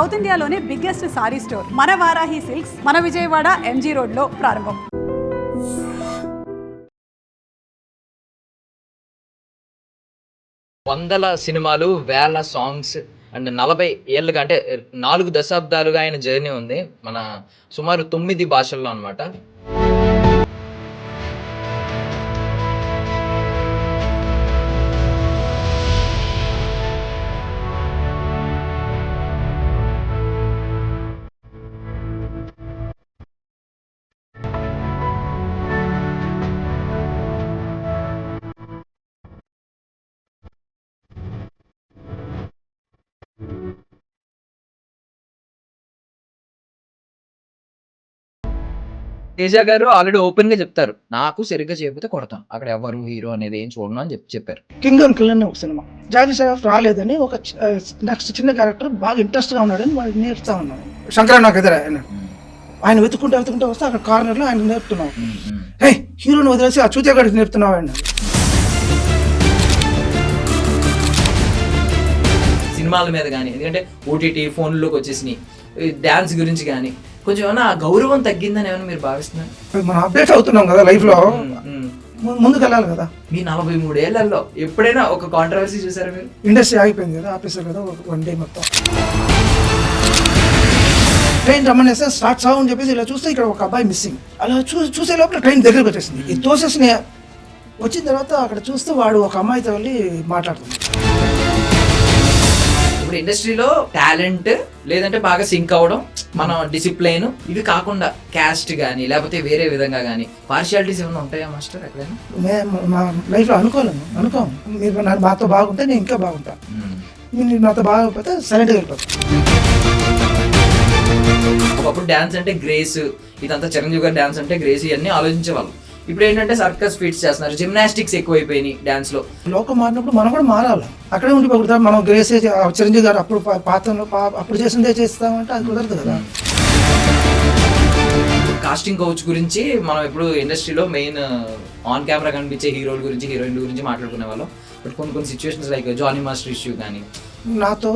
South ఇండియాలోనే biggest sorry store మన Varahi silks మన విజయవాడ ఎంజీ రోడ్ లో ప్రారంభం. వందల సినిమాలు, వేల సాంగ్స్ అండ్ 40 ఏళ్ళుగా అంటే 4 దశాబ్దాలుగా ఆయన జర్నీ ఉంది. మన సుమారు 9 భాషల్లో అనమాట. తేజ గారు ఆల్రెడీ ఓపెన్ గా చెప్తారు, నాకు సరిగ్గా చేయకపోతే కొడతాను, అక్కడ ఎవరు హీరో అనేది ఏం చూడను అని చెప్పారు. కింగ్ అండ్ కిల్ అని ఒక సినిమా, జాకీ ష్రాఫ్ రాలేదని ఒక నెక్స్ట్ చిన్న క్యారెక్టర్ బాగా ఇంట్రెస్ట్ గా ఉన్నాడని వాడిని నేర్పుతా ఉన్నాను. శంకర్ నాకు ఎదురు ఆయన వెతుకుంటూ వస్తే అక్కడ కార్నర్ లో ఆయన నేర్పుతున్నావు. హే హీరోని వదిలేసి ఆ చూతేగాడికి నేర్పుతున్నావు ఆయన. సినిమాల మీద కానీ, ఎందుకంటే ఓటీటీ ఫోన్లోకి వచ్చేసినాయి, డాన్స్ గురించి కానీ కొంచెం ఏమైనా గౌరవం తగ్గిందని ఏమైనా మీరు భావిస్తున్నారు? మనం అప్డేట్ అవుతున్నాం కదా లైఫ్ లో, ముందుకు వెళ్ళాలి కదా. మీ 43 ఏళ్లలో ఎప్పుడైనా ఒక కాంట్రవర్సీ చూసారా మీరు? ఇండస్ట్రీ ఆగిపోయింది కదా, ఆపేసారు కదా వన్ డే మొత్తం. ట్రైన్ రమ్మనేస్తే స్టార్ట్ సాగు అని చెప్పేసి ఇలా చూస్తే ఇక్కడ ఒక అబ్బాయి మిస్సింగ్. అలా చూసే లోపల ట్రైన్ దగ్గరకు వచ్చేసింది. ఈ తోసేసిన వచ్చిన తర్వాత అక్కడ చూస్తే వాడు ఒక అమ్మాయితో వెళ్ళి మాట్లాడుతుంది. ఇప్పుడు ఇండస్ట్రీలో టాలెంట్ లేదంటే బాగా సింక్ అవ్వడం, మన డిసిప్లైన్, ఇవి కాకుండా క్యాస్ట్ కానీ లేకపోతే వేరే విధంగా కానీ పార్షియాలిటీస్ ఏమైనా ఉంటాయా మాస్టర్ ఎక్కడైనా? మా లైఫ్ లో అనుకోము. మీరు నాతో బాగుంటే నేను ఇంకా బాగుంటాను, మీరు నాతో బాగోకపోతే సైలెంట్గా వెళ్ళిపోతాను. ఒకప్పుడు డాన్స్ అంటే గ్రేస్, ఇదంతా చిరంజీవి గారు డాన్స్ అంటే గ్రేస్, ఇవన్నీ ఆలోచించేవాళ్ళు. ఇప్పుడు ఏంటంటే సర్కస్ ఫీట్స్ చేస్తున్నారు, జిమ్నాస్టిక్స్ ఎక్కువైపోయినాయి డాన్స్ లో. లోకం మారినప్పుడు మనం కూడా మారాలి. అక్కడే ఉండిపోకూడదు. మనం గ్రేస్ చిరంజీవి గారు అప్పుడు పాత్రలో అప్పుడు చేసిందే చేస్తామంటే అది కుదరదు కదా. కాస్టింగ్ కౌచ్ గురించి మనం ఇప్పుడు ఇండస్ట్రీలో మెయిన్ ఆన్ కెమెరా కనిపించే హీరోల గురించి, హీరోయిన్ల గురించి మాట్లాడుకునే వాళ్ళం. బట్ కొన్ని situations like Jani Master issue కానీ, నాతో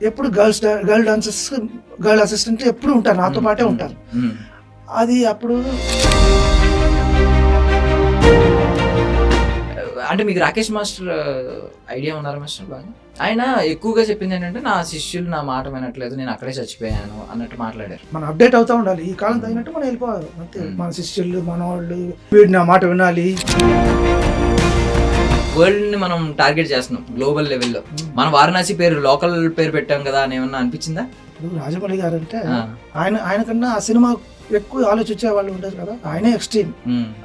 ఎప్పుడు గర్ల్ డాన్సర్స్, గర్ల్ అసిస్టెంట్ ఎప్పుడు ఉంటారు, నాతో పాటే ఉంటారు. అది అప్పుడు అంటే మీకు రాకేష్ మాస్టర్ ఐడియా ఉన్నారు మాస్టర్ బాగా? ఆయన ఎక్కువగా చెప్పింది ఏంటంటే, నా శిష్యులు నా మాట వినట్లేదు, నేను అక్కడే చచ్చిపోయాను అన్నట్టు మాట్లాడారు. మనం అప్డేట్ అవుతూ ఉండాలి, ఈ కాలం తగినట్టు మనం వెళ్ళిపోవాలి అంతే. మన శిష్యులు, మన వాళ్ళు, వీడు నా మాట వినాలి. వరల్డ్ ని మనం టార్గెట్ చేస్తున్నాం గ్లోబల్ లెవెల్లో. మన వారణాసి పేరు లోకల్ పేరు పెట్టాం కదా అని ఏమన్నా అనిపించిందా? ఇప్పుడు రాజమౌళి గారు అంటే ఆయన కన్నా ఆ సినిమా ఎక్కువ ఆలోచించే వాళ్ళు ఉంటారు కదా, ఆయనే ఎక్స్ట్రీమ్.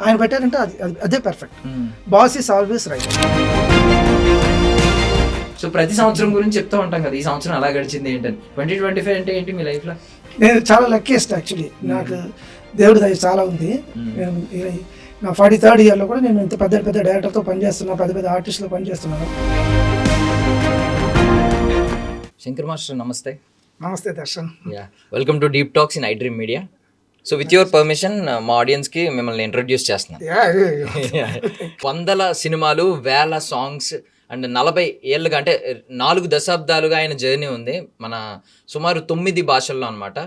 ఆయన పెట్టారంటే అదే perfect. Boss is always right. So ప్రతి సంవత్సరం గురించి చెప్తూ ఉంటాం కదా, ఈ సంవత్సరం అలా గడిచింది ఏంటని. 2025 అంటే ఏంటి మీ లైఫ్ లో? నేను చాలా లక్కీస్ట్ యాక్చువల్లీ. నాకు దేవుడి దయ చాలా ఉంది. నా 43rd ఇయర్లో కూడా నేను ఇంత పెద్ద డైరెక్టర్తో పనిచేస్తున్నా, పెద్ద ఆర్టిస్టులతో పనిచేస్తున్నాను. శంకర్ మాస్టర్ నమస్తే. నమస్తే Darshan. Welcome to deep talks in iDream media. So with your permission మా ఆడియన్స్కి మిమ్మల్ని ఇంట్రొడ్యూస్ చేస్తున్నాను. వందల సినిమాలు, వేల సాంగ్స్ అండ్ 40 ఏళ్ళుగా అంటే 4 దశాబ్దాలుగా ఆయన జర్నీ ఉంది. మన సుమారు 9 భాషల్లో అనమాట.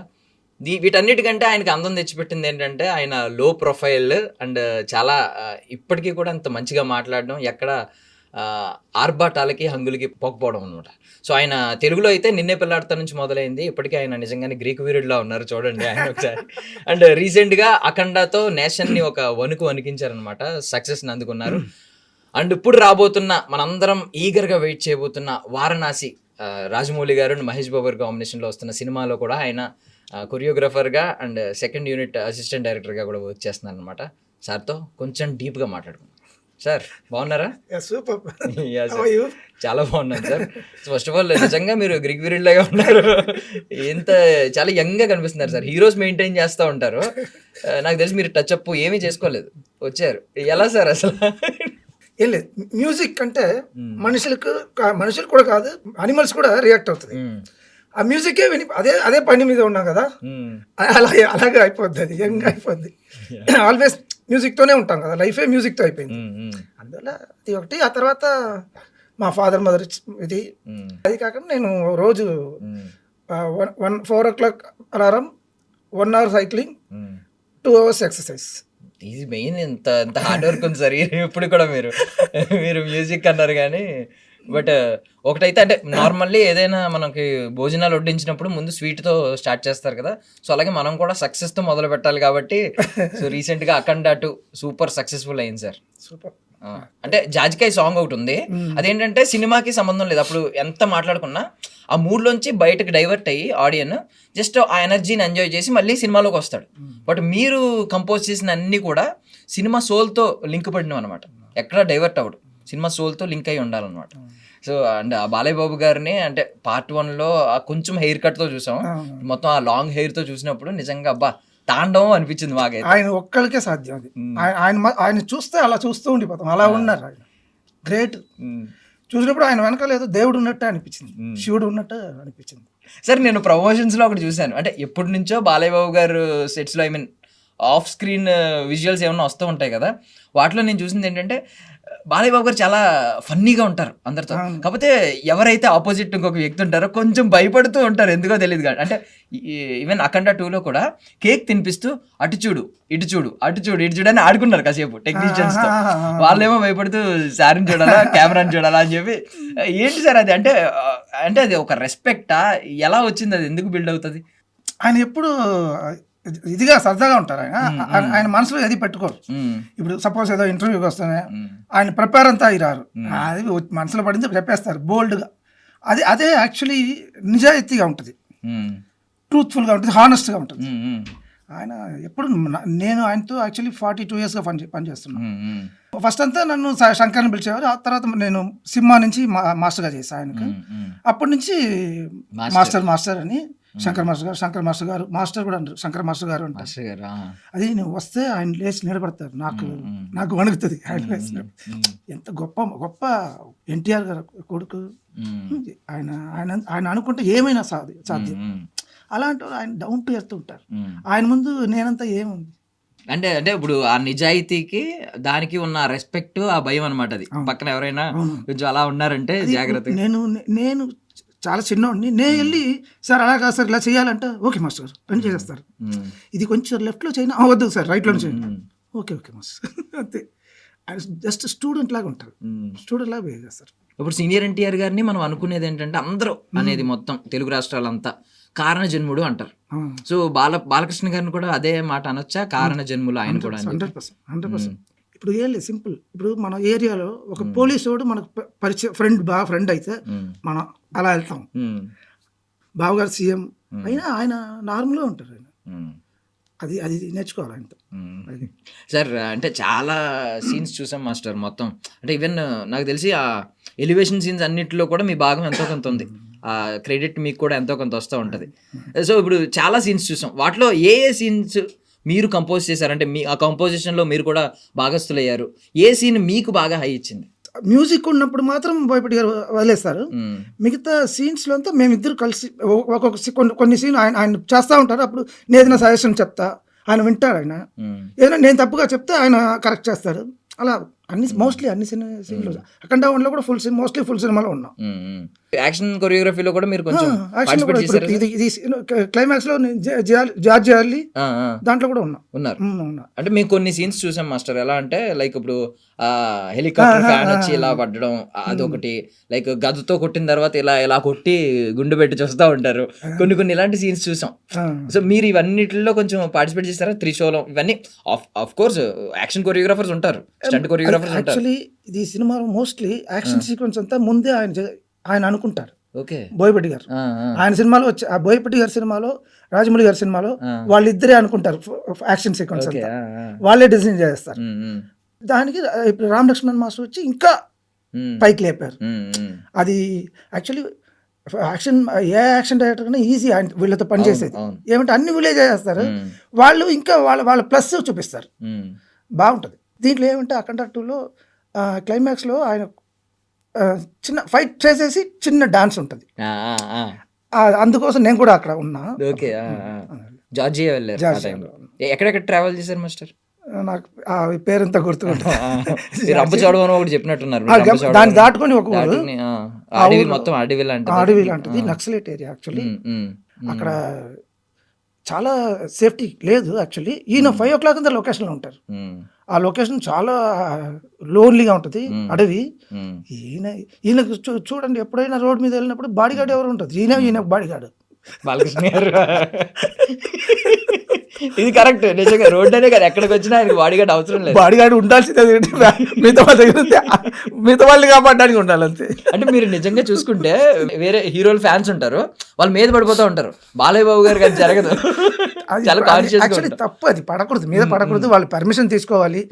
వీటన్నిటికంటే ఆయనకి అందం తెచ్చిపెట్టింది ఏంటంటే, ఆయన లో ప్రొఫైల్ అండ్ చాలా ఇప్పటికీ కూడా అంత మంచిగా మాట్లాడడం, ఎక్కడ ఆర్భాటాలకి హంగులకి పోకపోవడం అనమాట. సో ఆయన తెలుగులో అయితే నిన్నే పిల్లాడతా నుంచి మొదలైంది. ఇప్పటికీ ఆయన నిజంగానే గ్రీక్ వీరుడిలా ఉన్నారు, చూడండి ఆయన ఒకసారి. అండ్ రీసెంట్గా అఖండాతో నేషన్ని ఒక వణికించారనమాట, సక్సెస్ని అందుకున్నారు. అండ్ ఇప్పుడు రాబోతున్న, మనందరం ఈగర్గా వెయిట్ చేయబోతున్న వారణాసి, రాజమౌళి గారు అండ్ మహేష్ బాబు గారు కాంబినేషన్లో వస్తున్న సినిమాలో కూడా ఆయన కొరియోగ్రాఫర్గా అండ్ సెకండ్ యూనిట్ అసిస్టెంట్ డైరెక్టర్గా కూడా వర్క్ చేస్తున్నారు అనమాట. సార్తో కొంచెం డీప్గా మాట్లాడుకున్నాం. సార్ బాగున్నారా? చాలా బాగున్నాను సార్. ఫస్ట్ ఆఫ్ ఆల్ నిజంగా మీరు గ్రీక్ పీరియడ్ లాగా ఉన్నారు, ఎంత చాలా యంగ్గా కనిపిస్తున్నారు సార్. హీరోస్ మెయింటైన్ చేస్తూ ఉంటారు, నాకు తెలిసి మీరు టచ్ అప్ ఏమీ చేసుకోలేదు, వచ్చారు. ఎలా సార్ అసలు? ఏం లేదు, మ్యూజిక్ అంటే మనుషులకు కూడా కాదు, అనిమల్స్ కూడా రియాక్ట్ అవుతుంది. ఆ మ్యూజికే విని అదే పని మీద ఉన్నాం కదా, అలాగే అయిపోద్ది, అది యంగ్ అయిపోద్ది. ఆల్వేస్ మ్యూజిక్తోనే ఉంటాం కదా, లైఫే మ్యూజిక్తో అయిపోయింది. అందువల్ల అది ఒకటి. ఆ తర్వాత మా ఫాదర్ మదర్ ఇది, అది కాకుండా నేను రోజు 4 o'clock alarm, 1 hour cycling, 2 hours exercise. ఇది మెయిన్. ఇంత ఇంత హార్డ్ వర్క్ ఉంది సార్ ఇప్పుడు కూడా మీరు మ్యూజిక్ అన్నారు కానీ. బట్ ఒకటైతే అంటే నార్మల్లీ ఏదైనా మనకి భోజనాలు వడ్డించినప్పుడు ముందు స్వీట్తో స్టార్ట్ చేస్తారు కదా, సో అలాగే మనం కూడా సక్సెస్తో మొదలు పెట్టాలి కాబట్టి సో రీసెంట్గా అఖండ 2 సూపర్ సక్సెస్ఫుల్ అయింది సార్. సూపర్. అంటే జాజికాయ సాంగ్ ఒకటి ఉంది, అదేంటంటే సినిమాకి సంబంధం లేదు. అప్పుడు ఎంత మాట్లాడుకున్నా ఆ మూడ్లోంచి బయటకు డైవర్ట్ అయ్యి ఆడియన్ జస్ట్ ఆ ఎనర్జీని ఎంజాయ్ చేసి మళ్ళీ సినిమాలోకి వస్తాడు. బట్ మీరు కంపోజ్ చేసిన అన్నీ కూడా సినిమా సోల్తో లింక్ పడినవి అనమాట. ఎక్కడ డైవర్ట్ అవ్వడు, సినిమా సోల్తో లింక్ అయ్యి ఉండాలన్నమాట. సో అండ్ ఆ బాలయ్య బాబు గారిని అంటే పార్ట్ 1లో కొంచెం హెయిర్ కట్తో చూసాం, మొత్తం ఆ లాంగ్ హెయిర్తో చూసినప్పుడు నిజంగా అబ్బా తాండవం అనిపించింది మాకైతే. ఆయన ఒక్కరికే సాధ్యం అది. ఆయన చూస్తే అలా చూస్తూ ఉండిపోతాం, అలా ఉన్నారు ఆయన. గ్రేట్. చూసినప్పుడు ఆయన వెనకాల ఏదో దేవుడు ఉన్నట్టు అనిపించింది, శివుడు ఉన్నట్టు అనిపించింది. సార్ నేను ప్రమోషన్స్లో ఒకటి చూశాను, అంటే ఎప్పటి నుంచో బాలయ్య బాబు గారు సెట్స్లో ఆఫ్ స్క్రీన్ విజువల్స్ ఏమన్నా వస్తూ ఉంటాయి కదా, వాటిలో నేను చూసింది ఏంటంటే బాలయ్య బాబు గారు చాలా ఫన్నీగా ఉంటారు అందరితో. కాకపోతే ఎవరైతే ఆపోజిట్ ఇంకొక వ్యక్తి ఉంటారో కొంచెం భయపడుతూ ఉంటారు, ఎందుకో తెలియదు కానీ. అంటే ఈవెన్ అఖండ 2లో కూడా కేక్ తినిపిస్తూ అటు చూడు ఇటు చూడు అటు చూడు ఇటు చూడు అని ఆడుకున్నారు కాసేపు టెక్నీషియన్స్తో. వాళ్ళేమో భయపడుతూ సారిని చూడాలా కెమెరాని చూడాలా అని చెప్పి. ఏంటి సార్ అది? అంటే అది ఒక రెస్పెక్టా, ఎలా వచ్చింది, అది ఎందుకు బిల్డ్ అవుతుంది? ఆయన ఎప్పుడు ఇదిగా సరదాగా ఉంటారు. ఆయన మనసులో ఏది పెట్టుకోరు. ఇప్పుడు సపోజ్ ఏదో ఇంటర్వ్యూకి వస్తానే ఆయన ప్రిపేర్ అంతా అయ్యారు, అది మనసులో పడింది చెప్పేస్తారు బోల్డ్గా. అదే యాక్చువల్లీ నిజాయితీగా ఉంటుంది, ట్రూత్ఫుల్గా ఉంటుంది, హానెస్ట్గా ఉంటుంది. ఆయన ఎప్పుడు నేను ఆయనతో యాక్చువల్లీ 42 yearsగా పనిచేస్తున్నాను. ఫస్ట్ అంతా నన్ను శంకర్ని పిలిచేవారు, ఆ తర్వాత నేను సినిమా నుంచి మాస్టర్గా చేశాను ఆయనకు. అప్పటి నుంచి మాస్టర్ అని శంకర్ మాస్టర్ గారు మాస్టర్ కూడా అంటారు, శంకర్ మాస్టర్ గారు అంటారు. అది నువ్వు వస్తే ఆయన లేచి నిలబడతారు, నాకు వణుకుతుంది ఆయన లేచి. ఎంత గొప్ప ఎన్టీఆర్ గారు కొడుకు. ఆయన అనుకుంటే ఏమైనా సాధ్యం. అలాంటి ఆయన డౌన్ టు ఎర్త్ ఉంటారు. ఆయన ముందు నేనంతా ఏముంది అంటే ఇప్పుడు ఆ నిజాయితీకి దానికి ఉన్న రెస్పెక్ట్, ఆ భయం అనమాట. అది పక్కన ఎవరైనా కొంచెం అలా ఉన్నారంటే జాగ్రత్త. నేను చాలా చిన్నవాడిని, నేను వెళ్ళి సార్ అలా కాదు సార్ ఇలా చేయాలంటే ఓకే మాస్టర్ గారు పని చేసేస్తారు. ఇది కొంచెం లెఫ్ట్లో చేయనా, వద్దు సార్ రైట్లో చేయండి, ఓకే మాస్టర్ అంతే. జస్ట్ స్టూడెంట్ లాగా ఉంటారు, స్టూడెంట్ లాగా బిహేవ్ చేస్తారు. ఇప్పుడు సీనియర్ ఎన్టీఆర్ గారిని మనం అనుకునేది ఏంటంటే అందరూ అనేది మొత్తం తెలుగు రాష్ట్రాలంతా కారణ జన్ముడు అంటారు. సో బాలకృష్ణ గారిని కూడా అదే మాట అనొచ్చా, కారణ జన్ములు ఆయన కూడా? 100%. ఇప్పుడు ఏం లేదు, సింపుల్. ఇప్పుడు మన ఏరియాలో ఒక పోలీసు వాడు మనకు పరిచయం బాగా ఫ్రెండ్ అయితే మనం అలా వెళ్తాం. బావగారు సీఎం అయినా ఆయన నార్మల్గా ఉంటారు. ఆయన అది నేర్చుకోవాలి ఆయనతో. సార్ అంటే చాలా సీన్స్ చూసాం మాస్టర్ మొత్తం. అంటే ఈవెన్ నాకు తెలిసి ఆ ఎలివేషన్ సీన్స్ అన్నిటిలో కూడా మీ భాగం ఎంతో కొంత ఉంది, ఆ క్రెడిట్ మీకు కూడా ఎంతో కొంత వస్తూ ఉంటుంది. సో ఇప్పుడు చాలా సీన్స్ చూసాం, వాటిలో ఏ సీన్స్ మీరు కంపోజ్ చేశారంటే మీ ఆ కంపోజిషన్లో మీరు కూడా భాగస్థులయ్యారు, ఏ సీన్ మీకు బాగా హై ఇచ్చింది? మ్యూజిక్ ఉన్నప్పుడు మాత్రం బోయపాటి గారు వదిలేస్తారు, మిగతా సీన్స్లో అంతా మేమిద్దరు కలిసి ఒక్కొక్క కొన్ని సీన్ ఆయన చేస్తూ ఉంటారు. అప్పుడు నేను ఏదైనా సజెషన్ చెప్తా, ఆయన వింటాడు. ఆయన ఏదైనా నేను తప్పుగా చెప్తే ఆయన కరెక్ట్ చేస్తాడు. అలా మోస్ట్లీ అన్ని సినిమాలో అఖండ 1లో కూడా మోస్ట్లీ ఫుల్ సినిమాలో ఉన్నాం. యాక్షన్ కొరియోగ్రఫీలో కూడా మీరు కొంచెం క్లైమాక్స్ లో జార్జ్ అర్లీ దాంట్లో కూడా ఉన్నారు. అంటే మేము కొన్ని సీన్స్ చూసాం మాస్టర్, ఎలా అంటే లైక్ ఇప్పుడు హెలికాప్టర్ ఫ్యాన్ వచ్చి ఇలా పడ్డడం అదొకటి, లైక్ గదుతో కొట్టిన తర్వాత ఇలా కొట్టి గుండు పెట్టి చూస్తూ ఉంటారు, కొన్ని ఇలాంటి సీన్స్ చూసాం. సో మీరు ఇవన్నిటిలో కొంచెం పార్టిసిపేట్ చేస్తారా? త్రిశూలం ఇవన్నీ ఆఫ్ కోర్స్ యాక్షన్ కొరియోగ్రాఫర్స్ ఉంటారు, స్టంట్ కొరియోగ్రాఫర్స్ ఉంటారు. యాక్చువల్లీ ఇది సినిమా మోస్ట్లీ యాక్షన్ సీక్వెన్స్ అంతా ముందే ఆయన అనుకుంటారు. ఓకే, బోయపాటి గారు ఆయన సినిమాలో వచ్చి ఆ బోయపాటి గారి సినిమాలో, రాజమౌళి గారి సినిమాలో వాళ్ళిద్దరే అనుకుంటారు యాక్షన్ సీక్వెన్స్ అంతా, వాళ్ళే డిజైన్ చేస్తారు. దానికి ఇప్పుడు రామ్ లక్ష్మణ్ మాస్టర్ వచ్చి ఇంకా పైకి లేపారు. అది యాక్చువల్లీ ఏ యాక్షన్ డైరెక్టర్ కన్నా ఈజీ ఆయన వీళ్ళతో పనిచేసేది. ఏమంటే అన్ని విలేజ్ చేస్తారు వాళ్ళు, ఇంకా వాళ్ళ ప్లస్ చూపిస్తారు, బాగుంటుంది. దీంట్లో ఏమంటే అఖండ 2లో క్లైమాక్స్లో ఆయన చిన్న ఫైట్ చేసేసి చిన్న డాన్స్ ఉంటుంది, అందుకోసం నేను కూడా అక్కడ ఉన్నా. ఓకే, జార్జియా వెళ్ళారు. ఎక్కడెక్కడ ట్రావెల్ చేశారు మాస్టర్? నాకు ఆ పేరంతా గుర్తుకుంటా. రంపచోడవరం ఒకటి చెప్పినట్టున్నారు, దాన్ని దాటుకొని ఒక ఊరు అడవి మొత్తం అడవి లాంటిది. అడవి లాంటిది, నక్సలైట్ ఏరియా యాక్చువల్లీ. అక్కడ చాలా సేఫ్టీ లేదు యాక్చువల్లీ. ఈయన 5 o'clock అంతా లొకేషన్లో ఉంటారు. ఆ లొకేషన్ చాలా లోన్లీగా ఉంటుంది అడవి. ఈయనకు చూడండి, ఎప్పుడైనా రోడ్ మీద వెళ్ళినప్పుడు బాడీగార్డ్ ఎవరు ఉంటుంది, ఈయన బాడీగార్డ్. బాలకృష్ణ గారు ఇది కరెక్ట్. నిజంగా రోడ్ అనే కదా, ఎక్కడికి వచ్చినా ఆయనకి బాడీగార్డ్ అవసరం లేదు. బాడీగార్డ్ ఉండాల్సిందే, మిగతా వాళ్ళ దగ్గర మిగతా వాళ్ళని కాపాడడానికి ఉండాలి అంతే. అంటే మీరు నిజంగా చూసుకుంటే వేరే హీరోల ఫ్యాన్స్ ఉంటారు, వాళ్ళు మీద పడిపోతూ ఉంటారు. బాలయ్య బాబు గారికి అది జరగదు. చాలా కాన్షియస్. యాక్చువల్లీ తప్పు, అది పడకూడదు, మీద పడకూడదు. వాళ్ళు పర్మిషన్ తీసుకోవాలి.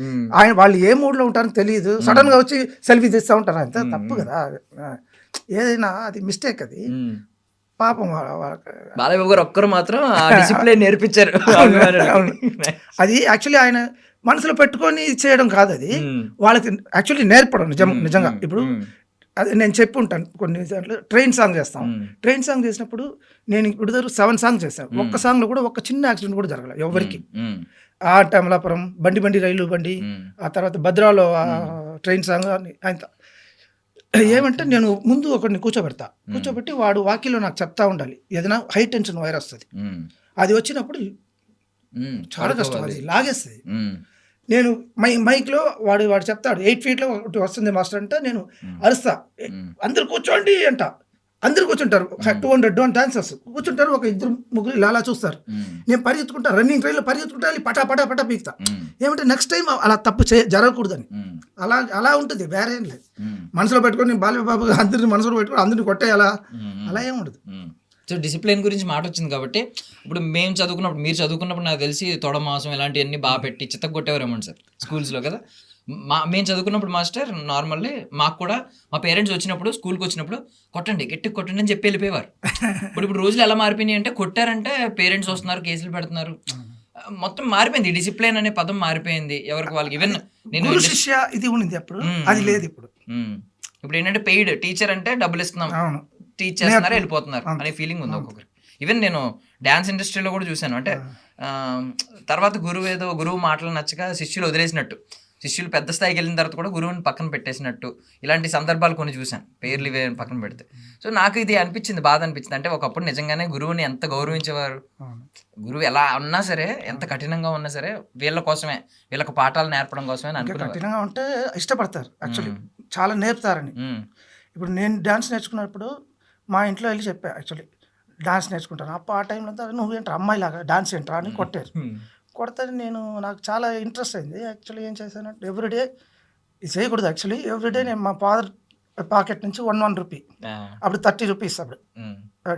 వాళ్ళు ఏ మూడ్ లో ఉంటారో తెలియదు, సడన్ గా వచ్చి సెల్ఫీ తీస్తూ ఉంటారు, అంతే తప్పు కదా. ఏదైనా అది మిస్టేక్, అది పాపం. బాలయ్య బాబు గారు ఒక్కరు మాత్రం ఆ డిసిప్లిన్ నేర్పించారు. అది యాక్చువల్లీ ఆయన మనసులో పెట్టుకొని చేయడం కాదు, అది వాళ్ళకి యాక్చువల్లీ నేర్పడం నిజంగా. ఇప్పుడు అది నేను చెప్పి ఉంటాను కొన్ని దాంట్లో. ట్రైన్ సాంగ్ చేస్తాం, ట్రైన్ సాంగ్ చేసినప్పుడు నేను ఇప్పుడు 7 songs చేశాను. ఒక్క సాంగ్లో కూడా ఒక చిన్న యాక్సిడెంట్ కూడా జరగలేదు ఎవరికి. ఆ అమలాపురం బండి రైలు బండి, ఆ తర్వాత భద్రాలో ట్రైన్ సాంగ్ ఆయన ఏమంటే నేను ముందు ఒకరిని కూర్చోబెట్టి వాడు వాకిలో నాకు చెప్తా ఉండాలి, ఏదైనా హై టెన్షన్ వైర్ వస్తుంది, అది వచ్చినప్పుడు చాలా కష్టం, అది లాగేస్తుంది. నేను మైక్లో వాడు చెప్తాడు 8 feet ఒకటి వస్తుంది మాస్టర్ అంటే, నేను అరుస్తా, అందరు కూర్చోండి అంట. అందరు కూర్చుంటారు, 200 డాన్సర్స్ కూర్చుంటారు, ఒక 2-3 ఇలా చూస్తారు. నేను పరిగెత్తుకుంటా, రన్నింగ్ ట్రైన్లో పరిగెత్తుకుంటా, పటా పీకుతా. ఏమంటే నెక్స్ట్ టైం అలా తప్పు జరగకూడదని. అలా ఉంటుంది, వేరే ఏం లేదు. మనసులో పెట్టుకొని బాలయ్య బాబు అందరిని మనసులో పెట్టుకొని అందరిని కొట్టేయాలా, అలా ఏం ఉండదు. సో డిసిప్లిన్ గురించి మాట వచ్చింది కాబట్టి, ఇప్పుడు మేము చదువుకున్నప్పుడు, మీరు చదువుకున్నప్పుడు నాకు తెలిసి తొడమాసం ఇలాంటివన్నీ బాగా పెట్టి చిత్తకు కొట్టేవారేమో సార్ స్కూల్స్లో కదా. మేము చదువుకున్నప్పుడు మాస్టర్ నార్మల్లీ మాకు కూడా మా పేరెంట్స్ వచ్చినప్పుడు, స్కూల్కి వచ్చినప్పుడు కొట్టండి, గట్టిగా కొట్టండి అని చెప్పి వెళ్ళిపోయేవారు. ఇప్పుడు రోజులు ఎలా మారిపోయినాయి అంటే, కొట్టారంటే పేరెంట్స్ వస్తున్నారు, కేసులు పెడుతున్నారు, మొత్తం మారిపోయింది. డిసిప్లిన్ అనే పదం మారిపోయింది ఎవరికి వాళ్ళకి. ఈవెన్ నేను శిష్య ఇది ఉంది అప్పుడు, అది లేదు ఇప్పుడు. ఇప్పుడు ఏంటంటే పెయిడ్ టీచర్ అంటే డబ్బులు ఇస్తున్నాం, టీచ్ చేస్తున్నారు, వెళ్ళిపోతున్నారు అనే ఫీలింగ్ ఉంది ఒక్కొక్కరు. ఈవెన్ నేను డ్యాన్స్ ఇండస్ట్రీలో కూడా చూశాను. అంటే తర్వాత గురువు మాటలు నచ్చక శిష్యులు వదిలేసినట్టు, శిష్యులు పెద్ద స్థాయికి వెళ్ళిన తర్వాత కూడా గురువుని పక్కన పెట్టేసినట్టు, ఇలాంటి సందర్భాలు కొన్ని చూశాను, పేర్లు ఇవే పక్కన పెడితే. సో నాకు ఇది అనిపించింది, బాధ అనిపించింది. అంటే ఒకప్పుడు నిజంగానే గురువుని ఎంత గౌరవించేవారు. గురువు ఎలా ఉన్నా సరే, ఎంత కఠినంగా ఉన్నా సరే, వీళ్ళ కోసమే, వీళ్ళకి పాఠాలు నేర్పడం కోసమే అనుకున్నాను. కఠినంగా ఉంటే ఇష్టపడతారు యాక్చువల్లీ, చాలా నేర్పుతారని. ఇప్పుడు నేను డాన్స్ నేర్చుకున్నప్పుడు మా ఇంట్లో వెళ్ళి చెప్పా, యాక్చువల్లీ డాన్స్ నేర్చుకుంటాను. ఆ టైంలో అంతా నువ్వేంట్రా అమ్మాయిలాగా డాన్స్ ఏంట్రా అని కొట్టారు. కొడితే నాకు చాలా ఇంట్రెస్ట్ అయింది. యాక్చువల్లీ ఏం చేశానంటే, ఎవ్రీడే ఇది చేయకూడదు యాక్చువల్లీ. ఎవ్రీడే నేను మా ఫాదర్ పాకెట్ నుంచి 1 రూపీ, అప్పుడు 30 rupees అప్పుడు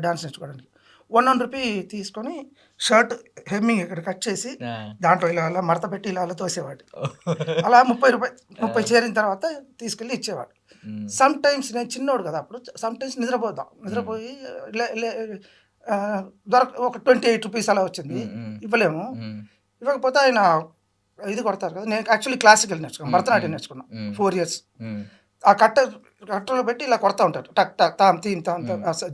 డాన్స్ నేర్చుకోవడానికి, 1 రూపీ తీసుకొని షర్ట్ హెమ్మింగ్ ఇక్కడ కట్ చేసి దాంట్లో ఇలా మడత పెట్టి ఇలా తోసేవాడు. అలా 30 చేరిన తర్వాత తీసుకెళ్ళి ఇచ్చేవాడు. సమ్ టైమ్స్ నేను చిన్నోడు కదా అప్పుడు, సమ్ టైమ్స్ నిద్రపోయి ఒక 28 rupees అలా వచ్చింది, ఇవ్వలేము. ఇవ్వకపోతే ఆయన ఇది కొడతారు కదా. నేను యాక్చువల్లీ క్లాసికల్ నేర్చుకున్నాను, భరతనాట్యం నేర్చుకున్నాను 4 years. ఆ కట్టలో పెట్టి ఇలా కొడతా ఉంటారు, టక్ టక్ తాం తీమ్ తాం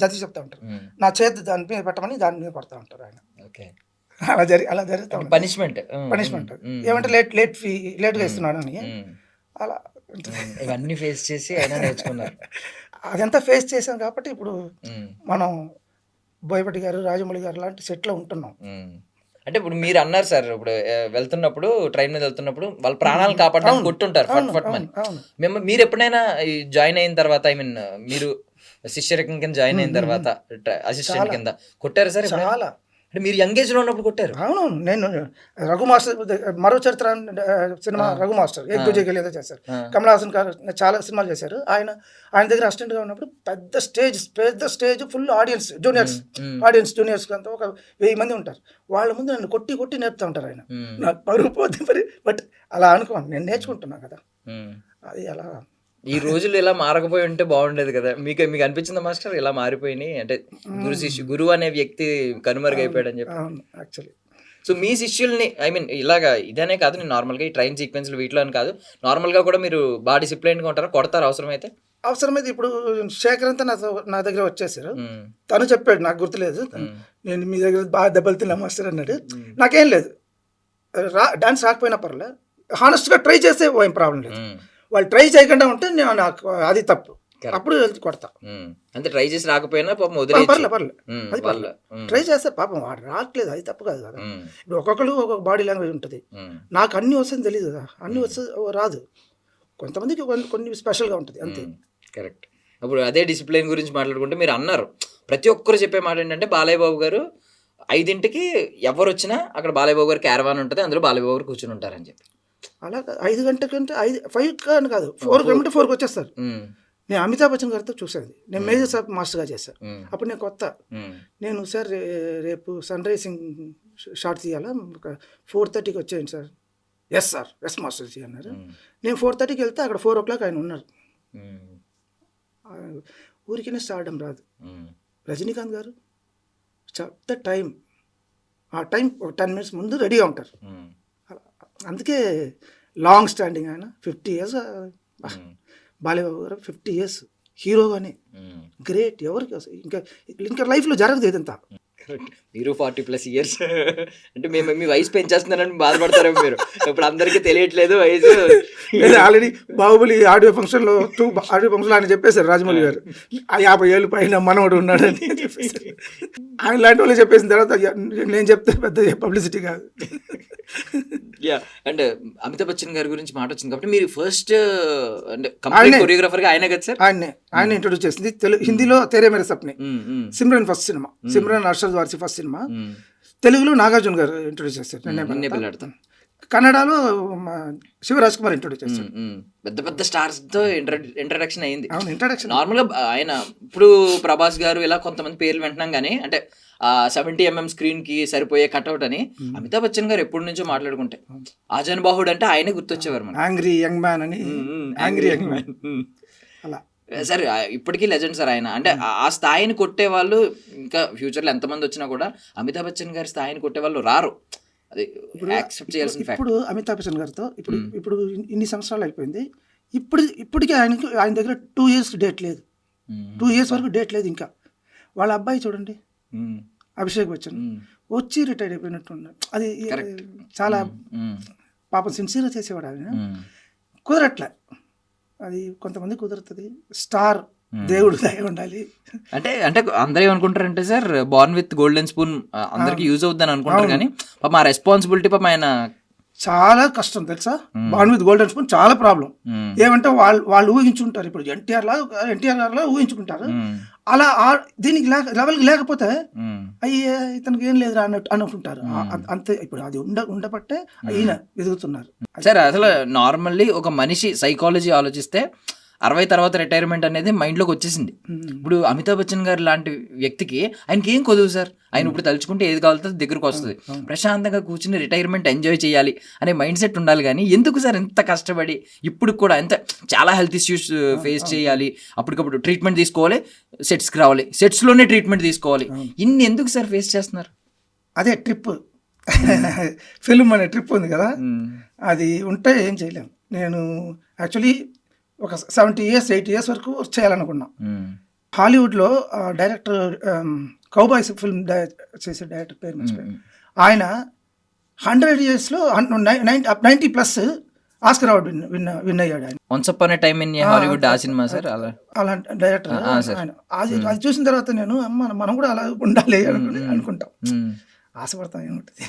జడ్జి చెప్తా ఉంటారు, నా చేతి దాని మీద పెట్టమని దాని మీద కొడతా ఉంటారు ఆయన. అలా జరుగుతా ఉంటుంది పనిష్మెంట్. ఏమంటే లేట్గా ఇస్తున్నాడు అని. అలా ఇవన్నీ ఫేస్ చేసి ఆయన నేర్చుకున్నారు. అదంతా ఫేస్ చేసాం కాబట్టి ఇప్పుడు మనం బోయపాటి గారు, రాజమౌళి గారు లాంటి సెట్లో ఉంటున్నాం. అంటే ఇప్పుడు మీరు అన్నారు సార్, ఇప్పుడు వెళ్తున్నప్పుడు, ట్రైన్ మీద వెళ్తున్నప్పుడు వాళ్ళ ప్రాణాలు కాపాడడానికి కొట్టుంటారు ఫట్ మని. మీరు ఎప్పుడైనా జాయిన్ అయిన తర్వాత, ఐ మీన్ మీరు శిష్యరకం కింద జాయిన్ అయిన తర్వాత అసిస్టెంట్ కింద కొట్టారు సార్? చాలా. అంటే మీరు యంగ్ ఏజ్ లో ఉన్నప్పుడు కొట్టారు? అవును, నేను రఘు మాస్టర్, మరో చరిత్ర సినిమా రఘు మాస్టర్ ఏక్ దుజే లేదో చేశారు. కమల్ హాసన్ గారు చాలా సినిమాలు చేశారు. ఆయన దగ్గర అసిస్టెంట్ గా ఉన్నప్పుడు పెద్ద స్టేజ్ ఫుల్ ఆడియన్స్, జూనియర్స్ అంతా ఒక 1000 మంది ఉంటారు. వాళ్ళ ముందు నన్ను కొట్టి నేర్పుతా ఉంటారు ఆయన. నాకు పరుగు పోతే మరి, బట్ అలా అనుకోను, నేను నేర్చుకుంటున్నా కదా. అది అలా ఈ రోజులు ఇలా మారకపోయి ఉంటే బాగుండేది కదా. మీకు అనిపించిందా మాస్టర్ ఇలా మారిపోయినాయి అంటే, గురువు అనే వ్యక్తి కనుమరుగైపోయాడు అని చెప్పి? యాక్చువల్లీ సో మీ శిష్యుల్ని, ఐ మీన్ ఇలాగా ఇదనే కాదు, నేను నార్మల్గా ఈ ట్రైన్ సీక్వెన్స్లు వీటిలో అని కాదు, నార్మల్గా కూడా మీరు బాగా డిసిప్లైన్గా ఉంటారా? కొడతారు అవసరమైతే? ఇప్పుడు శేఖర్ అంతా నా దగ్గర వచ్చేసారు. తను చెప్పాడు, నాకు గుర్తులేదు, నేను మీ దగ్గర బాగా దెబ్బలు తిన్నా మాస్టర్ అన్నాడు. నాకేం లేదు, డాన్స్ రాకపోయినా పర్లేదు, హానెస్ట్గా ట్రై చేస్తే ఏం ప్రాబ్లం లేదు. వాళ్ళు ట్రై చేయకుండా ఉంటే నాకు అది తప్పు. అప్పుడు వెళ్తే కొడతా. అంటే ట్రై చేసి రాకపోయినా పాపం వదిలేయచ్చు. పర్లేదు అది పర్లేదు, ట్రై చేస్తే పాపం వాడు రావట్లేదు, అది తప్పు కాదు కదా. ఇప్పుడు ఒక్కొక్కరు ఒక్కొక్క బాడీ లాంగ్వేజ్ ఉంటుంది. నాకు అన్నీ వస్తుంది తెలియదు కదా, అన్నీ వస్తే రాదు. కొంతమందికి కొన్ని స్పెషల్గా ఉంటుంది అంతే. కరెక్ట్. అప్పుడు అదే డిసిప్లిన్ గురించి మాట్లాడుకుంటే మీరు అన్నారు ప్రతి ఒక్కరు చెప్పే మాట ఏంటంటే బాలయ్య బాబు గారు 5ంటికి ఎవరు వచ్చినా అక్కడ బాలయ్య బాబు గారు క్యారవాన్ ఉంటుంది, అందులో బాలయ్య బాబు గారు కూర్చొని ఉంటారని చెప్పి. అలా 5 గంటలకంటే 5 అని కాదు, 4 గంటల 4కి వచ్చేస్తారు. నేను అమితాబ్ బచ్చన్ గారితో చూసాను, నేను మేజర్ సాబ్ మాస్టర్గా చేశాను. అప్పుడు నేను కొత్త, నేను సార్ రేపు సన్ రైజింగ్ షార్ట్ తీయాలా, ఒక 4:30కి వచ్చేయండి sir. Yes sir, yes master ji అన్నారు. నేను 4:30కి వెళ్తే అక్కడ 4 o'clock ఆయన ఉన్నారు. ఊరికనే స్టార్డం రాదు. రజనీకాంత్ గారు చెప్తే టైం, ఆ టైం ఒక 10 minutes ముందు రెడీగా ఉంటారు. అందుకే లాంగ్ స్టాండింగ్ ఆయన 50 years. బాలయ్య బాబు గారు 50 years హీరోగానే గ్రేట్. ఎవరికి ఇంకా లైఫ్లో జరగదు ఇదంతా. మీరు 40+ years అంటే మేము మీ వయసు పెంచేస్తున్నారని బాధపడతారేమో మీరు. ఇప్పుడు అందరికీ తెలియట్లేదు వయసు. ఆల్రెడీ బాహుబలి ఆడియో ఫంక్షన్లో ఆయన చెప్పేశారు రాజమౌళి గారు, 50 ఏళ్ళు పైన మనవడు ఉన్నాడని చెప్పేశారు. ఆయన లాంటి వాళ్ళు చెప్పేసిన తర్వాత నేను చెప్తే పెద్ద పబ్లిసిటీ కాదు. అండ్ అమితాబ్ బచ్చన్ గారి గురించి మాట వచ్చింది కాబట్టి మీరు ఫస్ట్ అంటే కంప్లీట్ కొరియోగ్రాఫర్ గా ఆయనే కదా సార్? ఆయన ఇంట్రొడ్యూస్ చేసింది. హిందీలో Tere Mere Sapne, Simran first cinema, Simran Arshad Warsi first cinema. తెలుగులో నాగార్జున గారు ఇంట్రొడ్యూస్ చేస్తారు. కన్నడలో శివరాజ్ కుమార్ ఇంట్రొడ్యూస్ చేస్తారు. పెద్ద పెద్ద స్టార్స్ తో ఇంట్రడక్షన్ అయింది. ఇంట్రడక్షన్ నార్మల్ గా ఆయన ఇప్పుడు ప్రభాస్ గారు ఇలా కొంతమంది పేర్లు వింటున్నాం కానీ అంటే 70mm స్క్రీన్ కి సరిపోయే కట్అవుట్ అని అమితాబ్ బచ్చన్ గారు ఎప్పటి నుంచో మాట్లాడుకుంటే ఆజాన్ బాహుడ్ అంటే ఆయనే గుర్తొచ్చేవారు మనకి. యాంగ్రీ యంగ్ మ్యాన్ అని. యాంగ్రీ యంగ్ మ్యాన్ అలా సార్ ఇప్పటికీ లెజెండ్ సార్ ఆయన. అంటే ఆ స్థాయిని కొట్టే వాళ్ళు ఇంకా ఫ్యూచర్లో ఎంతమంది వచ్చినా కూడా అమితాబ్ బచ్చన్ గారి స్థాయిని కొట్టే వాళ్ళు రారు. అది యాక్సెప్ట్ చేయాల్సిన ఫ్యాక్ట్. ఇప్పుడు అమితాబ్ బచ్చన్ గారితో ఇప్పుడు ఇన్ని సంవత్సరాలు అయిపోయింది. ఇప్పటికీ ఆయన దగ్గర 2 years డేట్ లేదు. 2 years వరకు డేట్ లేదు. ఇంకా వాళ్ళ అబ్బాయి చూడండి అభిషేక్ బచ్చన్ వచ్చి రిటైర్డ్ అయిపోయినట్టు ఉన్నాడు. అది చాలా పాపం సిన్సియర్గా చేసేవాడు. ఆయన కుదరట్లే, అది కొంతమంది కుదురుతుంది. స్టార్ దేవుడు దయ ఉండాలి. అంటే అందరూ ఏమనుకుంటారంటే sir born with golden spoon అందరికి యూజ్ అవుద్దని అనుకుంటారు కానీ పాప మా రెస్పాన్సిబిలిటీ పాప ఆయన చాలా కష్టం తెలుసా. బార్న్ విత్ గోల్డెన్ స్పూన్ చాలా ప్రాబ్లం. ఏమంటే వాళ్ళు ఊహించుకుంటారు, ఇప్పుడు ఎన్టీఆర్ గారిలా ఊహించుకుంటారు. అలా దీనికి లెవెల్కి లేకపోతే అయ్యే ఇతనికి ఏం లేదు అన్నట్టు అనుకుంటారు. అంతే. ఇప్పుడు అది ఉండబట్టే ఈయన ఎదుగుతున్నారు. సరే అసలు నార్మల్లీ ఒక మనిషి సైకాలజీ ఆలోచిస్తే 60 తర్వాత రిటైర్మెంట్ అనేది మైండ్లోకి వచ్చేసింది. ఇప్పుడు అమితాబ్ బచ్చన్ గారు లాంటి వ్యక్తికి ఆయనకి ఏం కొదువు సార్, ఆయన ఇప్పుడు తలుచుకుంటే ఏది కావాలో దగ్గరకు వస్తుంది. ప్రశాంతంగా కూర్చుని రిటైర్మెంట్ ఎంజాయ్ చేయాలి అనే మైండ్ సెట్ ఉండాలి. కానీ ఎందుకు సార్ ఎంత కష్టపడి ఇప్పుడు కూడా ఎంత చాలా హెల్త్ ఇష్యూస్ ఫేస్ చేయాలి, అప్పటికప్పుడు ట్రీట్మెంట్ తీసుకోవాలి, సెట్స్కి రావాలి, సెట్స్లోనే ట్రీట్మెంట్ తీసుకోవాలి, ఇన్ని ఎందుకు సార్ ఫేస్ చేస్తున్నారు? అదే ట్రిప్ ఫిల్మ్ అనే ట్రిప్ ఉంది కదా, అది ఉంటే ఏం చేయలేము. నేను యాక్చువల్లీ ఒక 70 years 80 years వరకు చేయాలనుకున్నా. హాలీవుడ్లో డైరెక్టర్ కౌబాయ్స్ ఫిల్మ్ చేసే డైరెక్టర్ పేరు మర్చిపోయాను. ఆయన 100 yearsలో 90+ ఆస్కర్ అవార్డు విన్ అయ్యాడు. ఆయన once upon a time in Hollywood ఆ సినిమా సార్. అలాంటి డైరెక్టర్ ఆయన. అది చూసిన తర్వాత నేను మనం కూడా అలా ఉండాలి అనుకుంటాం, ఆశపడతాం. ఏముంటుంది,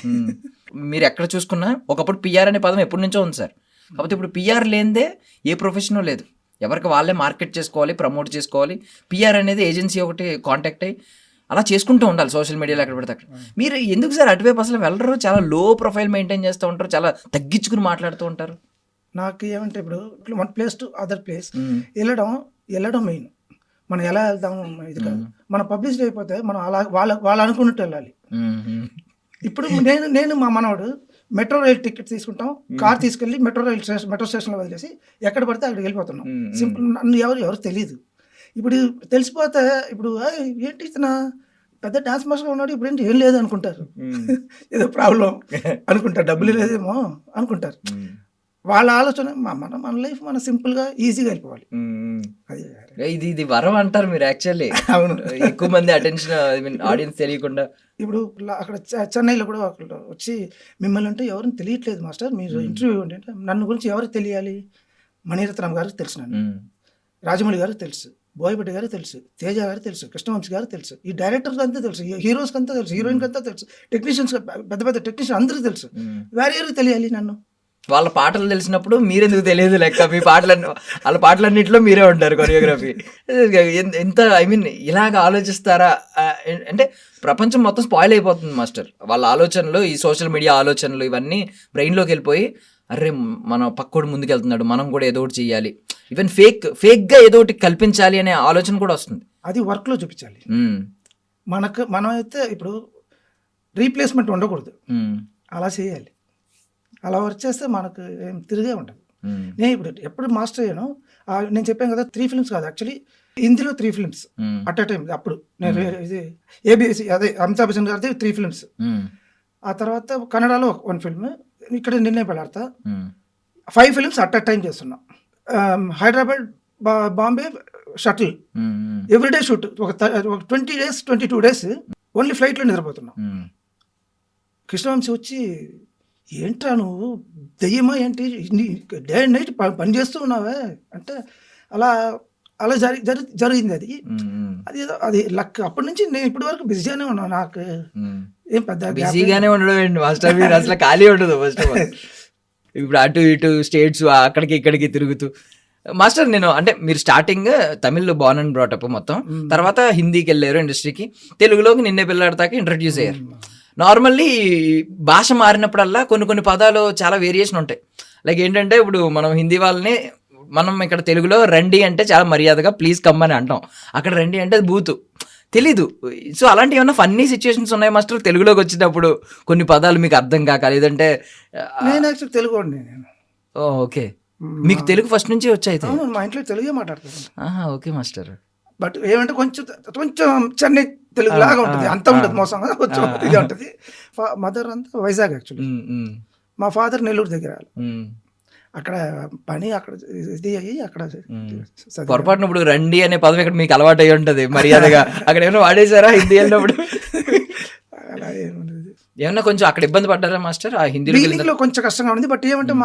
మీరు ఎక్కడ చూసుకున్నా ఒకప్పుడు పిఆర్ అనే పదం ఎప్పటి నుంచో ఉంది సార్. కాకపోతే ఇప్పుడు పిఆర్ లేనిదే ఏ ప్రొఫెషనో లేదు. ఎవరికి వాళ్ళే మార్కెట్ చేసుకోవాలి, ప్రమోట్ చేసుకోవాలి. పిఆర్ అనేది ఏజెన్సీ ఒకటి కాంటాక్ట్ అయ్యి అలా చేసుకుంటూ ఉండాలి సోషల్ మీడియాలో ఎక్కడ పడితే అక్కడ. మీరు ఎందుకు సార్ అటువైపు అసలు వెళ్ళరు? చాలా లో ప్రొఫైల్ మెయింటైన్ చేస్తూ ఉంటారు, చాలా తగ్గించుకుని మాట్లాడుతూ ఉంటారు. నాకు ఏమంటే ఇప్పుడు one place to other place వెళ్ళడం మెయిన్. మనం ఎలా వెళ్తాం ఇది కాదు. మన పబ్లిసిటీ అయిపోతే మనం అలా వాళ్ళు అనుకున్నట్టు వెళ్ళాలి. ఇప్పుడు నేను మా మనవాడు మెట్రో రైల్ టికెట్ తీసుకుంటాం, కార్ తీసుకెళ్ళి మెట్రో స్టేషన్లో వదిలేసి ఎక్కడ పడితే అక్కడికి వెళ్ళిపోతున్నాం. సింపుల్. నన్ను ఎవరు తెలియదు. ఇప్పుడు తెలిసిపోతే ఇప్పుడు ఏంటి ఇతన పెద్ద డాన్స్ మాస్టర్గా ఉన్నాడు, ఇప్పుడు ఏంటి ఏం లేదు అనుకుంటారు. ఏదో ప్రాబ్లం అనుకుంటారు, డబ్బులు లేదేమో అనుకుంటారు. వాళ్ళ ఆలోచన మన లైఫ్ మనం సింపుల్గా ఈజీగా వెళ్ళిపోవాలి. ఇది వరం అంటారు మీరు యాక్చువల్లీ. అవును, ఎక్కువ మంది అటెన్షన్ ఆడియన్స్ తెలియకుండా. ఇప్పుడు అక్కడ చెన్నైలో కూడా వచ్చి మిమ్మల్ని అంటే ఎవరిని తెలియట్లేదు మాస్టర్, మీరు ఇంటర్వ్యూ ఇవ్వండి అంటే నన్ను గురించి ఎవరికి తెలియాలి? మణిరత్నం గారికి తెలుసు, నన్ను రాజమౌళి గారికి తెలుసు, బోయపట్టి గారు తెలుసు, తేజ గారు తెలుసు, కృష్ణవంశీ గారు తెలుసు, ఈ డైరెక్టర్కి అంతా తెలుసు, హీరోస్కి అంతా తెలుసు, హీరోయిన్కి అంతా తెలుసు, టెక్నీషియన్స్ పెద్ద పెద్ద టెక్నీషియన్ అందరికీ తెలుసు. వేరే ఎవరికి తెలియాలి నన్ను? వాళ్ళ పాటలు తెలిసినప్పుడు మీరెందుకు తెలియదు లెక్క, మీ పాటలన్నీ వాళ్ళ పాటలన్నింటిలో మీరే ఉంటారు కొరియోగ్రఫీ. ఎంత ఐ మీన్ ఇలాగ ఆలోచిస్తారా అంటే ప్రపంచం మొత్తం స్పాయిల్ అయిపోతుంది మాస్టర్. వాళ్ళ ఆలోచనలు, ఈ సోషల్ మీడియా ఆలోచనలు ఇవన్నీ బ్రెయిన్లోకి వెళ్ళిపోయి అరే మన పక్కోడు ముందుకెళ్తున్నాడు, మనం కూడా ఏదో ఒకటి చెయ్యాలి, ఈవెన్ ఫేక్గా ఏదో ఒకటి కల్పించాలి అనే ఆలోచన కూడా వస్తుంది. అది వర్క్లో చూపించాలి. మనం అయితే ఇప్పుడు రీప్లేస్మెంట్ ఉండకూడదు, అలా చేయాలి. అలా వర్క్ చేస్తే మనకు ఏం తిరిగే ఉంటుంది. నేను ఇప్పుడు ఎప్పుడు మాస్టర్ అయ్యాను, నేను చెప్పాను కదా 3 ఫిల్మ్స్ కాదు యాక్చువల్లీ, హిందీలో 3 ఫిల్మ్స్ అట్ అ టైం. అప్పుడు నేను ఇది ఏబిఎస్ అదే అమితాబ్ బచ్చన్ గారిది 3 ఫిల్మ్స్, ఆ తర్వాత కన్నడలో 1 ఫిల్మ్, ఇక్కడ నిన్నే Pelladata 5 films at a time చేస్తున్నాం. Hyderabad, Bombay shuttle, everyday shoot, ఒక 20 days 22 days ఓన్లీ ఫ్లైట్లో నిద్రపోతున్నాం. కృష్ణవంశీ వచ్చి ఏంట్రా నువ్వు దెయ్యమా ఏంటి, డే అండ్ నైట్ పని చేస్తూ ఉన్నావే అంటే అలా అలా జరిగింది. అది ఏదో అది లక్. అప్పటి నుంచి నేను ఇప్పటి వరకు బిజీగానే ఉన్నాను. నాకు ఏం పెద్ద బిజీగానే ఉండడం మాస్టర్, మీరు అసలు ఖాళీ ఉండదు ఫస్ట్ ఆఫ్ ఆల్. ఇప్పుడు అటు ఇటు స్టేట్స్ అక్కడికి ఇక్కడికి తిరుగుతూ మాస్టర్. నేను అంటే మీరు స్టార్టింగ్ తమిళ్లో బార్న్ అండ్ బ్రాటప్ మొత్తం, తర్వాత హిందీకి వెళ్ళారు ఇండస్ట్రీకి, తెలుగులోకి నిన్నే పిల్లాడతాకి ఇంట్రడ్యూస్ అయ్యారు. నార్మల్లీ భాష మారినప్పుడల్లా కొన్ని పదాలు చాలా వేరియేషన్ ఉంటాయి. లైక్ ఏంటంటే ఇప్పుడు మనం హిందీ వాళ్ళని మనం ఇక్కడ తెలుగులో రండి అంటే చాలా మర్యాదగా ప్లీజ్ కమ్ అని అంటాం, అక్కడ రండి అంటే బూతు తెలీదు. సో అలాంటి ఏమన్నా ఫన్నీ సిచ్యువేషన్స్ ఉన్నాయి మాస్టర్ తెలుగులోకి వచ్చినప్పుడు, కొన్ని పదాలు మీకు అర్థం కాక? లేదంటే నేను యాక్చువల్లీ తెలుగు అండి. నేను ఓకే, మీకు తెలుగు ఫస్ట్ నుంచి వచ్చాయి? మా ఇంట్లో తెలుగే మాట్లాడుతున్నాను. Okay master. బట్ ఏమంటే కొంచెం చెన్నై తెలుగు లాగా ఉంటుంది, అంత ఉంటుంది మోసంగా, కొంచెం ఇది ఉంటుంది. మదర్ అంతా వైజాగ్ యాక్చువల్లీ, మా ఫాదర్ నెల్లూరు దగ్గర, అక్కడ పని అక్కడ ఇది అయ్యి అక్కడ పొరపాటున ఇప్పుడు రండి అనే పదం ఇక్కడ మీకు అలవాటు అయ్యి ఉంటుంది మర్యాదగా, అక్కడ ఏమైనా వాడేశారా హిందీ వెళ్ళినప్పుడు? అలా ఏముంది, ఏమన్నా కొంచెం అక్కడ ఇబ్బంది పడ్డారా మాస్టర్ ఆ హిందీలో? కొంచెం కష్టంగా ఉంది. బట్ ఏమంటే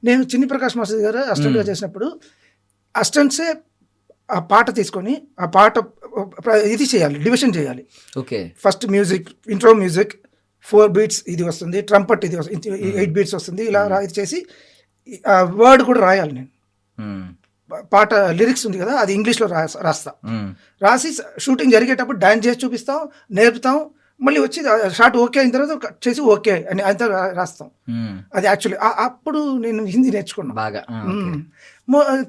నేను చిన్ని ప్రకాష్ మాస్టర్ గారు అసిస్టెంట్గా చేసినప్పుడు అసిస్టెంట్సే ఆ పాట తీసుకొని ఆ పాట ఇది చేయాలి, డివిజన్ చేయాలి. Okay, first music, intro music 4 beats ఇది వస్తుంది, ట్రంపట్ ఇది వస్తుంది, 8 beats వస్తుంది, ఇలా ఇది చేసి వర్డ్ కూడా రాయాలి. నేను పాట లిరిక్స్ ఉంది కదా, అది ఇంగ్లీష్లో రాస్తా. రాసి షూటింగ్ జరిగేటప్పుడు డాన్స్ చేసి చూపిస్తాం, నేర్పుతాం, మళ్ళీ వచ్చి షార్ట్ ఓకే అయిన తర్వాత కట్ చేసి ఓకే అని అంతా రాస్తాం. అది యాక్చువల్లీ అప్పుడు నేను హిందీ నేర్చుకున్నాను బాగా.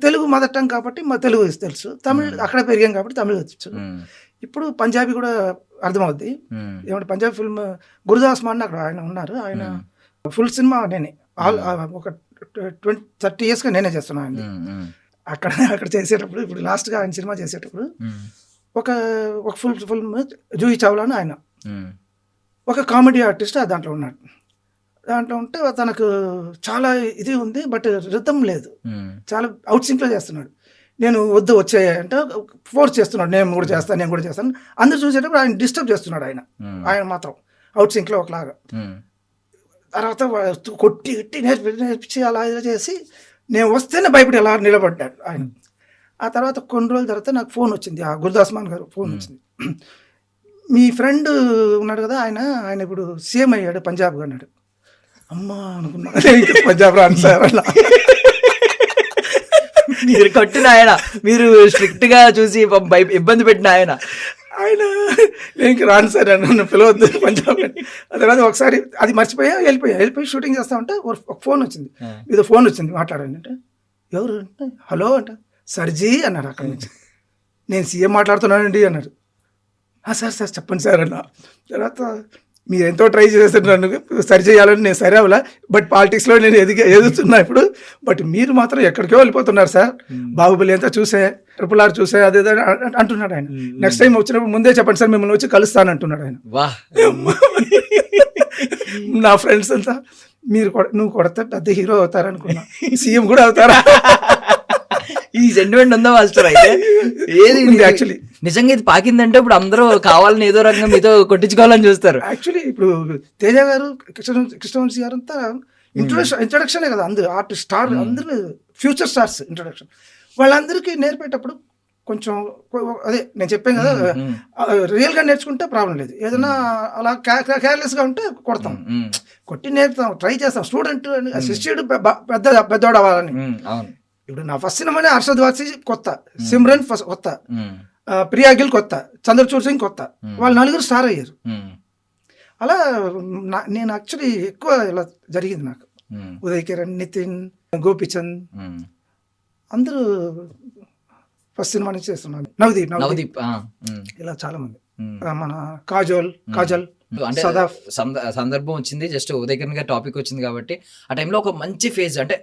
తెలుగు మదర్ టంగ్ కాబట్టి మా తెలుగు తెలుసు, తమిళ్ అక్కడ పెరిగాం కాబట్టి తమిళ్ వచ్చు. ఇప్పుడు పంజాబీ కూడా అర్థమవుద్ది. ఏమంటే పంజాబీ ఫిల్మ్ గురుదాస్ మాన్ అక్కడ ఆయన ఉన్నారు, ఆయన ఫుల్ సినిమా నేనే ఒక 20-30 yearsగా నేనే చేస్తున్నాను ఆయన. అక్కడ చేసేటప్పుడు ఇప్పుడు లాస్ట్గా ఆయన సినిమా చేసేటప్పుడు ఒక ఫుల్ ఫిల్మ్ జూహీ చావ్లా అని ఆయన ఒక కామెడీ ఆర్టిస్ట్ దాంట్లో ఉన్నాడు. దాంట్లో ఉంటే తనకు చాలా ఇది ఉంది, బట్ రిథమ్ లేదు, చాలా అవుట్ సింక్లో చేస్తున్నాడు. నేను వద్దు వచ్చాయంటే ఫోర్స్ చేస్తున్నాడు, నేను కూడా చేస్తాను. అందరు చూసేటప్పుడు ఆయన డిస్టర్బ్ చేస్తున్నాడు. ఆయన మాత్రం అవుట్ సింక్లో ఒకలాగా. తర్వాత కొట్టి నేర్పించి అలా ఇలా చేసి నేను వస్తేనే భయపడి అలా నిలబడ్డాడు ఆయన. ఆ తర్వాత కొన్ని రోజుల తర్వాత నాకు ఫోన్ వచ్చింది, ఆ గురుదాస్ మాన్ గారు ఫోన్ వచ్చింది, మీ ఫ్రెండ్ ఉన్నాడు కదా ఆయన ఇప్పుడు సీఎం అయ్యాడు పంజాబ్ అన్నాడు. అమ్మా అనుకున్నా, పంజాబ్ రాను సార్ అలా. మీరు కొట్టిన ఆయన, మీరు స్ట్రిక్ట్ గా చూసి ఇబ్బంది పెట్టిన ఆయన నేను రాను సార్ నన్ను పిలవద్దు పంజాబ్. ఆ తర్వాత ఒకసారి అది మర్చిపోయా, వెళ్ళిపోయి షూటింగ్ చేస్తా ఉంటే ఒక ఫోన్ వచ్చింది, ఏదో ఫోన్ వచ్చింది, మాట్లాడండి అంటే ఎవరు అంటే హలో అంట, సర్జీ అన్నారు అక్కడి నుంచి. నేను సీఎం మాట్లాడుతున్నానండి అన్నారు. సార్ చెప్పండి సార్ అన్న. తర్వాత మీరు ఎంతో ట్రై చేస్తారు నన్ను సరి చేయాలని, నేను సరే అవ్వలా, బట్ పాలిటిక్స్లో నేను ఎదుగుతున్నా ఇప్పుడు, బట్ మీరు మాత్రం ఎక్కడికో వెళ్ళిపోతున్నారు సార్, బాహుబలి అంతా చూసే, RRR చూసే అదే అంటున్నాడు ఆయన. నెక్స్ట్ టైం వచ్చినప్పుడు ముందే చెప్పండి సార్, మిమ్మల్ని వచ్చి కలుస్తాను అంటున్నాడు ఆయన. నా ఫ్రెండ్స్ అంతా నువ్వు కొడితే పెద్ద హీరో అవుతారనుకున్నా, సీఎం కూడా అవుతారా? ఈ సెంటిమెంట్ ఉందా మాస్టర్? అయితే ఏది యాక్చువల్లీ నిజంగా ఇది పాకిందంటే ఇప్పుడు అందరూ కావాలని ఏదో రకంగా మీతో కొట్టించుకోవాలని చూస్తారు. యాక్చువల్లీ ఇప్పుడు తేజ గారు, కృష్ణవంశీ గారు అంతా ఇంట్రొడక్షనే కదా, అందరూ ఆర్టిస్ట్ స్టార్, అందరూ ఫ్యూచర్ స్టార్స్ ఇంట్రొడక్షన్. వాళ్ళందరికీ నేర్పేటప్పుడు కొంచెం అదే నేను చెప్పాను కదా, రియల్గా నేర్చుకుంటే ప్రాబ్లం లేదు. ఏదైనా అలా కేర్లెస్గా ఉంటే కొడతాం, కొట్టి నేర్పుతాం, ట్రై చేస్తాం. స్టూడెంట్ శిష్యుడు పెద్దవాడు అవ్వాలని. ఇప్పుడు నా ఫస్ట్ సినిమానే హర్షద్ వాసి కొత్త, సిమ్రన్ కొత్త, ప్రియాగిల్ కొత్త, చంద్రచూడ్ సింగ్ కొత్త, వాళ్ళు 4 స్టార్ అయ్యారు. అలా నేను యాక్చువల్లీ ఎక్కువ ఇలా జరిగింది నాకు. ఉదయ్ కిరణ్, నితిన్, గోపిచంద్ అందరూ ఫస్ట్ సినిమా నుంచి చేస్తున్నారు. నవదీప్ ఇలా చాలా మంది, మన కాజల్ అంటే సందర్భం వచ్చింది, జస్ట్ ఉదయ్ కిరణ్ గారి టాపిక్ వచ్చింది కాబట్టి ఆ టైంలో ఒక మంచి ఫేజ్, అంటే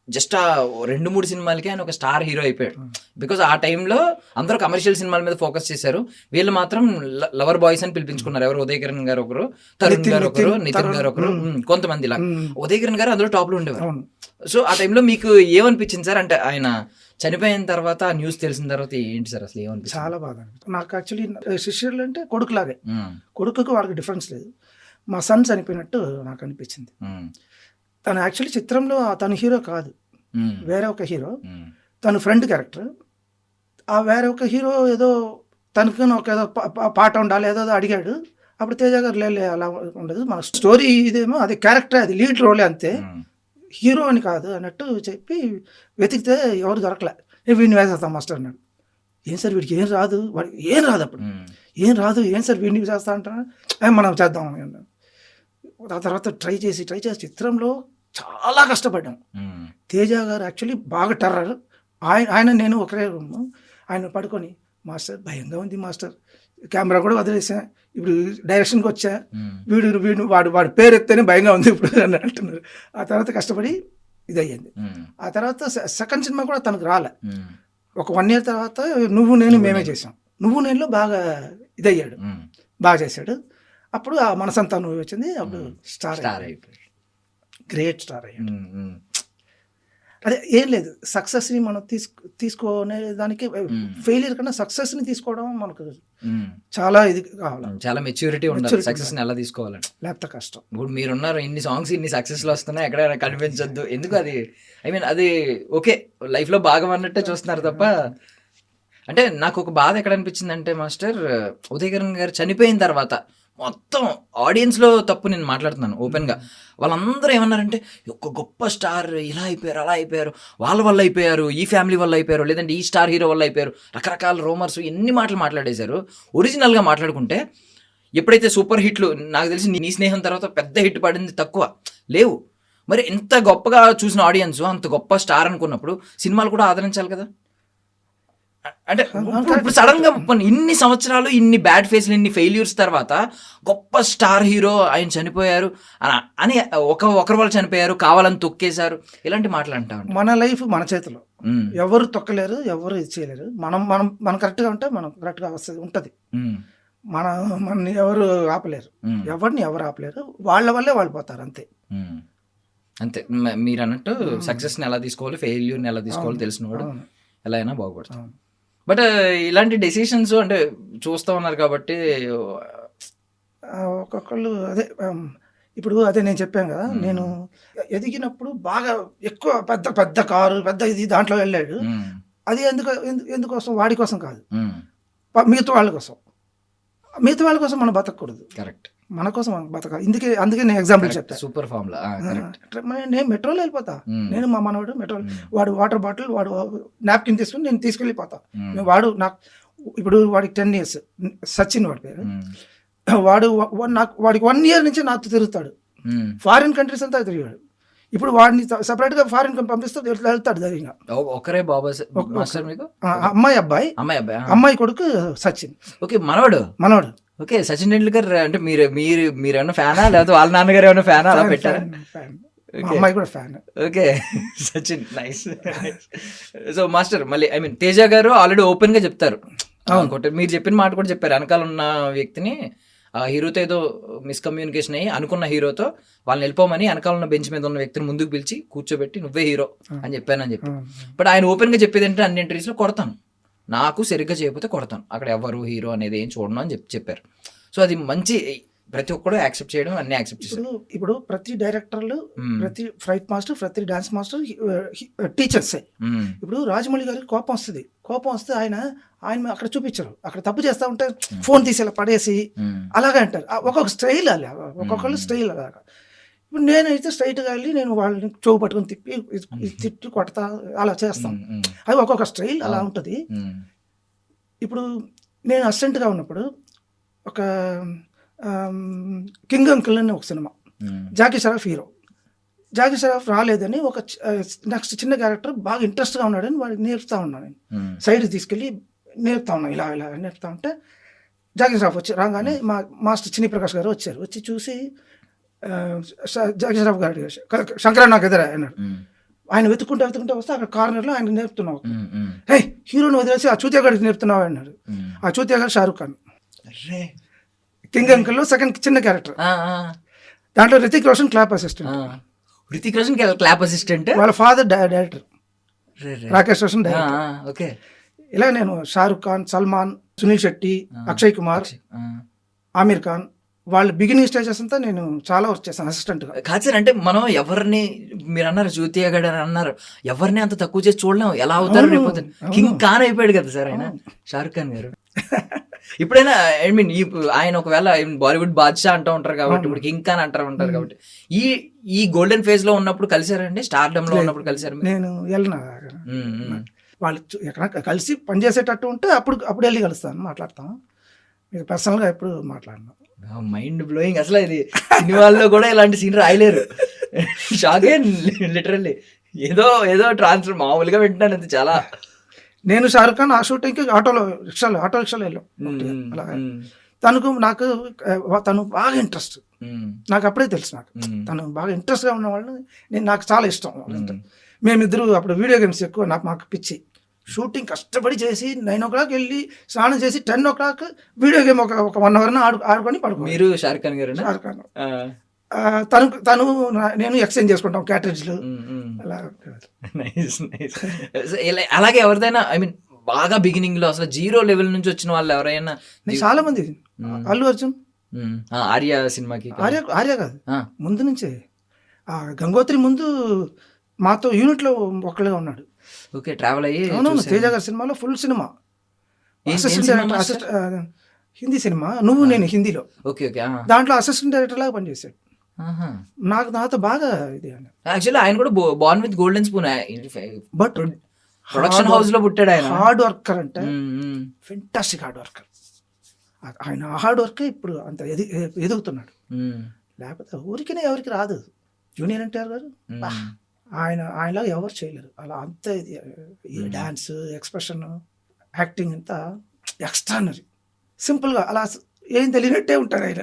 జస్ట్ ఆ 2-3 సినిమాలకి ఆయన ఒక స్టార్ హీరో అయిపోయాడు. బికాజ్ ఆ టైంలో అందరూ కమర్షియల్ సినిమాల మీద ఫోకస్ చేశారు, వీళ్ళు మాత్రం లవర్ బాయ్స్ అని పిలిపించుకున్నారు. ఎవరు? ఉదయ్ కిరణ్ గారు ఒకరు, తరుణ్ గారు ఒకరు, నితిన్ గారు ఒకరు, కొంతమంది ఇలా. ఉదయ్ కిరణ్ గారు అందులో టాప్ లో ఉండేవారు. సో ఆ టైంలో మీకు ఏమనిపించింది సార్? అంటే ఆయన చనిపోయిన తర్వాత న్యూస్ తెలిసిన తర్వాత ఏంటి సార్ అసలు ఏమనిపించింది? చాలా బాగా అనిపించింది నాకు. యాక్చువల్లీ శిష్యులు అంటే కొడుకులాగే, కొడుకుకు వాళ్ళకి డిఫరెన్స్ లేదు. మా సన్ చనిపోయినట్టు నాకు అనిపించింది. తను యాక్చువల్లీ చిత్రంలో తను హీరో కాదు, వేరే ఒక హీరో, తను ఫ్రెండ్ క్యారెక్టర్. ఆ వేరే ఒక హీరో ఏదో తనకు ఒక ఏదో పాట ఉండాలి ఏదో అడిగాడు. అప్పుడు తేజ గారు లే అలా ఉండదు, మన స్టోరీ ఇదేమో అది క్యారెక్టర్, అది లీడ్ రోలే అంతే, హీరో అని కాదు అన్నట్టు చెప్పి వెతికితే ఎవరు దొరకలే. వీడిని వేసేస్తాం మాస్టర్ అన్నాడు. ఏం సార్ వీడికి ఏం రాదు, వాడికి ఏం రాదు, అప్పుడు ఏం రాదు, ఏం సార్ వీడిని చేస్తా అంటారా, మనం చేద్దాం. ఆ తర్వాత ట్రై చేసి చిత్రంలో చాలా కష్టపడ్డాం. తేజ గారు యాక్చువల్లీ బాగా టెర్రర్, ఆయన నేను ఒకరే రూమ్, ఆయన పడుకొని మాస్టర్ భయంగా ఉంది మాస్టర్, కెమెరా కూడా వదిలేసా, ఇప్పుడు డైరెక్షన్కి వచ్చా, వాడి పేరు ఎత్తేనే భయంగా ఉంది ఇప్పుడు అని అంటున్నారు. ఆ తర్వాత కష్టపడి ఇది అయ్యింది. ఆ తర్వాత సెకండ్ సినిమా కూడా తనకు రాలే. ఒక 1 year తర్వాత నువ్వు నేను మేమే చేసాం. నువ్వు నేనులో బాగా ఇదయ్యాడు, బాగా చేశాడు. అప్పుడు ఆ మనసంతా నువ్వు వచ్చింది, అప్పుడు స్టార్ అయిపోయాడు, గ్రేట్ స్టార్ అయ్యాడు. అదే ఏం లేదు, సక్సెస్ని మనం తీసుకునే దానికి ఫెయిలియర్ కన్నా సక్సెస్ని తీసుకోవడం మనకు చాలా ఇది కావాలి, చాలా మెచ్యూరిటీ ఉండాలి సక్సెస్ని ఎలా తీసుకోవాలని. లేకపోతే కష్టం. ఇప్పుడు మీరున్నారు, ఇన్ని సాంగ్స్ ఇన్ని సక్సెస్లు వస్తున్నాయి, ఎక్కడైనా కనిపించద్దు ఎందుకు, అది ఐ మీన్ అది ఓకే లైఫ్లో భాగం అన్నట్టే చూస్తున్నారు తప్ప. అంటే నాకు ఒక బాధ ఎక్కడ అనిపించింది అంటే మాస్టర్, ఉదయ్ కిరణ్ గారు చనిపోయిన తర్వాత మొత్తం ఆడియన్స్లో తప్పు నేను మాట్లాడుతున్నాను ఓపెన్గా, వాళ్ళందరూ ఏమన్నారంటే ఒక గొప్ప స్టార్ ఇలా అయిపోయారు అలా అయిపోయారు, వాళ్ళ వల్ల అయిపోయారు, ఈ ఫ్యామిలీ వల్ల అయిపోయారు, లేదంటే ఈ స్టార్ హీరో వల్ల అయిపోయారు, రకరకాల రూమర్స్ ఎన్ని మాటలు మాట్లాడేశారు. ఒరిజినల్గా మాట్లాడుకుంటే ఎప్పుడైతే సూపర్ హిట్లు, నాకు తెలిసి నీ స్నేహం తర్వాత పెద్ద హిట్ పడింది తక్కువ లేవు. మరి ఎంత గొప్పగా చూసిన ఆడియన్స్ అంత గొప్ప స్టార్ అనుకున్నప్పుడు సినిమాలు కూడా ఆదరించాలి కదా. అంటే ఇప్పుడు సడన్ గా ఇన్ని సంవత్సరాలు ఇన్ని బ్యాడ్ ఫేస్లు ఇన్ని ఫెయిల్యూర్స్ తర్వాత గొప్ప స్టార్ హీరో ఆయన చనిపోయారు అని ఒకరి వాళ్ళు చనిపోయారు, కావాలని తొక్కేశారు, ఇలాంటి మాటలు అంటా. మన లైఫ్ మన చేతిలో, ఎవరు తొక్కలేరు, ఎవరు ఇది చేయలేరు. మనం కరెక్ట్గా ఉంటే మనం కరెక్ట్గా వస్తుంది ఉంటుంది. మన ఎవరు ఆపలేరు, ఎవరిని ఎవరు ఆపలేరు, వాళ్ళ వల్లే వాళ్ళు పోతారు అంతే. అంతే మీరు అన్నట్టు సక్సెస్ని ఎలా తీసుకోవాలి, ఫెయిల్యూర్ని ఎలా తీసుకోవాలి తెలిసినవాడు ఎలా అయినా బాగుపడతాం. బట్ ఇలాంటి డెసిషన్స్ అంటే చూస్తూ ఉన్నారు కాబట్టి ఒక్కొక్కళ్ళు అదే ఇప్పుడు అదే నేను చెప్పాను కదా, నేను ఎదిగినప్పుడు బాగా ఎక్కువ పెద్ద పెద్ద కారు పెద్ద ఇది దాంట్లో వెళ్ళాడు. అది ఎందుకోసం, వాడి కోసం కాదు, మిగతా వాళ్ళ కోసం. మిగతా వాళ్ళ కోసం మనం బతకూడదు, కరెక్ట్, మన కోసం బతకాలి. అందుకే నేను ఎగ్జాంపుల్ చెప్తాను. సూపర్ ఫామ్ లో నేను మెట్రోలో వెళ్ళిపోతా, నేను మా మనవాడు మెట్రో, వాడు వాటర్ బాటిల్, వాడు నాప్కిన్ తీసుకుని నేను తీసుకెళ్ళిపోతా. వాడు నాకు ఇప్పుడు వాడికి 10 years, సచిన్ వాడి పేరు, వాడికి 1 year నుంచి నాతో తిరుగుతాడు, ఫారిన్ కంట్రీస్ అంతా తిరిగాడు. ఇప్పుడు వాడిని సపరేట్ గా ఫారిన్ పంపిస్తే వెళ్తాడు ధైర్యంగా. ఒకరే బాబా అమ్మాయి అబ్బాయి, అమ్మాయి కొడుకు సచిన్. ఓకే, మనవాడు ఓకే. సచిన్ టెండూల్కర్ అంటే మీరేమన్నా ఫ్యానా లేదా వాళ్ళ నాన్నగారు ఏమన్నా ఫ్యానా అలా పెట్టారా? అమ్మాయి కూడా fan. Okay, Sachin nice. So master మళ్ళీ ఐ మీన్ తేజ గారు ఆల్రెడీ ఓపెన్ గా చెప్తారు, మీరు చెప్పిన మాట కూడా చెప్పారు, వెనకాల ఉన్న వ్యక్తిని ఆ హీరోతో ఏదో మిస్కమ్యూనికేషన్ అయ్యి అనుకున్న హీరోతో వాళ్ళని వెళ్ళిపోమని వెనకాల ఉన్న బెంచ్ మీద ఉన్న వ్యక్తిని ముందుకు పిలిచి కూర్చోబెట్టి నువ్వే హీరో అని చెప్పానని చెప్పి. బట్ ఆయన ఓపెన్ గా చెప్పేది ఏంటంటే అన్ని ఇంటర్వ్యూస్ లో కొడతాను, నాకు సరిగ్గా చేయకపోతే కొడతాను, అక్కడ ఎవరు హీరో అనేది ఏం చూడను అని చెప్పారు. సో అది మంచి ప్రతి ఒక్కరు యాక్సెప్ట్ చేయడం, అన్ని యాక్సెప్ట్ చేశారు. ఇప్పుడు ప్రతి డైరెక్టర్లు, ప్రతి ఫైట్ మాస్టర్, ప్రతి డాన్స్ మాస్టర్ టీచర్సే. ఇప్పుడు రాజమౌళి గారికి కోపం వస్తే ఆయన అక్కడ చూపించరు, అక్కడ తప్పు చేస్తా ఉంటే ఫోన్ తీసి ఇలా పడేసి అలాగే అంటారు. ఒక్కొక్క స్టైల్ అలా, ఒక్కొక్కళ్ళు స్టైల్ అలాగా. ఇప్పుడు నేనైతే స్ట్రైట్గా వెళ్ళి నేను వాళ్ళని చెవు పట్టుకొని తిప్పి కొడతా అలా చేస్తాను. అది ఒక్కొక్క స్టైల్ అలా ఉంటుంది. ఇప్పుడు నేను అసిస్టెంట్గా ఉన్నప్పుడు ఒక కింగ్ అంకుల్ అని ఒక సినిమా, జాకీ షరాఫ్ హీరో. జాకీ షరాఫ్ రాలేదని ఒక నెక్స్ట్ చిన్న క్యారెక్టర్ బాగా ఇంట్రెస్ట్గా ఉన్నాడని వాడికి నేర్పుతా ఉన్నాను. నేను సైడ్కి తీసుకెళ్ళి నేర్పుతా ఉన్నాను, ఇలా ఇలా నేర్పుతా ఉంటే జాకీ షరాఫ్ రాగానే మా మాస్టర్ చిన్ని ప్రకాష్ గారు వచ్చి చూసి జాకీ షరాఫ్ గారు శంకరన్న నాకు ఎదురా అన్నాడు. ఆయన వెతుక్కుంటే వస్తే అక్కడ కార్నర్లో ఆయన నేర్పుతున్నావు. హే, హీరోని వదిలేసి ఆ చూతియా గారికి నేర్పుతున్నావు అన్నాడు. ఆ చూతియా గారు Shahrukh Khan. King Uncle second చిన్న క్యారెక్టర్. దాంట్లో Hrithik Roshan clap assistant. Hrithik Roshan clap assistant, వాళ్ళ father director Rakesh Roshan director. Okay. ఇలా నేను షారూక్ ఖాన్, సల్మాన్, సునీల్ శెట్టి, అక్షయ్ కుమార్, ఆమీర్ ఖాన్ వాళ్ళ బిగినింగ్ స్టేజెస్ అంతా నేను చాలా వర్క్ చేశాను అసిస్టెంట్గా. కాదు సార్, అంటే మనం ఎవరిని, మీరు అన్నారు జ్యోతియా గడ్ అని అన్నారు, ఎవరిని అంత తక్కువ చేసి చూడలేము, ఎలా అవుతారు రేపు. కింగ్ ఖాన్ అయిపోయాడు కదా సార్ ఆయన, షారుఖ్ ఖాన్ గారు. ఇప్పుడైనా ఐ మీన్ ఆయన ఒకవేళ బాలీవుడ్ బాద్షా అంటూ ఉంటారు కాబట్టి, ఇప్పుడు కింగ్ ఖాన్ ఉంటారు కాబట్టి, ఈ గోల్డెన్ ఫేజ్ లో ఉన్నప్పుడు కలిసారండి, స్టార్డమ్ లో ఉన్నప్పుడు కలిసారు? నేను వెళ్ళిన వాళ్ళు ఎక్కడ కలిసి పనిచేసేటట్టు ఉంటే అప్పుడు వెళ్ళి కలుస్తాను, మాట్లాడతాను. మీరు పర్సనల్గా ఎప్పుడు మాట్లాడినా. మైండ్ బ్లోయింగ్ అసలు. ఇది సినిమాల్లో కూడా ఇలాంటి సీన్ రాయలేరు. షాకే లిటరల్లీ. ఏదో ట్రాన్స్ఫర్ మామూలుగా వింటున్నాను అంతే. చాలా నేను షారుఖ్ ఖాన్ ఆ షూటింగ్కి ఆటో రిక్షాలో వెళ్ళాం. అలాగే తను బాగా ఇంట్రెస్ట్, నాకు అప్పుడే తెలుసు. తను బాగా ఇంట్రెస్ట్గా ఉన్న వాళ్ళని నాకు చాలా ఇష్టం. మేమిద్దరు అప్పుడు వీడియో గేమ్స్ ఎక్కువ మాకు పిచ్చి. షూటింగ్ కష్టపడి చేసి 9 o'clock వెళ్ళి స్నానం చేసి 10 o'clock వీడియో గేమ్ ఒక 1 hour ఆడుకొని పడుకో. మీరు షారుఖ్ ఖాన్ గారు? షారుఖ్ ఖాన్. తను నేను ఎక్స్చేంజ్ చేసుకుంటాం క్యాటరేజ్లు అలా. అలాగే ఎవరిదైనా ఐ మీన్ బాగా బిగినింగ్ లో అసలు జీరో లెవెల్ నుంచి వచ్చిన వాళ్ళు ఎవరైనా? చాలా మంది. అల్లు అర్జున్, ఆర్య సినిమాకి. ఆర్య కాదు, ముందు నుంచే గంగోత్రి ముందు మాతో యూనిట్ లో ఒకళ్ళగా ఉన్నాడు. ఓకే, ట్రావెల్ అయ్యి. తేజ గారి సినిమాలో ఫుల్ సినిమా హిందీ సినిమా, నువ్వు నేను హిందీలో. ఓకే. దాంట్లో అసిస్టెంట్ డైరెక్టర్ లాగా పనిచేశాడు. నాతో బాగా ఇది. యాక్చువల్లీ ఆయన కూడా born with golden spoon, but production house లో పుట్టాడు ఆయన. హార్డ్ వర్కర్ అంటే ఫెంటాస్టిక్ హార్డ్ వర్కర్. ఆయన హార్డ్ వర్క్ ఇప్పుడు అంత ఎదుగుతున్నాడు. లేకపోతే ఊరికనే ఎవరికి రాదు. జూనియర్ ఎన్టీఆర్ గారు ఆయనలాగా ఎవరు చేయలేరు. అలా అంత ఇది డాన్స్, ఎక్స్ప్రెషన్, యాక్టింగ్ అంతా ఎక్స్ట్రానరీ. సింపుల్గా అలా ఏం తెలియనట్టే ఉంటాడు ఆయన.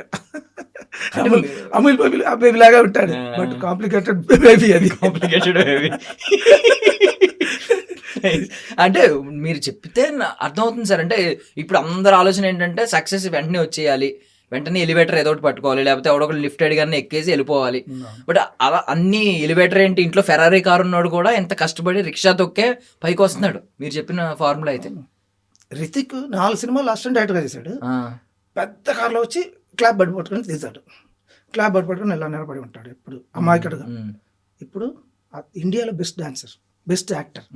అమూల్ బేబీ లాగా ఉంటాడు, బట్ కాంప్లికేటెడ్ బేబీ. అది కాంప్లికేటెడ్ బేబీ. అంటే మీరు చెప్తే అర్థమవుతుంది సార్. అంటే ఇప్పుడు అందరి ఆలోచన ఏంటంటే సక్సెస్ వెంటనే వచ్చేయాలి, వెంటనే ఎలివేటర్ ఏదో ఒకటి పట్టుకోవాలి, లేకపోతే ఎవడొకటి లిఫ్ట్ అడిగానే ఎక్కేసి వెళ్ళిపోవాలి. బట్ అలా అన్ని ఎలివేటర్ ఏంటి, ఇంట్లో ఫెరారీ కారు ఉన్నాడు కూడా ఎంత కష్టపడి రిక్షా తొక్కే పైకి వస్తున్నాడు. మీరు చెప్పిన ఫార్ములా అయితే. రితిక్ 4 సినిమాలు అసిస్టెంట్ డైరెక్టర్గా చేశాడు. పెద్ద కార్లో వచ్చి క్లాప్ బడి పట్టుకొని తీశాడు. క్లాప్ బడి పట్టుకొని ఇలా నిలబడి ఉంటాడు ఎప్పుడు అమాయకుడుగా. ఇప్పుడు ఇండియాలో best dancer, best actor,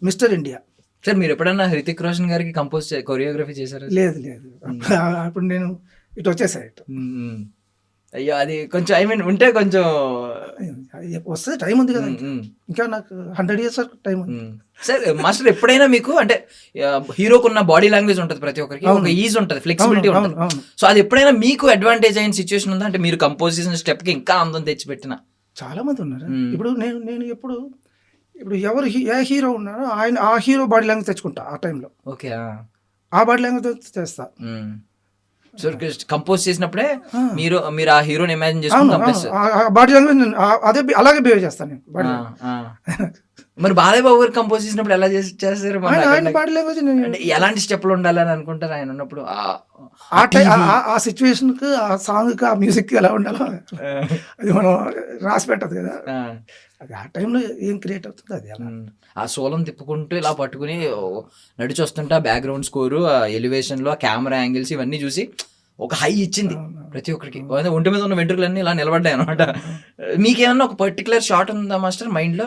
mister India. Sir మీరు ఎప్పుడన్నా హృతిక్ రోషన్ గారికి కంపోజ్ కొరియోగ్రఫీ చేశారు? లేదు. అప్పుడు నేను ఇటు వచ్చేసాయి. అయ్యో, అది కొంచెం ఐ మీన్ ఉంటే కొంచెం వస్తుంది, టైం ఉంది కదా ఇంకా. నాకు 100 years వరకు టైం ఉంది. సార్ మాస్టర్ ఎప్పుడైనా మీకు అంటే హీరోకు ఉన్న బాడీ లాంగ్వేజ్ ఉంటుంది, ప్రతి ఒక్కరికి ఒక ఈజ్ ఉంటుంది, ఫ్లెక్సిబిలిటీ ఉంటుంది. సో అది ఎప్పుడైనా మీకు అడ్వాంటేజ్ అయిన సిచ్యువేషన్ ఉందా? అంటే మీరు కంపోజ్ చేసిన స్టెప్ కి ఇంకా అందం తెచ్చిపెట్టిన చాలా మంది ఉన్నారు. ఇప్పుడు నేను ఇప్పుడు ఎవరు ఏ హీరో ఉన్నారో ఆయన ఆ హీరో బాడీ లాంగ్వేజ్ తెచ్చుకుంటా ఆ టైంలో. ఓకే, ఆ బాడీ లాంగ్వేజ్ చేస్తా. సో కంపోజ్ చేసినప్పుడే మీరు ఆ హీరోని ఇమాజిన్ చేసుకుని బాడీ లాంగ్వేజ్ అదే అలాగే బిహేవ్ చేస్తాను నేను. మరి బాలయ్య బాబు గారు కంపోజ్ చేసినప్పుడు ఎలా చేస్తారు? బాడీ లాంగ్వేజ్ ఎలాంటి స్టెప్లు ఉండాలని అనుకుంటారు ఆయన ఉన్నప్పుడు? ఆ సిచ్యువేషన్ కి, ఆ సాంగ్ కి, ఆ మ్యూజిక్ ఎలా ఉండాలో అది మనం రాసి పెట్టదు కదా. అది ఆ టైంలో ఏం క్రియేట్ అవుతుంది అది అలా. ఆ సోలం తిప్పుకుంటూ ఇలా పట్టుకుని నడిచి వస్తుంటే ఆ బ్యాక్గ్రౌండ్ స్కోరు, ఆ ఎలివేషన్ లో కెమెరా యాంగిల్స్ ఇవన్నీ చూసి ఒక హై ఇచ్చింది ప్రతి ఒక్కరికి. ఒంటి మీద ఉన్న వెంట్రుకలన్నీ ఇలా నిలబడ్డాయి అనమాట. మీకేమన్నా ఒక పర్టికులర్ షాట్ ఉందా మాస్టర్ మైండ్ లో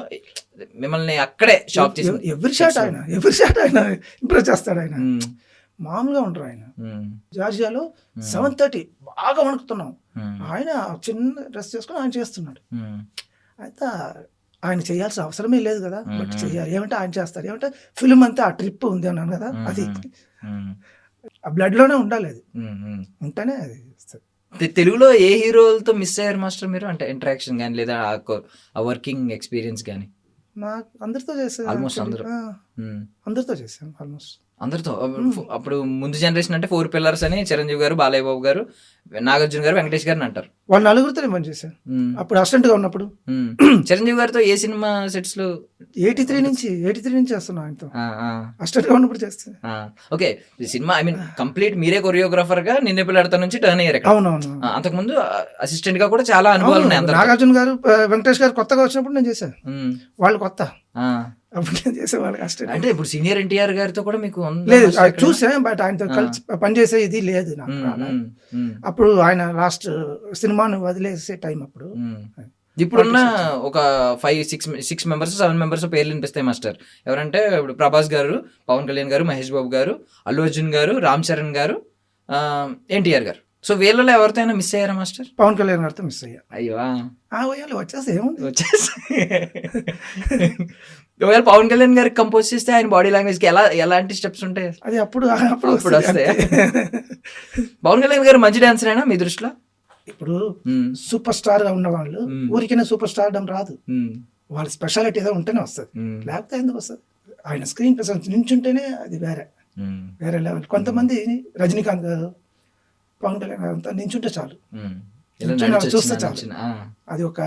మిమ్మల్ని అక్కడే షాక్ చేసింది? ఎవరి షాట్ ఆయన ఇంప్రెస్ చేస్తాడు ఆయన. మామూలుగా ఉంటారు ఆయన. జార్జియాలో 7:30 బాగా వణుకుతున్నాం, ఆయన చిన్న డ్రెస్ చేసుకుని ఆయన చేస్తున్నాడు. అయితే ఆయన చేయాల్సిన అవసరమే లేదు కదా, బట్ చెయ్యాలి. ఏమంటే ఆయన చేస్తారు. ఏమంటే ఫిల్మ్ అంతా ఆ ట్రిప్ ఉంది అన్నాను కదా, అది ఆ బ్లడ్ లోనే ఉండాలి. అది ఉంటేనే అది వస్తుంది. తెలుగులో ఏ హీరోలతో మిస్ అయ్యారు మాస్టర్ మీరు? అంటే ఇంటరాక్షన్ కానీ లేదా ఆ వర్కింగ్ ఎక్స్పీరియన్స్ కానీ? నాకు అందరితో చేసాను, ఆల్మోస్ట్ అందరితో చేశాను ఆల్మోస్ట్ అందరితో. అప్పుడు ముందు జనరేషన్ అంటే 4 పిల్లర్స్ అని చిరంజీవి గారు, బాలయ్య బాబు గారు, నాగార్జున గారు, వెంకటేష్ గారిని అంటారు. వాళ్ళు నలుగురితో నేను పనిచేశాను అప్పుడు అసిస్టెంట్ గా ఉన్నప్పుడు. చిరంజీవి గారితో ఏ సినిమా సెట్స్ లో? 83 నుంచి చేస్తున్నా ఆయనతో, అసిస్టెంట్ గా ఉన్నప్పుడు చేస్తాను. Okay, cinema I mean complete మీరే కొరియోగ్రాఫర్ గా నిన్నే పిల్లాడితో నుంచి టర్న్ అయ్యారు. అవునవును, అంతకుముందు అసిస్టెంట్ గా కూడా చాలా అనుభవాలు ఉన్నాయి. నాగార్జున గారు, వెంకటేష్ గారు కొత్తగా వచ్చినప్పుడు నేను చేశాను, వాళ్ళు కొత్త, అప్పుడు నేను చేసేవాళ్ళు అసిస్టెంట్. అంటే ఇప్పుడు సీనియర్ ఎన్టీఆర్ గారితో కూడా మీకు లేదు, చూసాను, బట్ ఆయనతో కలిసి పనిచేసే ఇది లేదు నాకు. అప్పుడు ఆయన లాస్ట్ సినిమాను వదిలేసే టైం అప్పుడు. ఇప్పుడున్న ఒక 5-6 మెంబర్స్ 7 మెంబర్స్ పేర్లు వినిపిస్తాయి మాస్టర్. ఎవరంటే ఇప్పుడు ప్రభాస్ గారు, పవన్ కళ్యాణ్ గారు, మహేష్ బాబు గారు, అల్లు అర్జున్ గారు, రామ్ చరణ్ గారు, ఎన్టీఆర్ గారు. సో వీళ్ళలో ఎవరితో అయినా మిస్ అయ్యారా మాస్టర్? పవన్ కళ్యాణ్ గారితో మిస్ అయ్యా. అయ్యో, వచ్చేసి ఏముంది, ఒకవేళ పవన్ కళ్యాణ్ గారికి కంపోజ్ చేస్తే ఆయన బాడీ లాంగ్వేజ్ కి ఎలాంటి స్టెప్స్ ఉంటాయి? అది అప్పుడు వస్తాయి. పవన్ కళ్యాణ్ గారు మంచి డాన్సర్ అయినా మీ దృష్టిలో? ఇప్పుడు సూపర్ స్టార్ గా ఉన్న వాళ్ళు ఊరికైనా సూపర్ స్టార్ రాదు, వాళ్ళ స్పెషాలిటీ ఏదో ఉంటేనే వస్తుంది, లేకపోతే ఎందుకు వస్తుంది? ఆయన స్క్రీన్ ప్రెసెన్స్ నించుంటేనే అది వేరే లెవెల్. కొంతమంది రజనీకాంత్ గారు, పవన్ కళ్యాణ్ గారు అంతా నించుంటే చాలు, చూస్తే చాలు, అది ఒక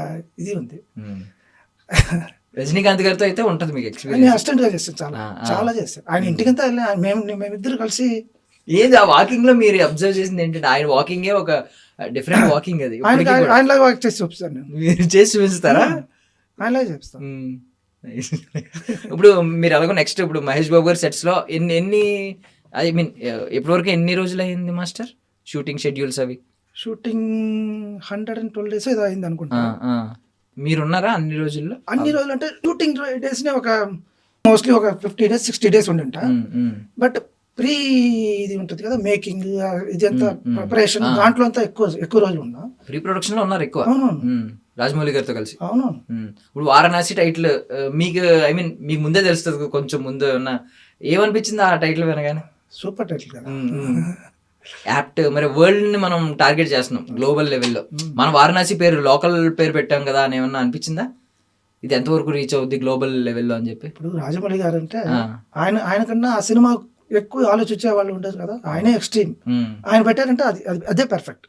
ఇది ఉంది. రజనీకాంత్ గారితో అయితే ఉంటది మీకు ఎక్స్పీరియన్స్? అసిస్టెంట్ గా చేస్తాను, చాలా చేస్తాను. ఆయన ఇంటికంతా మేమిద్దరు కలిసి. ఏది ఆ వాకింగ్ లో మీరు అబ్జర్వ్ చేసింది ఏంటంటే ఆయన వాకింగే ఒక డిఫరెంట్ వాకింగ్. అది ఆయనలాగా వాక్ చేసి చూపిస్తాను నేను. మీరు చేసి చూపిస్తారా? ఆయనలాగా చేపిస్తాను. ఇప్పుడు మీరు అలాగో నెక్స్ట్ ఇప్పుడు మహేష్ బాబు గారి సెట్స్ లో ఎన్ని ఐ మీన్ ఇప్పటివరకు ఎన్ని రోజులు అయింది మాస్టర్ షూటింగ్ షెడ్యూల్స్? అవి షూటింగ్ 112 days ఏదో అయింది అనుకుంటా. మీరున్నారా అన్ని రోజుల్లో? అన్ని రోజులు అంటే షూటింగ్ డేస్ నే ఒక మోస్ట్లీ ఒక 50 days 60 days ఉండింట. బట్ ప్రీ ఇది ఉంటుంది కదా, మేకింగ్ ఇది అంతా ప్రిపరేషన్, దాంట్లో అంతా ఎక్కువ రోజులు ఉన్నా. ప్రీ ప్రొడక్షన్ లో ఉన్నారు ఎక్కువ. రాజమౌళి గారితో కలిసి. అవును. ఇప్పుడు వారణాసి టైటిల్ మీకు ఐ మీన్ మీకు ముందే తెలుస్తుంది, కొంచెం ముందు ఉన్న ఏమనిపించింది ఆ టైటిల్ వినగానే? సూపర్ టైటిల్ కదా, యాప్ట్. మరి వరల్డ్ ని మనం టార్గెట్ చేస్తున్నాం గ్లోబల్ లెవెల్లో, మన వారణాసి పేరు లోకల్ పేరు పెట్టాం కదా అని ఏమన్నా అనిపించిందా? ఇది ఎంతవరకు రీచ్ అవుద్ది గ్లోబల్ లెవెల్లో అని చెప్పి? ఇప్పుడు రాజమౌళి గారు అంటే ఆయన కన్నా ఆ సినిమా ఎక్కువ ఆలోచించే వాళ్ళు ఉంటారు కదా, ఆయనే ఎక్స్ట్రీమ్. ఆయన పెట్టారంటే అదే perfect.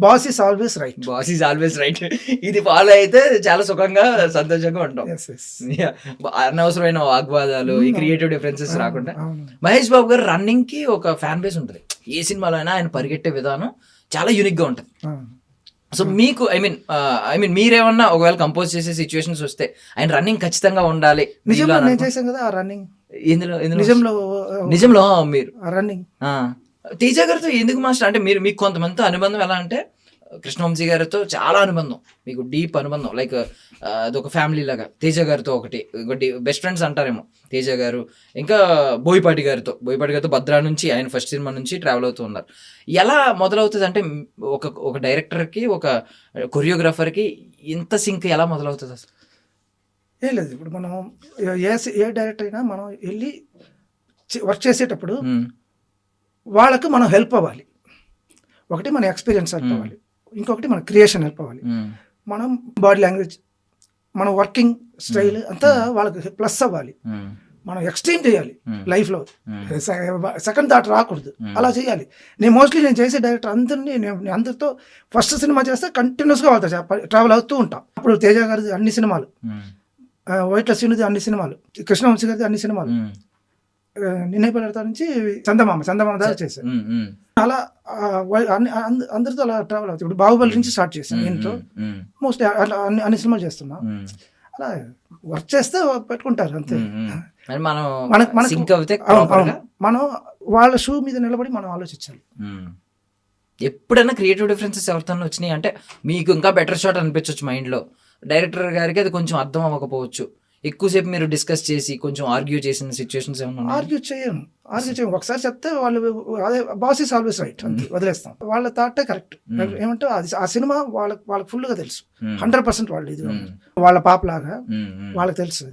Boss is always right. Boss is always right. ఇది ఫాలో అయితే చాలా సుఖంగా సంతోషంగా ఉంటాం. అనవసరమైన వాగ్వాదాలు, ఈ క్రియేటివ్ డిఫరెన్సెస్ రాకుండా. మహేష్ బాబు గారు రన్నింగ్ కి ఒక ఫ్యాన్ బేస్ ఉంటుంది. ఏ సినిమాలో అయినా ఆయన పరిగెట్టే విధానం చాలా యూనిక్ గా ఉంటుంది. సో మీకు ఐ మీన్ మీరేమన్నా ఒకవేళ కంపోజ్ చేసే సిచ్యువేషన్స్ వస్తే ఆయన రన్నింగ్ ఖచ్చితంగా ఉండాలి? నిజంగా నేను చేశాను కదా ఆ రన్నింగ్. నిజంలో మీరు రన్నింగ్ తేజ గారితో ఎందుకు మాస్టర్? అంటే మీకు కొంతమందితో అనుబంధం ఎలా అంటే కృష్ణవంశీ గారితో చాలా అనుబంధం, మీకు డీప్ అనుబంధం, లైక్ అదొక ఫ్యామిలీ లాగా. తేజ గారితో ఒకటి బెస్ట్ ఫ్రెండ్స్ అంటారేమో తేజ గారు. ఇంకా బోయపాటి గారితో భద్రా నుంచి ఆయన ఫస్ట్ సినిమా నుంచి ట్రావెల్ అవుతూ ఉన్నారు. ఎలా మొదలవుతుంది అంటే ఒక డైరెక్టర్కి, ఒక కొరియోగ్రాఫర్కి ఇంత సింక్ ఎలా మొదలవుతుంది అసలు? ఏం లేదు, ఇప్పుడు మనం ఏ డైరెక్టర్ అయినా మనం వెళ్ళి వర్క్ చేసేటప్పుడు వాళ్ళకు మనం హెల్ప్ అవ్వాలి. ఒకటి మన ఎక్స్పీరియన్స్ హెల్ప్ అవ్వాలి, ఇంకొకటి మన క్రియేషన్ హెల్ప్ అవ్వాలి, మనం బాడీ లాంగ్వేజ్, మన వర్కింగ్ స్టైల్ అంతా వాళ్ళకి ప్లస్ అవ్వాలి. మనం ఎక్స్ట్రీమ్ చేయాలి లైఫ్లో, సెకండ్ థాట్ రాకూడదు, అలా చేయాలి. నేను చేసే డైరెక్టర్ అందరితో ఫస్ట్ సినిమా చేస్తే కంటిన్యూస్గా వాళ్ళతో ట్రావెల్ అవుతూ ఉంటాం. అప్పుడు తేజ గారిది అన్ని సినిమాలు, వైట్ల సీనుది అన్ని సినిమాలు, కృష్ణవంశీ గారిది అన్ని సినిమాలు, నిన్నే పిల్లలతో నుంచి చందమామ దాకా చేశాను. అలా అందరితో అలా ట్రావెల్ అవుతుంది. ఇప్పుడు బాహుబలి నుంచి స్టార్ట్ చేశాను ఇంట్లో, మోస్ట్లీ అన్ని సినిమాలు చేస్తున్నా. అలా వర్క్ చేస్తే పెట్టుకుంటారు అంతే. మనం వాళ్ళ షూ మీద నిలబడి మనం ఆలోచించాలి. ఎప్పుడైనా క్రియేటివ్ డిఫరెన్సెస్ ఎవరితో వచ్చినాయి అంటే మీకు ఇంకా బెటర్ షాట్ అనిపించవచ్చు మైండ్లో, డైరెక్టర్ గారికి అది కొంచెం అర్థం అవ్వకపోవచ్చు, ఎక్కువసేపు మీరు డిస్కస్ చేసి కొంచెం ఆర్గ్యూ చేసిన సిచ్యువేషన్స్ ఏమన్నా? ఆర్గ్యూ చేయను. ఒకసారి చెప్తే వాళ్ళు అదే బాస్ ఈస్ ఆల్వేస్ రైట్ అంతే వదిలేస్తాం. వాళ్ళ థాటే కరెక్ట్. ఏమంటే అది ఆ సినిమా వాళ్ళకి ఫుల్ గా తెలుసు, 100% వాళ్ళు ఇది వాళ్ళ పాపలాగా వాళ్ళకి తెలుసు.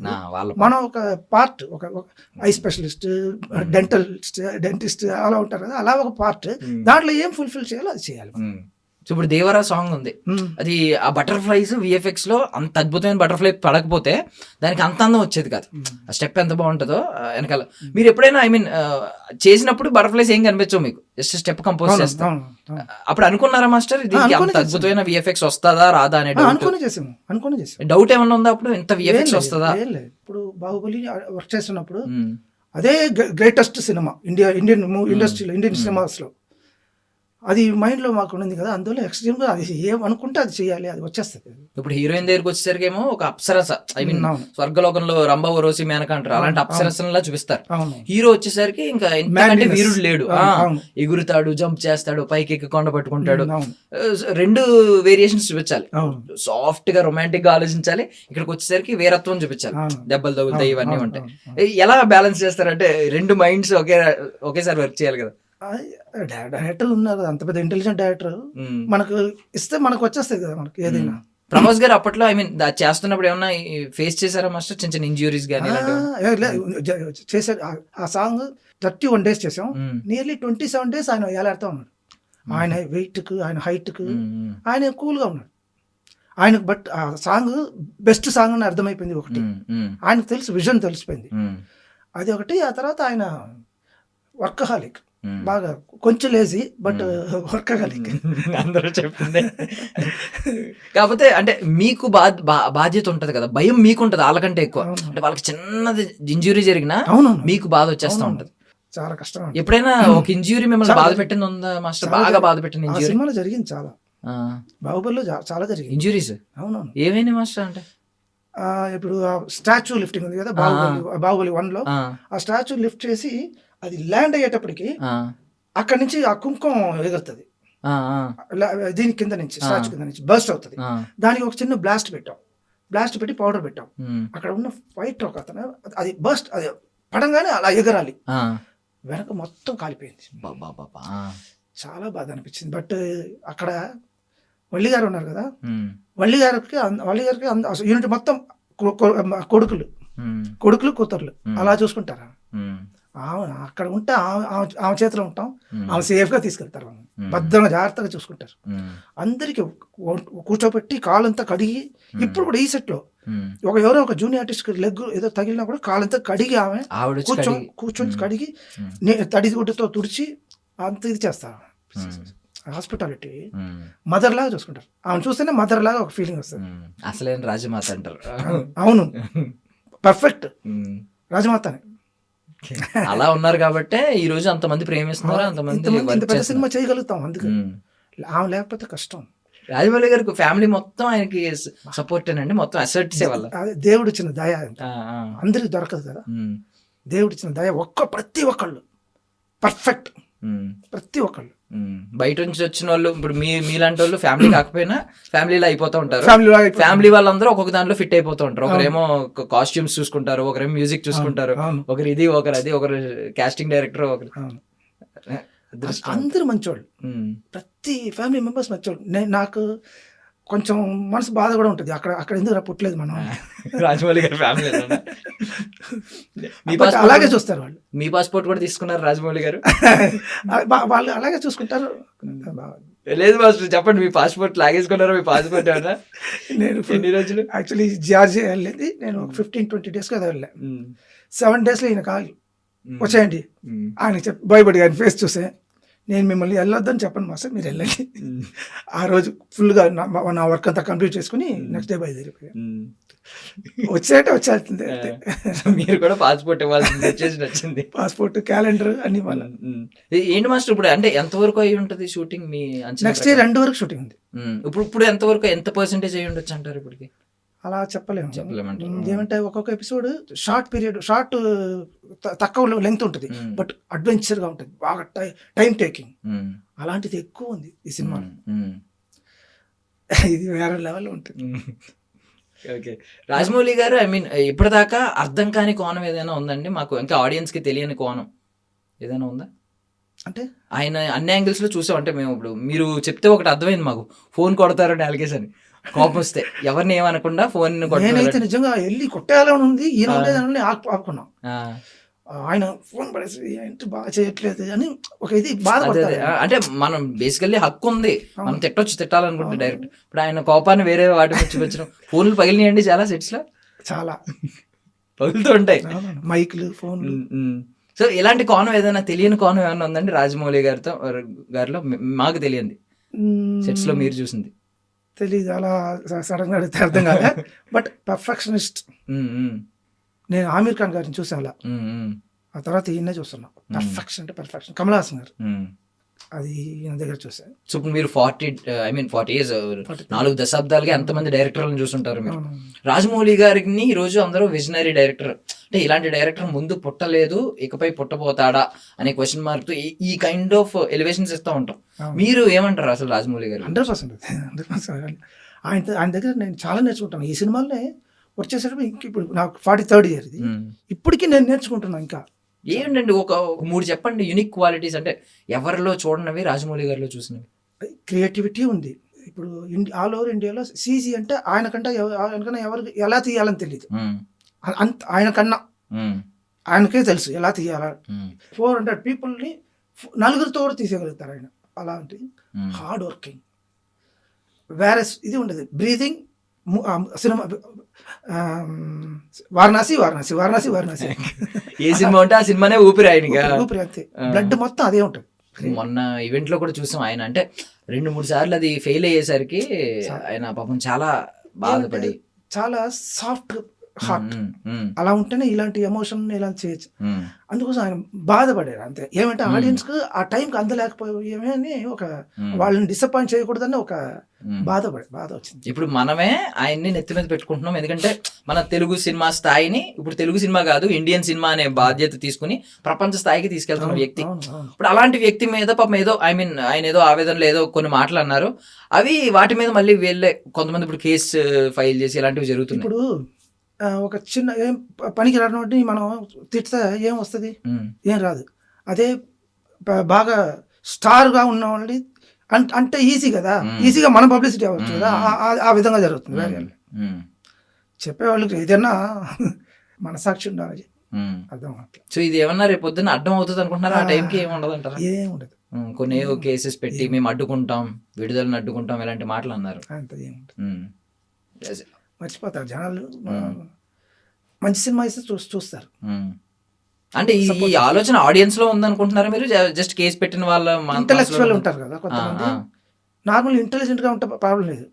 మనం ఒక పార్ట్, ఒక ఐ స్పెషలిస్ట్, డెంటిస్ట్ అలా ఉంటారు కదా, అలా ఒక పార్ట్, దాంట్లో ఏం ఫుల్ఫిల్ చేయాలో అది చేయాలి. సో ఇప్పుడు దేవరా సాంగ్ ఉంది, అది ఆ బటర్ఫ్లైస్ విఎఫ్ఎక్స్ లో అంత అద్భుతమైన బటర్ఫ్లై పడకపోతే దానికి అంత అందం వచ్చేది కాదు. ఆ స్టెప్ ఎంత బాగుంటుందో వెనకాల. మీరు ఎప్పుడైనా ఐ మీన్ చేసినప్పుడు బటర్ఫ్లైస్ ఏం కనిపించవు మీకు, జస్ట్ స్టెప్ కంపోజ్ చేస్తాం, అప్పుడు అనుకున్నారా మాస్టర్ దీనికి అంత అద్భుతమైన విఎఫ్ఎక్స్ వస్తుందా రాదా అనే అనుకుని చేసాము. డౌట్ ఏమన్నా ఉందా అప్పుడు, ఇంత విఎఫ్ఎక్స్ వస్తుందా? ఇప్పుడు బాహుబలి వర్క్ చేస్తున్నప్పుడు అదే గ్రేటెస్ట్ సినిమా ఇండియన్ ఇండస్ట్రీలో, ఇండియన్ సినిమాస్ లో అది మైండ్లో మాకు ఉంది కదా, అందువల్ల ఎక్స్ట్రీమ్గా అది ఏమనుకుంటే అది చేయాలి, అది వచ్చేస్తుంది. ఇప్పుడు హీరోయిన్ దగ్గరికి వచ్చేసరికి ఏమో ఒక అప్సరస, ఐ మీన్ స్వర్గలోకంలో రంభ ఓరోసి మేనక అంటారు, అలాంటి అప్సరసలా చూపిస్తారు. హీరో వచ్చేసరికి ఇంకా ఇంతకంటే వీరుడు లేడు, ఎగురుతాడు, జంప్ చేస్తాడు, పైకి ఎక్కి కొండ పట్టుకుంటాడు. రెండు వేరియేషన్స్ చూపించాలి, సాఫ్ట్ గా రొమాంటిక్ గా ఆలోచించాలి, ఇక్కడికి వచ్చేసరికి వీరత్వం చూపించాలి, దెబ్బలు తగులుతాయి, ఇవన్నీ ఉంటాయి. ఎలా బ్యాలెన్స్ చేస్తారంటే రెండు మైండ్స్ ఒకేసారి వర్క్ చేయాలి కదా. డైరెక్టర్ ఉన్నారు కదా, అంత పెద్ద ఇంటెలిజెంట్ డైరెక్టర్, మనకు ఇస్తే మనకు వచ్చేస్తుంది కదా మనకి ఏదైనా. ప్రభాస్ గారు అప్పట్లో ఐ మీన్ చేస్తున్నప్పుడు ఏమన్నా ఫేస్ చేశారా మాస్టర్, చిన్న చిన్న ఇంజ్యూరీస్ కానీ? చేశారు. ఆ సాంగ్ 31 days చేసాం, నియర్లీ 27 days ఆయన ఏలాడుతూ ఉన్నాడు. ఆయన వెయిట్ కు, ఆయన హైట్ కు ఆయన కూల్ గా ఉన్నాడు. ఆయనకు బట్ ఆ సాంగ్ బెస్ట్ సాంగ్ అని అర్థమైపోయింది ఒకటి, ఆయనకు తెలుసు, విజన్ తెలిసిపోయింది అది ఒకటి. ఆ తర్వాత ఆయన వర్కహాలిక్, బాగా కొంచెం లేజీ బట్ వర్కహాలిక్ అందరూ చెప్పింది. కాకపోతే అంటే మీకు బాధ్యత ఉంటది కదా, భయం మీకు ఉంటది వాళ్ళకంటే ఎక్కువ. అంటే వాళ్ళకి చిన్నది ఇంజ్యూరీ జరిగినా మీకు బాధ వచ్చేస్తూ ఉంటది, చాలా కష్టం. ఎప్పుడైనా ఒక ఇంజ్యూరీ మిమ్మల్ని బాధ పెట్టింది ఉందా మాస్టర్? బాగా బాధ పెట్టింది ఇంజ్యూరీ సినిమాలో జరిగింది, చాలా బాహుబలిలో చాలా జరిగింది ఇంజ్యూరీస్. అవునవును, ఏమైనా మాస్టర్ అంటే ఇప్పుడు స్టాచ్యూ లిఫ్టింగ్ ఉంది కదా బాహుబలి 1 లో, ఆ స్టాచ్యూ లిఫ్ట్ చేసి అది ల్యాండ్ అయ్యేటప్పటికి అక్కడి నుంచి ఆ కుంకుమ ఎగురుతుంది దీని కింద నుంచి, స్టాచ్యూ కింద నుంచి బర్స్ట్ అవుతుంది. దానికి ఒక చిన్న బ్లాస్ట్ పెట్టి పౌడర్ పెట్టాం. అక్కడ ఉన్న ఫైటర్ ఒక అతను అది బర్స్ట్, అది పడంగానే అలా ఎగరాలి, వెనక మొత్తం కాలిపోయింది. చాలా బాధ అనిపించింది. బట్ అక్కడ వల్లి గారు ఉన్నారు కదా, వల్లి గారికి యూనిట్ మొత్తం కొడుకులు కూతుర్లు అలా చూసుకుంటారా. అక్కడ ఉంటే ఆమె చేతిలో ఉంటాం, ఆమె సేఫ్ గా తీసుకెళ్తారు, భద్రంగా జాగ్రత్తగా చూసుకుంటారు. అందరికి కూర్చోబెట్టి కాలంతా కడిగి, ఇప్పుడు కూడా ఈ సెట్ లో ఎవరో ఒక జూనియర్ ఆర్టిస్ట్ లెగ్ ఏదో తగిలినా కూడా కాలంతా కడిగి ఆమె కూర్చొని కడిగి తడి గుడ్డతో తుడిచి అంత ఇది చేస్తారు. హాస్పిటాలిటీ మదర్ లాగా చూసుకుంటారు. ఆమె చూస్తేనే మదర్ లాగా ఒక ఫీలింగ్ వస్తుంది. అసలైన రాజమాత అంటారు. అవును, పర్ఫెక్ట్ రాజమాతనే. అలా ఉన్నారు కాబట్టి ఈ రోజు అంతమంది ప్రేమిస్తున్నారు, అంతమంది పెద్ద సినిమా చేయగలుగుతాం. అందుకు ఆమె లేకపోతే కష్టం. రాజమౌళి గారికి ఫ్యామిలీ మొత్తం ఆయనకి సపోర్ట్ అండి, మొత్తం అసెట్సే వల్ల. అదే దేవుడు ఇచ్చిన దయ, అందరికి దొరకదు కదా. దేవుడు ఇచ్చిన దయ, ప్రతి ఒక్కళ్ళు పర్ఫెక్ట్, ప్రతి ఒక్కళ్ళు. బయట నుంచి వచ్చిన వాళ్ళు ఇప్పుడు మీలాంటి వాళ్ళు ఫ్యామిలీ కాకపోయినా ఫ్యామిలీలో అయిపోతూ ఉంటారు. ఫ్యామిలీ వాళ్ళందరూ ఒక్కొక్క దాంట్లో ఫిట్ అయిపోతూ ఉంటారు. ఒకరేమో కాస్ట్యూమ్స్ చూసుకుంటారు, ఒకరేమో మ్యూజిక్ చూసుకుంటారు, ఒకరు ఇది, ఒకరు అది, ఒకరు కాస్టింగ్ డైరెక్టర్, ఒకరు. అందరూ మంచోళ్ళు, ప్రతి ఫ్యామిలీ మెంబర్స్ మంచోళ్ళు. నాకు కొంచెం మనసు బాధ కూడా ఉంటుంది, అక్కడ ఎందుకు పుట్టలేదు మనం. రాజమౌళి గారి ఫ్యామిలీ అలాగే చూస్తారు వాళ్ళు. మీ పాస్పోర్ట్ కూడా తీసుకున్నారు రాజమౌళి గారు? వాళ్ళు అలాగే చూసుకుంటారు. లేదు మాస్టర్ చెప్పండి, మీ పాస్పోర్ట్ లాగేసుకున్నారా? మీ పాస్పోర్ట్ ఏమన్నా? నేను ఎన్ని రోజులు యాక్చువల్లీ జార్జియా వెళ్ళేది, నేను 15-20 days కదా వెళ్ళాను. 7 days ఈయన కాదు వచ్చేయండి ఆయన భయపడి ఆయన ఫేస్ చూసే, నేను మిమ్మల్ని వెళ్ళొద్దని చెప్పను మాస్టర్, మీరు వెళ్ళండి. ఆ రోజు ఫుల్గా నా వర్క్ అంతా కంప్లీట్ చేసుకుని నెక్స్ట్ డే బయలుదేరిపోయాను. వచ్చేయాల్సిందే. మీరు కూడా పాస్పోర్ట్ ఇవ్వాల్సింది, వచ్చింది పాస్పోర్ట్, క్యాలెండర్ అన్ని వాళ్ళ. ఏంటి మాస్టర్ ఇప్పుడు అంటే ఎంతవరకు అయి ఉంటుంది షూటింగ్? మీ నెక్స్ట్ ఇయర్ 2 వరకు షూటింగ్ ఉంది. ఇప్పుడు ఎంతవరకు, ఎంత పర్సెంటేజ్ అయ్యి ఉండొచ్చు అంటారు ఇప్పటికి? అలా చెప్పలేము. చెప్పలేమంటారు. ఏమంటే ఒక్కొక్క ఎపిసోడ్ షార్ట్ పీరియడ్, షార్ట్ తక్కువ లెంగ్త్ ఉంటుంది, బట్ అడ్వెంచర్గా ఉంటుంది, బాగా టైం టేకింగ్. అలాంటిది ఎక్కువ ఉంది ఈ సినిమాలో. ఇది వేరే లెవెల్లో ఉంటుంది. ఓకే, రాజమౌళి గారు ఐ మీన్ ఇప్పటిదాకా అర్థం కాని కోణం ఏదైనా ఉందండి మాకు, ఇంకా ఆడియన్స్కి తెలియని కోణం ఏదైనా ఉందా? అంటే ఆయన అన్ని యాంగిల్స్లో చూసాం. అంటే మేము ఇప్పుడు మీరు చెప్తే ఒకటి అర్థమైంది మాకు, ఫోన్ కొడతారని అలిగేషన్ కోపం వస్తే ఎవరిని ఏమనకుండా ఫోన్ నేనైతే నిజంగా వెళ్ళి కొట్టేయాలని ఉంది, ఈయన ఉండేదాన్ని ఆపుకున్నాం. ఆయన ఫోన్ పడేసి ఏంటి బాగా చేయట్లేదు అని ఒక ఇది బాధపడతారు. అంటే మనం బేసికల్లీ హక్కు ఉంది, మనం తిట్టాలనుకుంటే డైరెక్ట్. ఇప్పుడు ఆయన కోపాన్ని వేరే వాటి వచ్చిన ఫోన్లు పగిలినాయండి చాలా సెట్స్ లో, చాలా పగులుతూ ఉంటాయి మైక్లు, ఫోన్లు. సో ఇలాంటి కోణం ఏదైనా తెలియని కోణం ఏమైనా ఉందండి రాజమౌళి గారిలో మాకు తెలియంది సెట్స్ లో మీరు చూసింది? తెలీదు, అలా సడన్ గా అడిగితే అర్థం కాలే. But perfectionist. నేను ఆమీర్ ఖాన్ గారిని చూసాను అలా, ఆ తర్వాత ఈయనే చూస్తున్నా. పర్ఫెక్షన్ అంటే పర్ఫెక్షన్. కమల్ హాసన్ గారు, అది ఈయన దగ్గర చూసాను. సో మీరు 40 years 4 దశాబ్దాలుగా ఎంతమంది డైరెక్టర్లను చూస్తుంటారు మీరు. రాజమౌళి గారిని ఈ రోజు అందరూ విజనరీ డైరెక్టర్, అంటే ఇలాంటి డైరెక్టర్ ముందు పుట్టలేదు ఇకపై పుట్టబోతాడా అనే క్వశ్చన్ మార్క్ తో ఈ కైండ్ ఆఫ్ ఎలివేషన్స్ ఇస్తూ ఉంటాం. మీరు ఏమంటారు అసలు రాజమౌళి గారు? 100%. ఆయన దగ్గర నేను చాలా నేర్చుకుంటాను. ఈ సినిమాలనే వచ్చేసరికి ఇప్పుడు నాకు 43rd year ఇది, ఇప్పటికీ నేను నేర్చుకుంటున్నాను. ఇంకా ఏంటండి ఒక 3 చెప్పండి యూనిక్ క్వాలిటీస్, అంటే ఎవరిలో చూడనవి రాజమౌళి గారిలో చూసినవి. క్రియేటివిటీ ఉంది. ఇప్పుడు ఆల్ ఓవర్ ఇండియాలో సీజీ అంటే ఆయనకన్నా ఎవరికి ఎలా తీయాలని తెలియదు. ఆయనకే తెలుసు ఎలా తీయాల. 400 పీపుల్ని 4 కూడా తీసేయగలుగుతారు ఆయన. అలాంటి హార్డ్ వర్కింగ్. వేరే ఇది ఉండదు, బ్రీతింగ్. సినిమా వారణాసి ఏ సినిమా ఉంటే ఆ సినిమానే ఊపిరి ఆయనగా, ఊపిరి అంతే. బ్లడ్ మొత్తం అదే ఉంటుంది. మొన్న ఈవెంట్ లో కూడా చూసాం ఆయన, అంటే 2-3 సార్లు అది ఫెయిల్ అయ్యేసరికి ఆయన పాపం చాలా బాధపడి, చాలా సాఫ్ట్ హార్ట్. అలా ఉంటేనే ఇలాంటి ఎమోషన్ ఇలా చేయొచ్చు. అందుకోసం ఆయన బాధపడారు అంతే. ఏమంటే ఆడియన్స్ కు ఆ టైంకి అందలేకపోయామే అని ఒక వాళ్ళని డిసప్పాయింట్ చేయకూడదని ఒక బాధ వచ్చింది. ఇప్పుడు మనమే ఆయన్ని నెత్తి మీద పెట్టుకుంటున్నాం, ఎందుకంటే మన తెలుగు సినిమా స్థాయిని ఇప్పుడు తెలుగు సినిమా కాదు ఇండియన్ సినిమా అనే బాధ్యత తీసుకుని ప్రపంచ స్థాయికి తీసుకెళ్తున్న వ్యక్తి. ఇప్పుడు అలాంటి వ్యక్తి మీద పాపం ఏదో ఆయన ఏదో ఆవేదనలు ఏదో కొన్ని మాటలు అన్నారు, అవి వాటి మీద మళ్ళీ వీళ్ళే కొంతమంది ఇప్పుడు కేసు ఫైల్ చేసి ఇలాంటివి జరుగుతున్నాయి. ఇప్పుడు ఒక చిన్న ఏం పనికి రానోటి మనం తిడితే ఏం వస్తుంది? ఏం రాదు. అదే బాగా స్టార్గా ఉన్న వాళ్ళని అంటే ఈజీ కదా, ఈజీగా మన పబ్లిసిటీ అవ్వచ్చు కదా, ఆ విధంగా జరుగుతుంది. వేరే చెప్పేవాళ్ళకి ఏదైనా మనసాక్షి ఉండాలి, అర్థం అట్లా. సో ఇది ఏమన్నా రేపు పొద్దున్న అడ్డం అవుతుంది అనుకుంటున్నారా? ఆ టైంకి ఏమి ఉండదు అంటారా? ఏం ఉండదు. కొన్ని కేసెస్ పెట్టి మేము అడ్డుకుంటాం, విడుదలను అడ్డుకుంటాం, ఇలాంటి మాటలు అన్నారు. అంత ఏముంటుంది, మర్చిపోతారు జనాలు. మంచి సినిమా ఇస్తే చూస్తారు. అంటే ఈ ఆలోచన ఆడియన్స్ లో ఉందనుకుంటున్నారా మీరు? జస్ట్ కేసు పెట్టిన వాళ్ళ ఇంటెలెక్చువల్ ఉంటారు కదా కొంతమంది, నార్మల్ ఇంటెలిజెంట్ గా ఉంటే ప్రాబ్లం లేదు.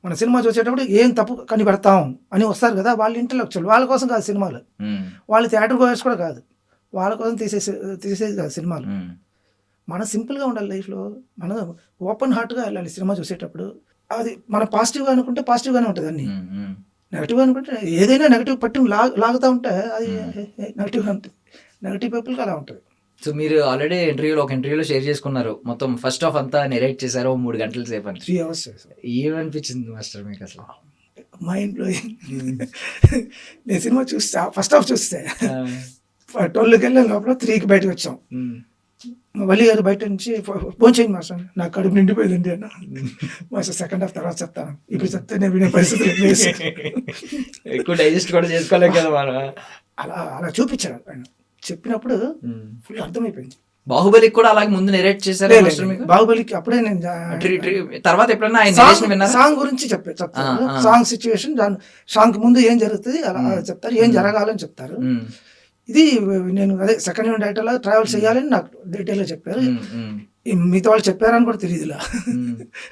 మన సినిమా చూసేటప్పుడు ఏం తప్పు కనిపెడతాం అని వస్తారు కదా, వాళ్ళు ఇంటెలెక్చువల్. వాళ్ళ కోసం కాదు సినిమాలు, వాళ్ళు థియేటర్ గోయర్స్ కూడా కాదు, వాళ్ళ కోసం తీసేది కాదు సినిమాలు. మనం సింపుల్గా ఉండాలి లైఫ్లో, మనం ఓపెన్ హార్ట్గా వెళ్ళాలి సినిమా చూసేటప్పుడు. అది మనం పాజిటివ్గా అనుకుంటే పాజిటివ్గానే ఉంటుంది అన్ని, నెగిటివ్గా అనుకుంటే ఏదైనా నెగిటివ్ పట్టి లాగుతూ ఉంటే అది నెగిటివ్గా ఉంటుంది. నెగిటివ్ పీపుల్కి అలా ఉంటుంది. సో మీరు ఆల్రెడీ ఒక ఇంటర్వ్యూలో షేర్ చేసుకున్నారు, మొత్తం ఫస్ట్ హాఫ్ అంతా నెరేట్ చేశారు 3 గంటల సేపు అని. 3 hours చేశారు. ఏమనిపించింది మాస్టర్ మీకు అసలు? Mind blowing. నేను సినిమా చూస్తే ఫస్ట్ హాఫ్ చూస్తే 12కి వెళ్ళిన లోపల 3కి బయటకు వచ్చాం. వల్లి గారు బయట నుంచి ఫోన్ చేయండి మాస్టర్, నాకు కడుపు నిండిపోయిందండి అన్న. మాస్టర్ సెకండ్ హాఫ్ తర్వాత చెప్తాను, ఇప్పుడు చెప్తే నేను వినే పరిస్థితి ఎక్కువ డైజెస్ట్ కూడా చేసుకోలేం కదా మనం. అలా చూపించాడు ఆయన. చెప్పినప్పుడు ఫుల్ అర్థమైపోయింది. బాహుబలికి కూడా అలాగే ముందు నెరేట్ చేశారు. బాహుబలికి అప్పుడే నేను తర్వాత ఎప్పుడైనా సాంగ్ గురించి చెప్తాను, సాంగ్ సిచ్యువేషన్, సాంగ్ ముందు ఏం జరుగుతుంది అలా చెప్తారు, ఏం జరగాలని చెప్తారు. ఇది నేను అదే సెకండ్ హ్యాండ్ డైరెక్టర్ లా ట్రావెల్ చేయాలని నాకు డీటెయిల్ గా చెప్పారు. మిగతా వాళ్ళు చెప్పారని కూడా తెలియదు.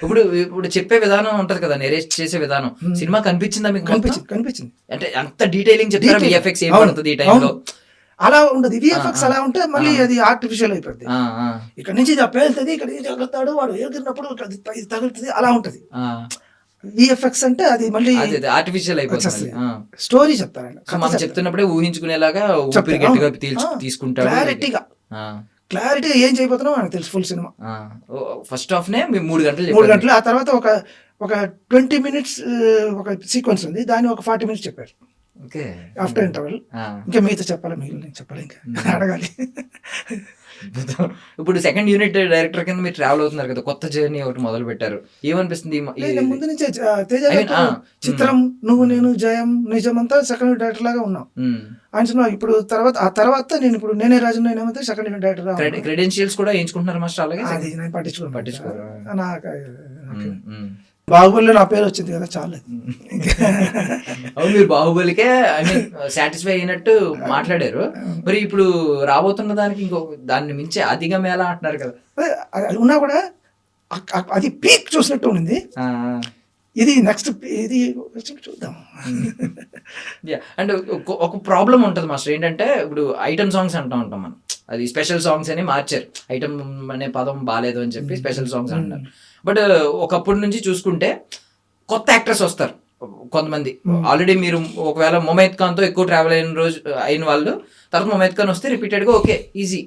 ఇప్పుడు చెప్పే విధానం ఉంటది కదా, నెరేట్ చేసే విధానం, సినిమా కనిపించిందా మీకు? కనిపించింది. అంటే అంత డీటెయిలింగ్ చెప్తారు. VFX ఏం పడుతుంది ఈ టైంలో? అలా ఉండదు. VFX అలా ఉంటే మళ్ళీ అది ఆర్టిఫిషియల్ అయిపోతుంది. ఇక్కడ నుంచి ఇది పేలుతుంది, ఇక్కడ నుంచి తగులుతాడు, వాడు ఎగిరినప్పుడు ఇది తగులుతుంది, అలా ఉంటది. విఎఫ్ఎక్స్ అంటే అది మళ్ళీ అదే ఆర్టిఫిషియల్ అయిపోతుంది. స్టోరీ చెప్తారు ఆయన. సో మనం చెప్తున్నప్పుడే ఊహించుకునేలాగా ఊపిరి గట్టిగా తీసుకుంటాడు. క్లారిటీగా ఏం చేయబోతున్నావు మనకు తెలుసు. ఫుల్ సినిమా ఫస్ట్ హాఫ్ నే 3 గంటలు 3 గంటలు. ఆ తర్వాత ఒక 20 minutes ఒక సీక్వెన్స్ ఉంది, దాన్ని ఒక 40 minutes చెప్పారు. Okay, after interval. ఇంకా మీతో చెప్పాలి, మిగిలిన చెప్పాలి, ఇంకా అడగాలి. ఇప్పుడు సెకండ్ యూనిట్ డైరెక్టర్ కింద మీరు ట్రావెల్ అవుతున్నారు కదా, కొత్త జర్నీ ఒకటి మొదలు పెట్టారు. ఏమనిపిస్తుంది? ముందు నుంచే తేజ చిత్రం, నువ్వు నేను, జయం, నిజం అంతా సెకండ్ డైరెక్టర్ లాగా ఉన్నాం ఆయన సినిమా. ఇప్పుడు ఆ తర్వాత నేనే రాజు నేనేమంటే సెకండ్ యూనిట్ డైరెక్టర్. క్రెడెన్షియల్స్ కూడా ఎంచుకుంటున్నారు మాస్టర్? అలాగే అది నేను పట్టించుకోను. బాహుబలిలో నా పేరు వచ్చింది కదా, చాలు. మీరు బాహుబలికే ఐ మీన్ సాటిస్ఫై అయినట్టు మాట్లాడారు. మరి ఇప్పుడు రాబోతున్న దానికి ఇంకో దాన్ని మించి అధిక మేళ అంటున్నారు కదా. ఉన్నా కూడా అది పీక్ చూసినట్టు ఉంది. ఇది నెక్స్ట్ ఇది చూద్దాం. అండ్ ఒక ప్రాబ్లం ఉంటుంది మాస్టర్, ఏంటంటే ఇప్పుడు ఐటమ్ సాంగ్స్ అంటూ ఉంటాం మనం. అది స్పెషల్ సాంగ్స్ అని మార్చారు. ఐటమ్ అనే పదం బాగాలేదు అని చెప్పి స్పెషల్ సాంగ్స్ అంటారు. బట్ ఒకప్పటి నుంచి చూసుకుంటే కొత్త యాక్టర్స్ వస్తారు కొంతమంది. ఆల్రెడీ మీరు ఒకవేళ మొమైద్ ఖాన్తో ఎక్కువ ట్రావెల్ అయిన వాళ్ళు తర్వాత మొమైద్ ఖాన్ వస్తే రిపీటెడ్గా ఓకే ఈజీ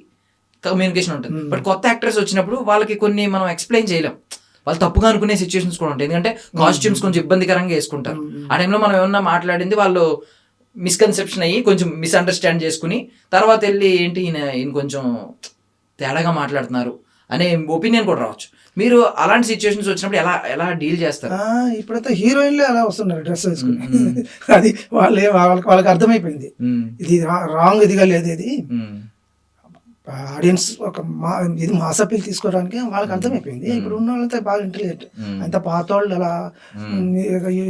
కమ్యూనికేషన్ ఉంటుంది. బట్ కొత్త యాక్టర్స్ వచ్చినప్పుడు వాళ్ళకి కొన్ని మనం ఎక్స్ప్లెయిన్ చేయలేం. వాళ్ళు తప్పుగా అనుకునే సిచ్యువేషన్స్ కూడా ఉంటాయి. ఎందుకంటే కాస్ట్యూమ్స్ కొంచెం ఇబ్బందికరంగా వేసుకుంటారు. ఆ టైంలో మనం ఏమన్నా మాట్లాడింది వాళ్ళు మిస్కన్సెప్షన్ అయ్యి కొంచెం మిస్అండర్స్టాండ్ చేసుకుని తర్వాత వెళ్ళి ఏంటి ఈయన కొంచెం తేడాగా మాట్లాడుతున్నారు అనే ఒపీనియన్ కూడా రావచ్చు. మీరు అలాంటి సిచ్యువేషన్స్ వచ్చినప్పుడు ఎలా డీల్ చేస్తారు? ఇప్పుడైతే హీరోయిన్లే అలా వస్తున్నారు డ్రెస్ వేసుకుని. అది వాళ్ళకి అర్థమైపోయింది ఇది రాంగ్, ఇదిగా లేదు. ఇది ఆడియన్స్ ఇది మాస్ అపీల్ తీసుకోవడానికి వాళ్ళకి అర్థమైపోయింది. ఇప్పుడు ఉన్న వాళ్ళంతా బాగా ఇంటెలిజెంట్. అంత పాత వాళ్ళు అలా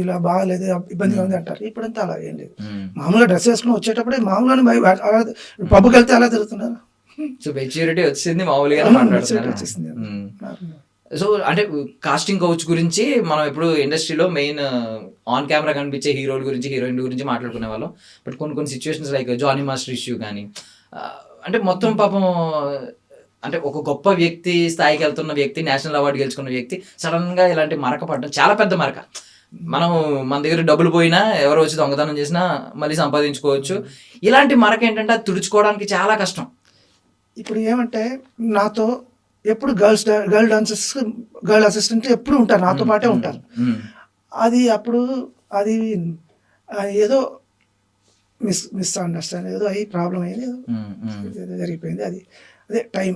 ఇలా బాగాలేదు, ఇబ్బందిగా ఉంది అంటారు. ఇప్పుడంతా అలా ఏం లేదు. మామూలుగా డ్రెస్ వేసుకుని వచ్చేటప్పుడే మామూలుగా పబ్కి వెళ్తే అలా తిరుగుతున్నారు. సో మెచ్యూరిటీ వచ్చింది, మామూలుగా వచ్చేసింది. సో అంటే కాస్టింగ్ కౌచ్ గురించి మనం ఇప్పుడు ఇండస్ట్రీలో మెయిన్ ఆన్ కెమెరా కనిపించే హీరోల గురించి, హీరోయిన్ గురించి మాట్లాడుకునే వాళ్ళం. బట్ కొన్ని situations like Jani Master issue కానీ, అంటే మొత్తం పాపం అంటే ఒక గొప్ప వ్యక్తి స్థాయికి వెళ్తున్న వ్యక్తి, నేషనల్ అవార్డు గెలుచుకున్న వ్యక్తి సడన్గా ఇలాంటి మరక పడడం చాలా పెద్ద మరక. మనం మన దగ్గర డబ్బులు పోయినా ఎవరో వచ్చి దొంగతనం చేసినా మళ్ళీ సంపాదించుకోవచ్చు. ఇలాంటి మరక ఏంటంటే అది తుడుచుకోవడానికి చాలా కష్టం. ఇప్పుడు ఏమంటే నాతో ఎప్పుడు గర్ల్ డాన్సర్స్, గర్ల్ అసిస్టెంట్ ఎప్పుడు ఉంటారు, నాతో పాటే ఉంటారు. అది అప్పుడు అది ఏదో మిస్అండర్స్టాండ్ ఏదో అయ్యి ప్రాబ్లం అయింది, ఏదో జరిగిపోయింది. అదే టైం.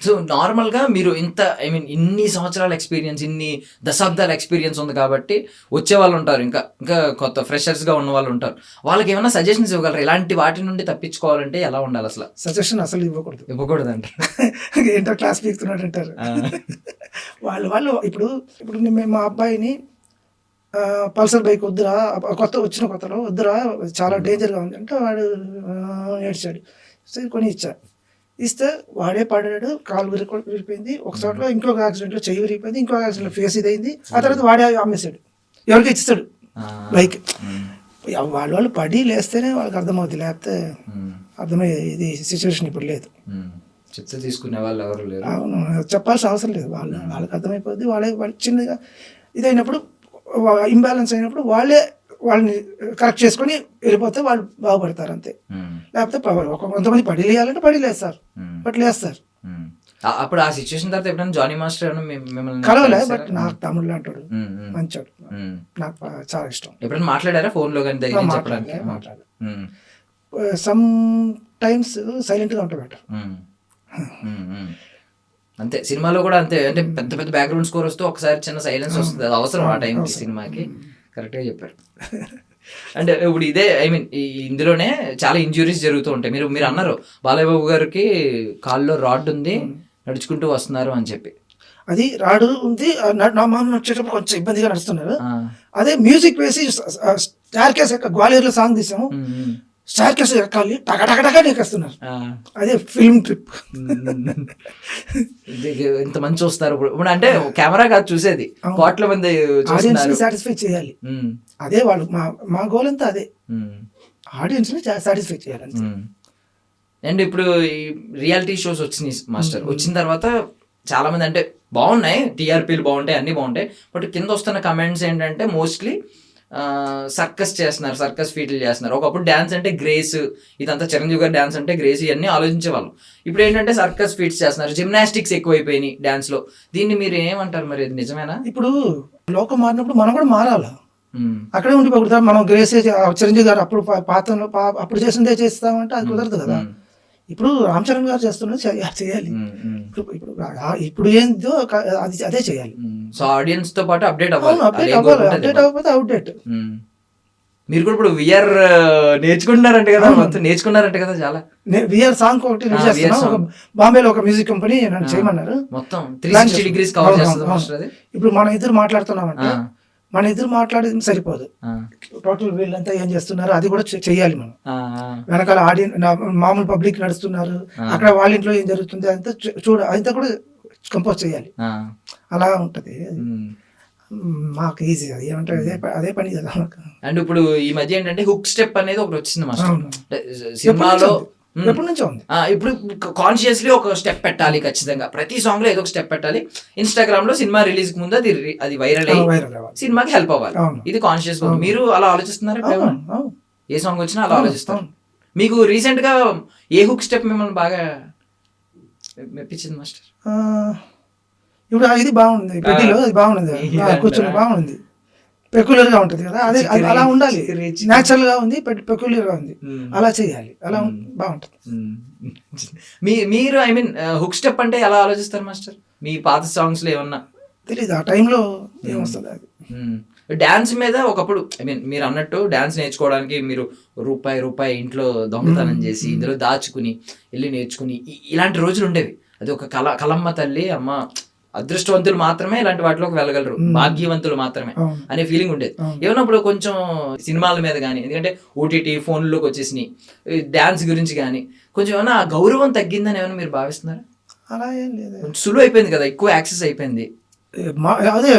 సో నార్మల్గా మీరు ఇన్ని సంవత్సరాల ఎక్స్పీరియన్స్, ఇన్ని దశాబ్దాల ఎక్స్పీరియన్స్ ఉంది కాబట్టి వచ్చే వాళ్ళు ఉంటారు, ఇంకా కొత్త ఫ్రెషర్స్గా ఉన్న వాళ్ళు ఉంటారు. వాళ్ళకి ఏమైనా సజెషన్స్ ఇవ్వగలరు? ఇలాంటి వాటి నుండి తప్పించుకోవాలంటే ఎలా ఉండాలి? అసలు సజెషన్ అసలు ఇవ్వకూడదు అంటే ఏంటో క్లాస్ పీకుతున్నాడు అంటారు వాళ్ళు. ఇప్పుడు మా అబ్బాయిని పల్సర్ బైక్ వద్దురా, కొత్తలో వద్దురా, చాలా డేంజర్గా ఉంది అంటే వాడు ఏడ్చాడు. సరే కొని ఇస్తే వాడే పడాడు, కాలు విరిగిపోయింది. ఒక చోట్ల ఇంకొక యాక్సిడెంట్లో చెయ్యి విరిగిపోయింది, ఇంకొక యాక్సిడెంట్లో ఫేస్ ఇదైంది. ఆ తర్వాత వాడే అమ్మేశాడు, ఎవరికి ఇస్తాడు బైక్. వాళ్ళు పడి లేస్తేనే వాళ్ళకి అర్థమవుతుంది, లేకపోతే అర్థమయ్యే ఇది సిచ్యువేషన్ ఇప్పుడు లేదు. తీసుకునే వాళ్ళు ఎవరు లేరు. అవును, చెప్పాల్సిన అవసరం లేదు. వాళ్ళకి అర్థమైపోద్ది. వాళ్ళు చిన్నగా ఇదైనప్పుడు, ఇంబ్యాలెన్స్ అయినప్పుడు వాళ్ళని కరెక్ట్ చేసుకొని వెళ్ళిపోతే వాళ్ళు బాగుపడతారు అంతే. లేకపోతే కొంతమంది పడిలేయాలంటే పడిలేస్తారు, బట్ లేస్తారు. అప్పుడు ఆ సిచ్యువేషన్ తర్వాత ఎప్పుడైనా జానీ మాస్టర్ మిమ్మల్ని కలవలే, బట్ నాకు తమ్ముళ్ళు అంటాడు, మంచోడు, నాకు చాలా ఇష్టం. ఎప్పుడైనా మాట్లాడారా ఫోన్ లో? కానీ మాట్లాడాలి. సమ్ టైమ్స్ సైలెంట్ గా ఉంటా బెటర్. అంతే, సినిమాలో కూడా అంతే. అంటే పెద్ద పెద్ద బ్యాక్గ్రౌండ్ స్కోర్ వస్తే ఒకసారి చిన్న సైలెన్స్ వస్తుంది, అది అవసరం ఆ టైంకి సినిమాకి. కరెక్ట్గా చెప్పారు. అంటే ఇప్పుడు ఇదే ఇందులోనే చాలా ఇంజురీస్ జరుగుతూ ఉంటాయి. మీరు అన్నారు బాలయ్య బాబు గారికి కాల్లో రాడ్ ఉంది, నడుచుకుంటూ వస్తున్నారు అని చెప్పి. అది రాడు ఉంది, నా మామూలు వచ్చేటప్పుడు కొంచెం ఇబ్బందిగా నడుస్తున్నారు. అదే మ్యూజిక్ వేసి స్టార్ కేస్ గ్వాలియర్లో సాంగ్ తీసాము, స్టార్ కేస్ ఎక్కాలి, టకటకటగా ఎక్కేస్తున్నారు. అదే ఫిల్మ్ ట్రిప్. ఇంత మంచి వస్తారు ఇప్పుడు. అంటే కెమెరా కాదు చూసేది, కోట్ల మంది సాటిస్ఫై చేయాలి. అదే వాళ్ళు మా గోల్ అంతా అదే, ఆడియన్స్ ని సాటిస్ఫై చేయాలి. అండ్ ఇప్పుడు ఈ రియాలిటీ షోస్ వచ్చినాయి మాస్టర్, వచ్చిన తర్వాత చాలా మంది అంటే బాగున్నాయి, టీఆర్పీలు బాగుంటాయి, అన్నీ బాగుంటాయి, బట్ కింద వస్తున్న కమెంట్స్ ఏంటంటే మోస్ట్లీ సర్కస్ చేస్తున్నారు, సర్కస్ ఫీట్లు చేస్తున్నారు. ఒకప్పుడు డ్యాన్స్ అంటే గ్రేస్, ఇదంతా చిరంజీవి గారు డ్యాన్స్ అంటే గ్రేస్, ఇవన్నీ ఆలోచించేవాళ్ళు. ఇప్పుడు ఏంటంటే సర్కస్ ఫీట్స్ చేస్తున్నారు, జిమ్నాస్టిక్స్ ఎక్కువైపోయినాయి డాన్స్ లో. దీన్ని మీరు ఏమంటారు మరి, ఇది నిజమేనా? ఇప్పుడు లోకం మారినప్పుడు మనం కూడా మారాలా? అక్కడే ఉండిపోకూడదు. మనం గ్రేస్ చిరంజీవి గారు అప్పుడు పాత్రలో అప్పుడు చేసిందే చేస్తామంటే అది కుదరదు కదా. ఇప్పుడు రామ్ చరణ్ గారు చేస్తున్నది చేయాలి. ఇప్పుడు ఏందో అది అదే చేయాలి. సో ఆడియన్స్ తో పాటు అప్డేట్ అవ్వాలి. అప్డేట్ అవ్వకపోతే అవుట్డేట్. మీరు కూడా ఇప్పుడు విఆర్ నేర్చుకుంటున్నారంట కదా, మొత్తం నేర్చుకున్నారంట కదా చాలా. విఆర్ సాంగ్ ఒకటి చేస్తున్నాం. బాంబేలో ఒక మ్యూజిక్ కంపెనీ నన్ను చేయమన్నారు. మొత్తం 360 degrees కవర్ చేస్తుంది. ఇప్పుడు మన ఇద్దరు మాట్లాడుతున్నామంటే మన ఇద్దరు మాట్లాడేది సరిపోదు. టోటల్ వీళ్ళంతా ఏం చేస్తున్నారు అది కూడా చెయ్యాలి మనం. వెనకాల ఆడియన్స్ మామూలు పబ్లిక్ నడుస్తున్నారు, అక్కడ వాళ్ళ ఇంట్లో ఏం జరుగుతుంది అంతా అంతా కూడా కంపోజ్ చేయాలి. అలా ఉంటది. మాకు ఈజీ, అది ఏమంటారు అదే పని కదా. అండ్ ఇప్పుడు ఈ మధ్య ఏంటంటే హుక్ స్టెప్ అనేది ఒకటి వచ్చింది మాస్టర్ సినిమాలో. ఎప్పటి నుంచో ఉంది. ఇప్పుడు కాన్షియస్లీ ఒక స్టెప్ పెట్టాలి ఖచ్చితంగా, ప్రతి సాంగ్ లో ఏదో ఒక స్టెప్ పెట్టాలి. ఇన్స్టాగ్రామ్ లో సినిమా రిలీజ్ కు ముందు అది వైరల్ అయ్యి సినిమాకి హెల్ప్ అవ్వాలి. ఇది కాన్షియస్. మీరు అలా ఆలోచిస్తున్నారు? ఏ సాంగ్ వచ్చినా అలా ఆలోచిస్తారు. మీకు రీసెంట్ గా ఏ హుక్ స్టెప్ మిమ్మల్ని బాగా మెప్పించింది మాస్టర్? ఇప్పుడు ఇది బాగుంది, పెట్టిలో అది బాగుంది, కూర్చొని బాగుంది, పెక్యులర్ గా ఉంటది కదా, అదే అలా ఉండాలి. న్యాచురల్ గా ఉంది, పెక్యులర్ గా ఉంది, అలా చేయాలి, అలా బాగుంటది. మీరు ఐ మీన్ హుక్ స్టెప్ అంటే ఎలా ఆలోచిస్తారు మాస్టర్? మీ పాత సాంగ్స్ లో ఏమన్నా తెలీదు ఆ టైంలో ఏమొస్తుంది అది. డాన్స్ మీద ఒకప్పుడు ఐ మీన్ మీరు అన్నట్టు డాన్స్ నేర్చుకోవడానికి మీరు రూపాయి ఇంట్లో దొంగతనం చేసి ఇందులో దాచుకుని వెళ్ళి నేర్చుకుని ఇలాంటి రోజులు ఉండేవి. అది ఒక కలమ్మ తల్లి అమ్మ, అదృష్టవంతులు మాత్రమే ఇలాంటి వాటిలోకి వెళ్ళగలరు, భాగ్యవంతులు మాత్రమే అనే ఫీలింగ్ ఉండేది. ఏమన్నప్పుడు కొంచెం సినిమాల మీద కానీ, ఎందుకంటే ఓటీటీ ఫోన్లోకి వచ్చేసినాయి, డాన్స్ గురించి కానీ కొంచెం ఏమైనా గౌరవం తగ్గిందని ఏమైనా మీరు భావిస్తున్నారా? అలా ఏం లేదు, సులువు అయిపోయింది కదా, ఎక్కువ యాక్సెస్ అయిపోయింది. అదే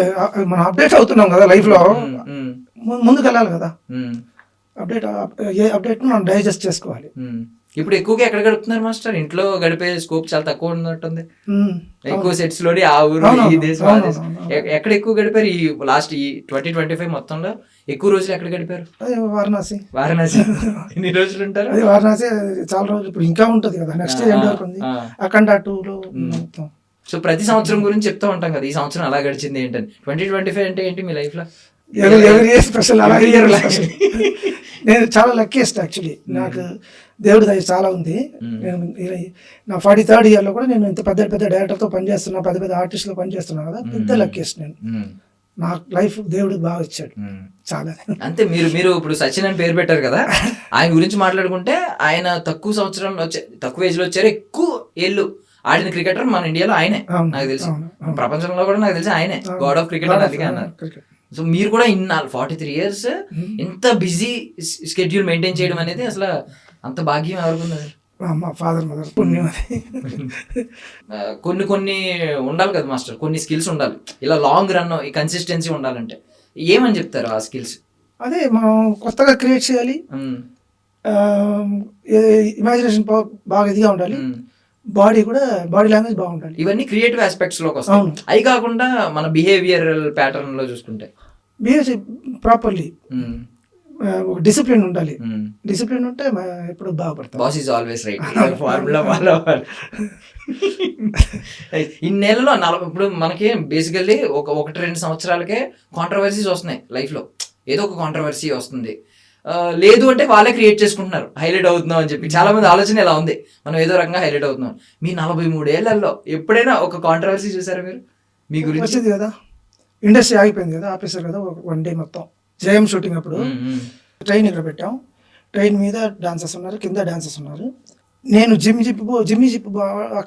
మనం అప్డేట్ అవుతున్నాం కదా లైఫ్ లో, ముందుకు వెళ్ళాలి కదా. అప్డేట్ మనం డైజెస్ట్ చేసుకోవాలి. ఇప్పుడు ఎక్కువగా ఎక్కడ గడుపుతున్నారు మాస్టర్? ఇంట్లో గడిపే స్కోప్ చాలా తక్కువ ఉన్నట్టుంది. ఎక్కువ సెట్స్ లోని ఆ ఊరు ఈ దేశం ఎక్కడ ఎక్కువ గడిపారు? ఈ లాస్ట్ ఈ 2025 మొత్తంలో ఎక్కువ రోజులు ఎక్కడ గడిపారు? వారణాసి. ఎన్ని రోజులు ఉంటారు? వారణాసి చాలా రోజులు. ఇప్పుడు ఇంకా ఉంటది కదా, నెక్స్ట్ ఎండ్ వరకు ఉంది. అఖండ 2లో మొత్తం. సో ప్రతి సంవత్సరం గురించి చెప్తా ఉంటాం కదా, ఈ సంవత్సరం అలా గడిచింది ఏంటని. 2025 అంటే ఏంటి మీ లైఫ్ లో? ఎవరి స్పెషల్ అలా. నేను చాలా లక్కీయెస్ట్ యాక్చువల్లీ. నాకు దేవుడి దయ చాలా ఉంది. నేను నా 43rd ఇయర్లో కూడా నేను ఇంత పెద్ద డైరెక్టర్తో పనిచేస్తున్నా, పెద్ద ఆర్టిస్ట్లో పనిచేస్తున్నా కదా, పెద్ద లక్కీయెస్ట్ నేను. నా లైఫ్ దేవుడు బాగా ఇచ్చాడు చాలా. అంతే. మీరు ఇప్పుడు సచిన్ అని పేరు పెట్టారు కదా, ఆయన గురించి మాట్లాడుకుంటే ఆయన తక్కువ ఏజ్ లో వచ్చారు, ఎక్కువ ఏళ్ళు ఆడిన క్రికెటర్ మన ఇండియాలో ఆయనే, నాకు తెలిసి ప్రపంచంలో కూడా నాకు తెలిసి ఆయనే గాడ్ ఆఫ్ క్రికెట్ అని అందుకే అన్నారు. సో మీరు కూడా 43 years ఇంత బిజీ స్కెడ్యూల్ మెయింటైన్ చేయడం అనేది అసలు అంత భాగ్యం ఎవరికి ఉంది? మా ఫాదర్ మదర్ పుణ్యం. కొన్ని ఉండాలి కదా మాస్టర్, కొన్ని స్కిల్స్ ఉండాలి, ఇలా లాంగ్ రన్ ఈ కన్సిస్టెన్సీ ఉండాలంటే ఏమని చెప్తారు ఆ స్కిల్స్? అదే మనం కొత్తగా క్రియేట్ చేయాలి, ఇమాజినేషన్ బాగా ఇదిగా ఉండాలి, బాడీ లాంగ్వేజ్ బాగుండాలి. ఇవన్నీ క్రియేటివ్ ఆస్పెక్ట్స్ లోకి వస్తాయి. అవి కాకుండా మన బిహేవియరల్ ప్యాటర్న్ లో చూసుకుంటే బిహేవ్ ప్రాపర్లీ, డిసిప్లిన్ ఉండాలి. డిసిప్లిన్ ఉంటే ఎప్పుడు బాగుపడతాం. Boss is always right formula follow అవ్వాలి. ఇన్నేళ్ళలో ఇప్పుడు మనకి బేసికల్లీ 1-2 సంవత్సరాలకే కాంట్రవర్సీస్ వస్తున్నాయి లైఫ్ లో, ఏదో ఒక కాంట్రవర్సీ వస్తుంది. లేదు అంటే వాళ్ళే క్రియేట్ చేసుకుంటున్నారు, హైలైట్ అవుతున్నాం అని చెప్పి. చాలా మంది ఆలోచన ఇలా ఉంది, మనం ఏదో రకంగా హైలైట్ అవుతున్నాం. మీ 43 ఏళ్లలో ఎప్పుడైనా ఒక కాంట్రవర్సీ చూసారా మీరు? మీ గురించి వచ్చింది కదా, ఇండస్ట్రీ ఆగిపోయింది కదా, ఆపేసారు కదా 1 day మొత్తం. జయం షూటింగ్ అప్పుడు ట్రైన్ ఇక్కడ పెట్టాం, ట్రైన్ మీద డాన్సర్స్ ఉన్నారు, కింద డాన్సర్స్ ఉన్నారు. నేను జిమ్మి జిప్పు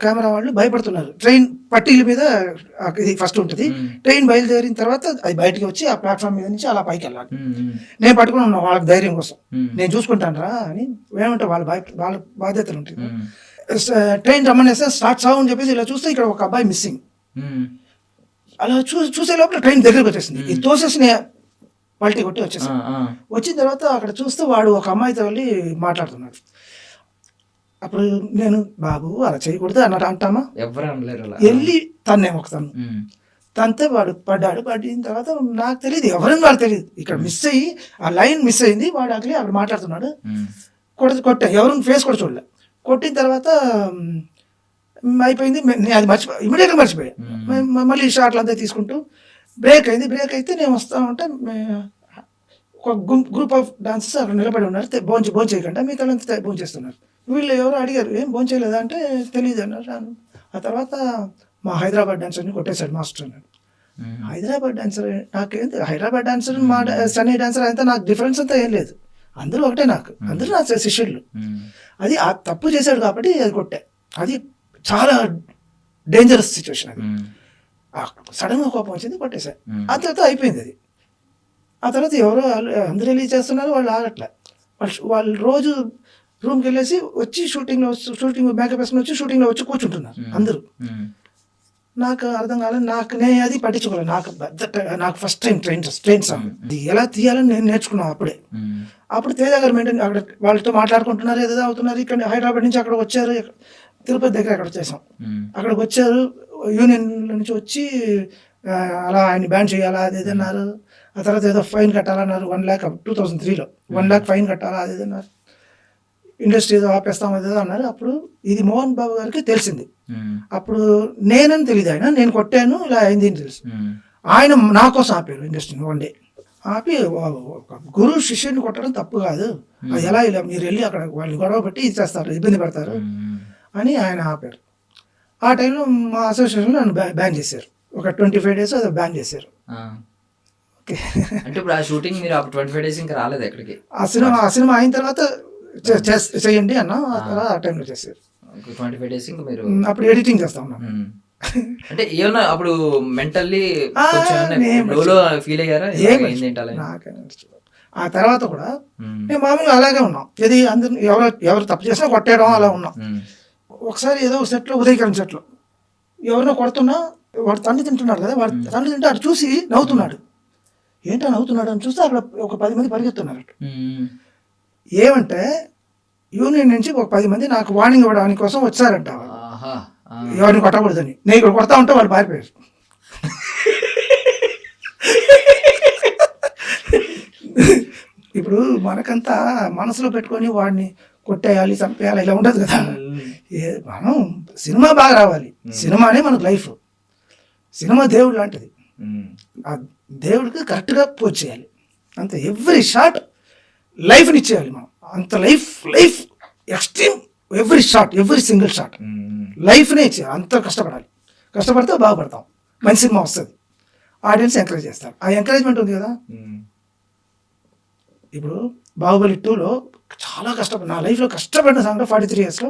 కెమెరా వాళ్ళు భయపడుతున్నారు. ట్రైన్ పట్టీల మీద ఇది ఫస్ట్ ఉంటుంది, ట్రైన్ బయలుదేరిన తర్వాత అది బయటకు వచ్చి ఆ ప్లాట్ఫామ్ మీద నుంచి అలా పైకి వెళ్ళాలి. నేను పట్టుకుని ఉన్నా వాళ్ళకి ధైర్యం కోసం, నేను చూసుకుంటాను రా అని. ఏమంటే వాళ్ళ బాధ్యతలు ఉంటుంది. ట్రైన్ రమ్మనేస్తే స్టార్ట్ సాగు అని చెప్పేసి ఇలా చూస్తే ఇక్కడ ఒక అబ్బాయి మిస్సింగ్. అలా చూసే లోపల ట్రైన్ దగ్గరకు వచ్చేసింది. ఇది తోసేసిన పల్టీ కొట్టి వచ్చేసి, వచ్చిన తర్వాత అక్కడ చూస్తే వాడు ఒక అమ్మాయితో వెళ్ళి మాట్లాడుతున్నాడు. అప్పుడు నేను బాబు అలా చేయకూడదు అన్నట్టు అంటామా, ఎవరు అనలేరు అలా. వెళ్ళి తన్నేమో ఒకతాను తంతే వాడు పడిన తర్వాత నాకు తెలియదు, ఎవరైనా వాడు తెలియదు. ఇక్కడ మిస్ అయ్యి ఆ లైన్ మిస్ అయింది, వాడు అక్కడ అక్కడ మాట్లాడుతున్నాడు, కొట్టా, ఎవరిని ఫేస్ కూడా చూడలే. కొట్టిన తర్వాత అయిపోయింది, నేను అది ఇమీడియట్గా మర్చిపోయా. మళ్ళీ షాట్లు అంతా తీసుకుంటూ బ్రేక్ అయింది. బ్రేక్ అయితే నేను వస్తా ఉంటే ఒక గ్రూప్ ఆఫ్ డాన్సర్స్ అక్కడ నిలబడి ఉన్నారు, భోజనం చేయకుండా మిగతా భోజనం చేస్తున్నారు. వీళ్ళు ఎవరు అడిగారు, ఏం భోజనం చేయలేదా అంటే తెలియదు అన్నారు. ఆ తర్వాత మా హైదరాబాద్ డాన్సర్ని కొట్టేశాడు మాస్టర్ అన్నాడు. హైదరాబాద్ డాన్సర్ నాకేంటి, హైదరాబాద్ డాన్సర్ మా చెన్నై డాన్సర్ అంతా నాకు డిఫరెన్స్ అంతా ఏం లేదు, అందరూ ఒకటే, నాకు అందరూ నా శిష్యులు. అది ఆ తప్పు చేశాడు కాబట్టి అది కొట్టా. అది చాలా డేంజరస్ సిచ్యువేషన్. అది సడన్గా కోపం వచ్చింది, కొట్టేశా. ఆ తర్వాత అయిపోయింది అది. ఆ తర్వాత ఎవరో అందరూ రిలీజ్ చేస్తున్నారు, వాళ్ళు ఆగట్లే. వాళ్ళు రోజు రూమ్కి వెళ్ళేసి వచ్చి షూటింగ్ మేకప్ వేసుకుని వచ్చి షూటింగ్లో వచ్చి కూర్చుంటున్నారు అందరూ. నాకు అర్థం కాలేదు, నేను అది పట్టించుకోలేదు. నాకు ఫస్ట్ టైం ట్రైన్ సాంగ్ ఇది ఎలా తీయాలని నేను నేర్చుకున్నాను అప్పుడే. అప్పుడు తేజ గారు మెయింటైన్ అక్కడ వాళ్ళతో మాట్లాడుకుంటున్నారు, ఏదో అవుతున్నారు. ఇక్కడ హైదరాబాద్ నుంచి అక్కడ వచ్చారు, తిరుపతి దగ్గర అక్కడ వచ్చేసాం. అక్కడికి వచ్చారు, యూనియన్ నుంచి వచ్చి అలా ఆయన బ్యాన్ చేయాలా అది ఇది అన్నారు. ఆ తర్వాత ఏదో ఫైన్ కట్టాలన్నారు, 1 lakh 2003లో 1 lakh ఫైన్ కట్టాలా అది ఇది అన్నారు. ఇండస్ట్రీ ఏదో ఆపేస్తాం అదేదో అన్నారు. అప్పుడు ఇది మోహన్ బాబు గారికి తెలిసింది. అప్పుడు నేనని తెలియదు, ఆయన నేను కొట్టాను ఇలా అయింది అని తెలుసు. ఆయన నా కోసం ఆపారు ఇండస్ట్రీని 1 day. ఆపి గురువు శిష్యుని కొట్టడం తప్పు కాదు, అది ఎలా ఇలా మీరు వెళ్ళి అక్కడ వాళ్ళు గొడవ పెట్టి ఇది చేస్తారు, ఇబ్బంది పడతారు అని ఆయన ఆపారు. ఆ టైంలో మా అసోసియేషన్లో నన్ను బ్యాన్ చేశారు, ఒక 25 days అది బ్యాన్ చేశారు. ఓకే, అంటే ఇప్పుడు ఆ షూటింగ్ మీరు అప్పుడు 25 days ఇంకా రాలేదు ఎక్కడికి? ఆ సినిమా అయిన తర్వాత చేయండి అన్న, ఆ టైంలో చేశారు. 25 days ఇంకా మీరు అప్పుడు ఎడిటింగ్ చేస్తా ఉన్నాను. అంటే ఏమన్నా అప్పుడు మెంటల్లీ ఫీల్ అయ్యారా? ఆ తర్వాత కూడా మేము మామూలుగా అలాగే ఉన్నాం, ఇది అందరు ఎవరు తప్పు చేసినా కొట్టేయడం అలా ఉన్నాం. ఒకసారి ఏదో సెట్లో ఉదయకరణ సెట్లో ఎవరినో కొడుతున్నా వాడు తండ్రి తింటున్నాడు కదా, వాడు తండ్రి తింటే అటు చూసి నవ్వుతున్నాడు. ఏంటో నవ్వుతున్నాడు అని చూస్తే అక్కడ ఒక 10 మంది పరిగెత్తున్నారు. ఏమంటే యూనియన్ నుంచి ఒక 10 మంది నాకు వార్నింగ్ ఇవ్వడానికి కోసం వచ్చారంట, ఎవరిని కొట్టకూడదని. నేను ఇక్కడ కొడతా ఉంటే వాళ్ళు పారిపోయారు. ఇప్పుడు మనకంతా మనసులో పెట్టుకొని వాడిని కొట్టేయాలి చంపేయాలి ఇలా ఉండదు కదా. మనం సినిమా బాగా రావాలి, సినిమానే మనకు లైఫ్. సినిమా దేవుడు లాంటిది, ఆ దేవుడికి కరెక్ట్గా పూజ చేయాలి అంతే. ఎవ్రీ షాట్ లైఫ్ని ఇచ్చేయాలి మనం, అంత life extreme. Every shot, every single shot లైఫ్నే ఇచ్చేయాలి, అంత కష్టపడాలి. కష్టపడితే బాగుపడతాం, మంచి సినిమా వస్తుంది, ఆడియన్స్ ఎంకరేజ్ చేస్తారు. ఆ ఎంకరేజ్మెంట్ ఉంది కదా. ఇప్పుడు బాహుబలి 2లో చాలా కష్టపడి, నా లైఫ్లో కష్టపడిన సాంగ్ 43 yearsలో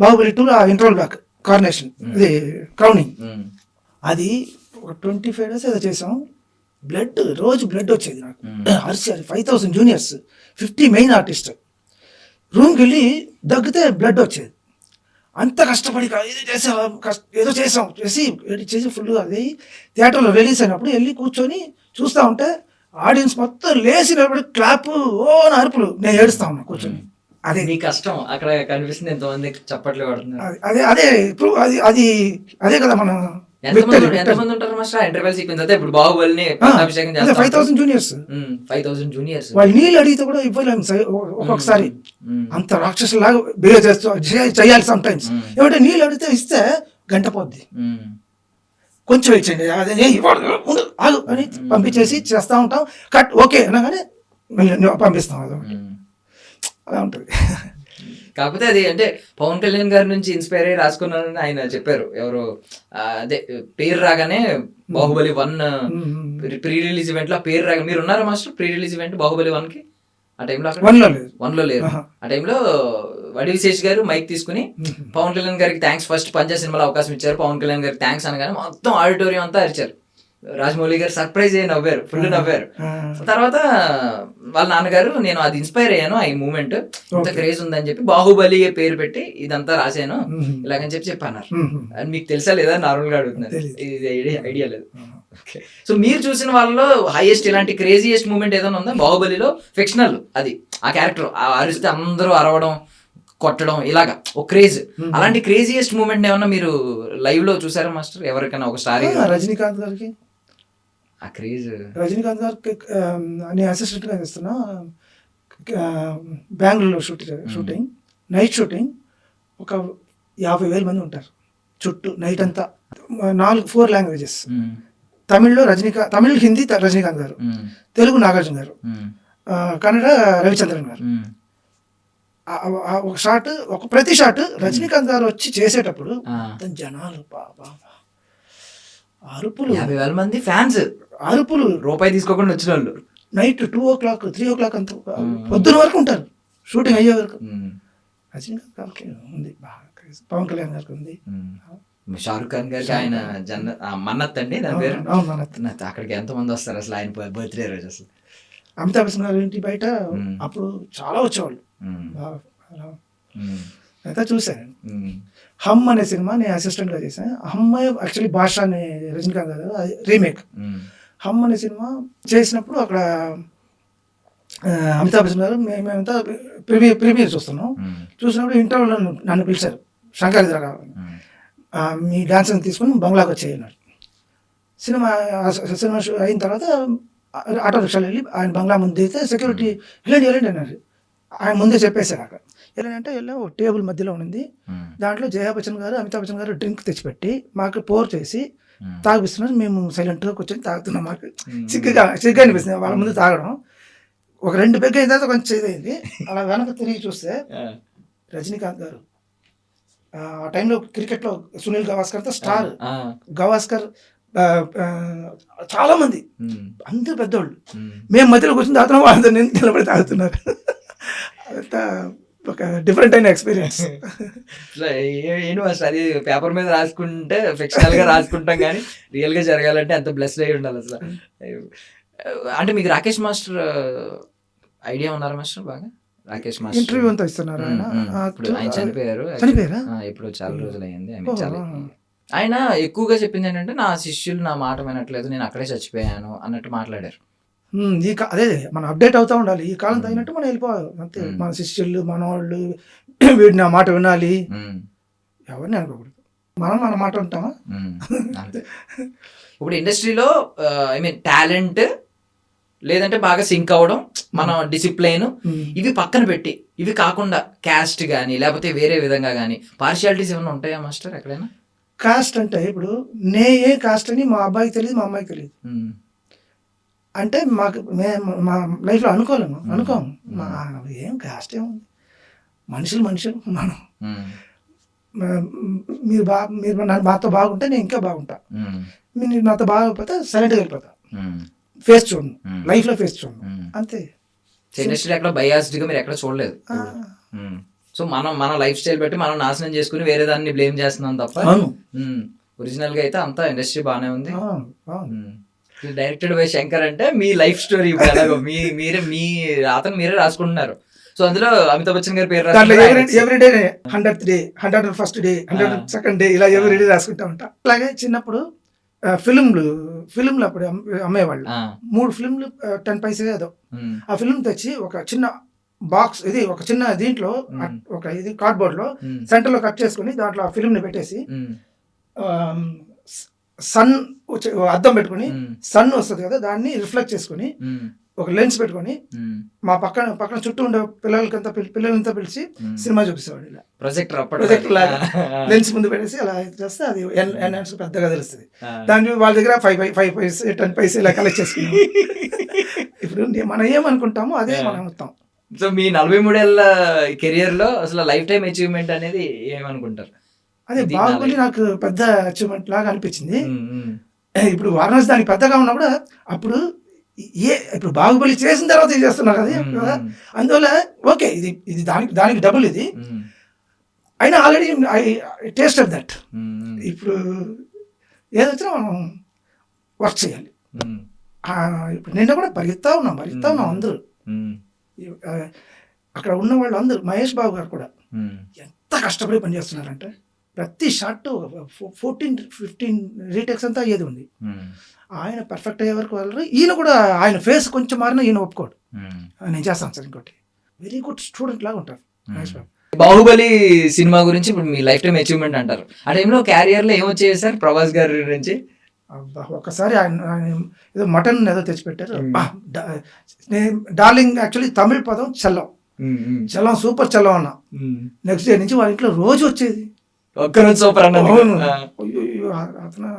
బాహుబలి 2లో ఆ ఇంటర్వల్ బ్యాక్ కార్నేషన్, ఇది క్రౌనింగ్, అది ఒక 25 days ఏదో చేసాం. రోజు బ్లడ్ వచ్చేది నాకు, అరిసి 5000 juniors, 50 మెయిన్ ఆర్టిస్ట్. రూమ్కి వెళ్ళి దగ్గితే బ్లడ్ వచ్చేది. అంత కష్టపడి ఏదో చేసి ఫుల్గా అది థియేటర్లో రిలీజ్ అయినప్పుడు వెళ్ళి కూర్చొని చూస్తూ ఉంటే ఆడియన్స్ మొత్తం లేచి నిలబడి క్లాప్, ఓ అరుపులు, నేను ఏడుస్తా ఉన్నా కూర్చొని. అదే నీ కష్టం అక్కడ కనిపిస్తుంది, ఎంతమంది చప్పట్లు పడుతున్నారు. అదే కదా మనం. ఎంతమంది ఉంటారు మాస్టర్ ఇంటర్వెల్ సీక్వెన్స్ అయితే? ఇప్పుడు బాహుబలిని అభిషేకం చేస్తారు, 5000 juniors. 5000 juniors వాళ్ళు నీళ్ళు అడిగితే కూడా ఇవ్వలేము ఒక్కొక్కసారి, అంత రాక్షసులాగా బిహేవ్ చేస్తూ చేయాలి సమ్ టైమ్స్. ఏమంటే నీళ్ళు అడిగితే ఇస్తే గంట పోద్ది, కొంచెం ఇచ్చేయండి అదే ఆగు అని పంపించేసి చేస్తూ ఉంటాం. కట్ ఓకే అనగానే పంపిస్తాం, అదొకటి అలా ఉంటుంది. కాకపోతే అది అంటే పవన్ కళ్యాణ్ గారి నుంచి ఇన్స్పైర్ అయ్యి రాసుకున్నానని ఆయన చెప్పారు. ఎవరు అదే పేరు రాగానే బాహుబలి 1 ప్రీ రిలీజ్ ఈవెంట్ లో పేరు రాగా మీరు ఉన్నారా master? Pre release event Baahubali 1కి ఆ టైంలో 1లో లేరు. ఆ టైంలో వడి విశేష్ గారు మైక్ తీసుకుని పవన్ కళ్యాణ్ గారికి థ్యాంక్స్, ఫస్ట్ పంజా సినిమాలో అవకాశం ఇచ్చారు, పవన్ కళ్యాణ్ గారికి థ్యాంక్స్ అనగానే మొత్తం ఆడిటోరియం అంతా అరిచారు. రాజమౌళి గారు సర్ప్రైజ్ అయ్యి నవ్వారు, ఫుల్ నవ్వారు. తర్వాత వాళ్ళ నాన్నగారు, నేను అది ఇన్స్పైర్ అయ్యాను, ఈ మూమెంట్ ఇంత క్రేజ్ ఉందని చెప్పి బాహుబలి పేరు పెట్టి ఇదంతా రాశాను ఇలాగని చెప్పన్నారు. అని మీకు తెలుసా లేదా? నార్మల్ గా అడుగుతున్నారు, ఇది ఐడియా లేదు. సో మీరు చూసిన వాళ్ళలో హైయెస్ట్ ఇలాంటి క్రేజియెస్ట్ మూమెంట్ ఏదైనా ఉందా బాహుబలిలో? ఫిక్షనల్, అది ఆ క్యారెక్టర్ అరిస్తే అందరూ అరవడం, కొట్టడం ఇలాగా ఒక క్రేజ్. అలాంటి క్రేజియస్ట్ మూమెంట్ ఏమన్నా మీరు లైవ్ లో చూసారా మాస్టర్? ఎవరికైనా ఒక స్టార్ రజనీకాంత్ గారికి, ఆ క్రేజ్. రజనీకాంత్ గారికి నేను అసిస్టెంట్గా చేస్తున్నా, బెంగళూరులో షూటింగ్ నైట్ షూటింగ్. ఒక 50,000 మంది ఉంటారు చుట్టూ నైట్ అంతా. 4 లాంగ్వేజెస్. తమిళ్లో తమిళ్ హిందీ రజనీకాంత్ గారు, తెలుగు నాగార్జున గారు, కన్నడ రవిచంద్రన్ గారు. ఒక షాట్, ప్రతి షాట్ రజనీకాంత్ గారు వచ్చి చేసేటప్పుడు జనాలు అరుపులు, 50,000 మంది ఫ్యాన్స్, అరుపులు, రూపాయి తీసుకోకుండా వచ్చిన వాళ్ళు. నైట్ 2 o'clock 3 o'clock అంత పొద్దున వరకు ఉంటారు షూటింగ్ అయ్యే వరకు. రజనీకాంత్ గారికి ఉంది బాగా, పవన్ కళ్యాణ్ గారికి ఉంది, షారుఖ్ ఖాన్ గారికి ఆయన మన్నత్ అండి దాని పేరు. అక్కడికి ఎంత మంది వస్తారు అసలు ఆయన బర్త్డే రోజు? అసలు అమితాబ్ బచ్చన్ గారి ఇంటి బయట అప్పుడు చాలా వచ్చేవాళ్ళు. అయితే చూసాను. హమ్ అనే సినిమా నేను అసిస్టెంట్గా చేశాను. హమ్ యాక్చువల్లీ బాషా అనే రజనీకాంత్ గారు రీమేక్. హమ్ అనే సినిమా చేసినప్పుడు అక్కడ అమితాబ్ బచ్చన్ గారు మేమంతా ప్రీమియర్ చూస్తున్నాం. చూసినప్పుడు ఇంటర్వ్యూలో నన్ను పిలిచారు, శంకర్ దగ్గర మీ డాన్స్ తీసుకుని బంగ్లాకి వచ్చేయన్నారు. సినిమా అయిన తర్వాత ఆటో రిక్షాలో వెళ్ళి ఆయన బంగ్లా ముందు దిగితే సెక్యూరిటీ వెళ్ళండి అన్నారు. ఆయన ముందే చెప్పేశారు అక్కడ వెళ్ళంటే ఒక టేబుల్ మధ్యలో ఉంది. దాంట్లో జయా బచ్చన్ గారు, అమితాబ్ బచ్చన్ గారు డ్రింక్ తెచ్చిపెట్టి మాకు పోర్ చేసి తాగిపిస్తున్నారు. మేము సైలెంట్గా కూర్చొని తాగుతున్నాం. మాకు సిగ్గుగా అనిపిస్తుంది వాళ్ళ ముందు తాగడం. ఒక 2 పెగ్ అయిన తర్వాత కొంచెం ఇదైంది. అలా వెనక తిరిగి చూస్తే రజనీకాంత్ గారు, ఆ టైంలో క్రికెట్లో సునీల్ గవాస్కర్తో స్టార్, గవాస్కర్ చాలా మంది, అందరూ పెద్దోళ్ళు. మేము మధ్యలో కూర్చొని తాగుతున్నాం, వాళ్ళందరూ నిలబడి తాగుతున్నారు. అంతా ఒక డిఫరెంట్ అయిన ఎక్స్పీరియన్స్. ఏంటి మాస్టర్, అది పేపర్ మీద రాసుకుంటే ఫిక్షనల్ గా రాసుకుంటాం కానీ రియల్ గా జరగాలంటే అంత బ్లెస్డ్ అయి ఉండాలి అసలు. అంటే మీకు రాకేష్ మాస్టర్ ఐడియా ఉన్నారా మాస్టర్? బాగా రాకేష్ మాస్టర్ ఇంటర్వ్యూ అంతా ఇస్తున్నారు. ఆయన చనిపోయారు ఇప్పుడు చాలా రోజులు అయ్యింది. ఆయన ఎక్కువగా చెప్పింది ఏంటంటే నా శిష్యులు నా మాట వినట్లేదు, నేను అక్కడే చచ్చిపోయాను అన్నట్టు మాట్లాడారు. అదే మనం అప్డేట్ అవుతూ ఉండాలి. ఈ కాలం తగినట్టు మనం వెళ్ళిపోవాలి అంతే. మన శిష్యులు మనవాళ్ళు వీడి నా మాట వినాలి, ఎవరిని అనుకోకూడదు. మనం మన మాట ఉంటామా? ఇప్పుడు ఇండస్ట్రీలో ఐ మీన్ టాలెంట్ లేదంటే బాగా సింక్ అవ్వడం, మన డిసిప్లైన్, ఇవి పక్కన పెట్టి ఇవి కాకుండా క్యాస్ట్ కానీ లేకపోతే వేరే విధంగా కానీ పార్షియాలిటీస్ ఏమైనా ఉంటాయా మాస్టర్ ఎక్కడైనా? కాస్ట్ అంటే ఇప్పుడు ఏ కాస్ట్ అని మా అబ్బాయికి తెలియదు, మా అమ్మాయికి తెలియదు. అంటే మాకు మా లైఫ్లో అనుకోము. ఏం కాస్ట్ ఏముంది, మనుషులు మనం. మీరు నాతో బాగుంటే నేను ఇంకా బాగుంటా, మీరు నాతో బాగోకపోతే సైలెంట్గా వెళ్ళిపోతా. ఫేస్ చూడండి, లైఫ్లో ఫేస్ చూడండి అంతే. ఇండస్ట్రీ ఎక్కడ బయాస్డ్ గా మీరు ఎక్కడ చూడలేదు. సో మన లైఫ్ స్టైల్ బట్టి మనం నాశనం చేసుకుని వేరే దాన్ని బ్లేమ్ చేస్తున్నాం తప్ప ఒరిజినల్ గా అయితే అంతా ఇండస్ట్రీ బాగానే ఉంది. డైరెక్టెడ్ బై శంకర్ అంటే మీ లైఫ్ స్టోరీ ఎలాగో మీ అతను మీరే రాసుకుంటున్నారు. సో అందులో అమితాబ్ బచ్చన్ గారి పేరు everyday 100th day, 101st day, 102nd day ఇలా ఎవ్రీడే రాసుకుంటా ఉంటా. అలాగే చిన్నప్పుడు ఫిల్మ్లు అప్పుడు అమ్మేవాళ్ళు. 3 ఫిల్మ్లు 10 పైసే ఏదో. ఆ ఫిల్మ్ తెచ్చి ఒక చిన్న బాక్స్, ఇది ఒక చిన్న దీంట్లో ఒక ఇది కార్డ్బోర్డ్ లో సెంటర్ లో కట్ చేసుకుని దాంట్లో ఆ ఫిల్మ్ ని పెట్టేసి సన్ అద్దం పెట్టుకుని సన్ వస్తుంది కదా, దాన్ని రిఫ్లెక్ట్ చేసుకుని ఒక లెన్స్ పెట్టుకుని మా పక్కన చుట్టూ ఉండే పిల్లలంతా పిలిచి సినిమా చూపిస్తాడు. ఇలా ప్రొజెక్టర్ లాగా లెన్స్ ముందు పెట్టేసి అలా చేస్తే అది ఎన్హాన్స్ పెద్దగా తెలుస్తుంది. దాని వాళ్ళ దగ్గర 5 పైసే 10 పైసే ఇలా కలెక్ట్ చేసుకున్నాం. ఇప్పుడు మనం ఏమనుకుంటామో అదే మనం అవుతాం. సో మీ 43 ఏళ్ల కెరియర్ లో అసలు లైఫ్ టైం అచీవ్మెంట్ అనేది ఏమనుకుంటారు? అదే బాహుబలి నాకు పెద్ద అచీవ్మెంట్ లాగా అనిపించింది. ఇప్పుడు వారణాసి దానికి పెద్దగా ఉన్నా కూడా అప్పుడు ఇప్పుడు బాహుబలి చేసిన తర్వాత ఇది చేస్తున్నారు కదా, అందువల్ల ఓకే ఇది దానికి డబుల్ ఇది అయినా already I taste of that. ఇప్పుడు ఏదొచ్చినా మనం వర్క్ చేయాలి. ఇప్పుడు నిన్న కూడా పరిగెత్తా ఉన్నాం అందరూ. అక్కడ ఉన్న వాళ్ళు అందరూ, మహేష్ బాబు గారు కూడా ఎంత కష్టపడి పనిచేస్తున్నారంటే ప్రతి షాట్ 14-15 రీటేక్స్ అంతా అయ్యేది ఉంది. ఆయన పర్ఫెక్ట్ అయ్యే వరకు వాళ్ళు. ఈయన కూడా ఆయన ఫేస్ కొంచెం మారినా ఈయన ఒప్పుకోడు, నేను చేస్తాను సార్ ఇంకోటి. వెరీ గుడ్ స్టూడెంట్ లాగా ఉంటారు మహేష్ బాబు. బాహుబలి సినిమా గురించి ఇప్పుడు మీ లైఫ్ టైం అచీవ్మెంట్ అంటారు. ఆ టైంలో క్యారియర్ లో ఏమొచ్చేది సార్ ప్రభాస్ గారి నుంచి? అబ్బా, ఒకసారి ఆయన ఏదో మటన్ ఏదో తెచ్చిపెట్టారు. డార్లింగ్ యాక్చువల్లీ తమిళ పదం చల్లం. చల్లం సూపర్ చల్లం అన్న. నెక్స్ట్ డే నుంచి వాళ్ళ ఇంట్లో రోజు వచ్చేది. ఒక్కరోజు సూపర్ అన్న. అయ్యో, అతను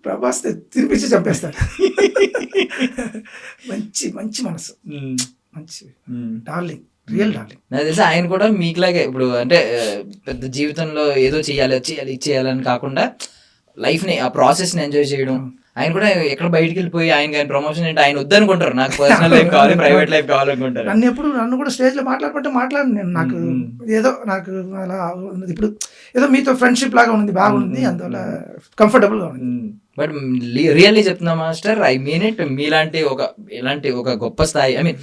ప్రభాస్ తినిపించి చంపేస్తాడు. మంచి మంచి మనసు, మంచి డార్లింగ్, రియల్ డార్లింగ్. నాకు తెలిసి ఆయన కూడా మీకులాగే ఇప్పుడు అంటే పెద్ద జీవితంలో ఏదో చేయాలి ఇచ్చేయాలని కాకుండా లైఫ్ని ఆ ప్రాసెస్ని ఎంజాయ్ చేయడం. ఆయన కూడా ఎక్కడ బయటికి వెళ్ళిపోయి ఆయన ప్రమోషన్ ఏంటి ఆయన వద్దనుకుంటారు, నాకు పర్సనల్ లైఫ్ కావాలి, ప్రైవేట్ లైఫ్ కావాలనుకుంటారు. నన్ను కూడా స్టేజ్లో మాట్లాడను నేను. నాకు ఏదో నాకు అలా ఉన్నది. ఇప్పుడు ఏదో మీతో ఫ్రెండ్షిప్ లాగా ఉంది, బాగుంది, అందువల్ల కంఫర్టబుల్గా ఉంది. బట్ రియల్లీ చెప్తున్నా మాస్టర్, ఐ మీన్ ఇట్, ఇలాంటి ఒక గొప్ప స్థాయి, ఐ మీన్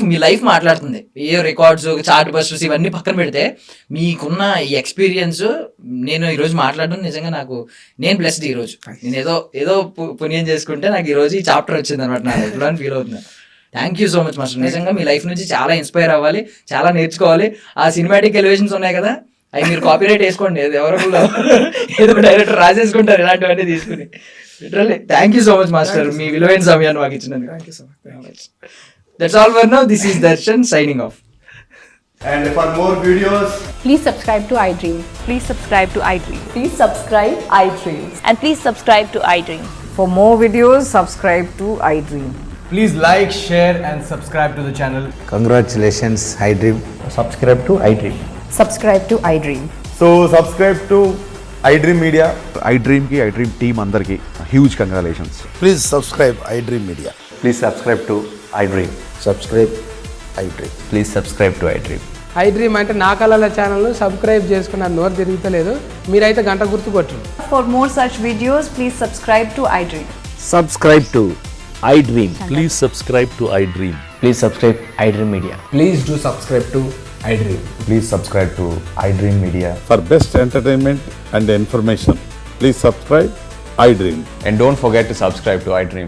మీ లైఫ్ మాట్లాడుతుంది. ఏ రికార్డ్స్, చార్ట్ బస్టర్స్ ఇవన్నీ పక్కన పెడితే మీకున్న ఈ ఎక్స్పీరియన్స్, నేను ఈరోజు మాట్లాడడం నిజంగా నేను బ్లెస్డ్. ఈరోజు నేను ఏదో పుణ్యం చేసుకుంటే నాకు ఈరోజు ఈ చాప్టర్ వచ్చింది అనమాట నా లైఫ్లో అని ఫీల్ అవుతున్నాను. Thank you so much master. నిజంగా మీ లైఫ్ నుంచి చాలా ఇన్స్పైర్ అవ్వాలి, చాలా నేర్చుకోవాలి. ఆ సినిమాటిక్ ఎలివేషన్స్ ఉన్నాయి కదా, అవి మీరు కాపీరైట్ వేసుకోండి, ఎవరో ఏదో డైరెక్టర్ రాసేసుకుంటారు ఇలాంటివన్నీ తీసుకుని. Literally thank you so much master, మీ విలువైన సమయాన్ని మాకు ఇచ్చినందుకు. Thank you so much. That's all for now. This is Darshan signing off. And for more videos, Please subscribe to iDream. Please subscribe to iDream. Please subscribe iDream. And please subscribe to iDream. For more videos, subscribe to iDream. please like, share, and subscribe to the channel. Congratulations, iDream. Subscribe to iDream. Subscribe to iDream. So subscribe to iDream Media. iDream की iDream team अंदर की huge congratulations. Please subscribe iDream Media. Please subscribe to iDream. Subscribe iDream. Please subscribe to iDream. iDream అంటే నా కళల ఛానల్ను subscribe చేసుకున్న నోరు తిరుగుతలేదు, మీరైతే గంట గుర్తు కొట్టండి. For more such videos, please subscribe to iDream. Subscribe to iDream. Please subscribe to iDream. Please subscribe iDream Media. Please do subscribe to iDream. Please subscribe to iDream Media. For best entertainment and information, please subscribe iDream. And don't forget to subscribe to iDream.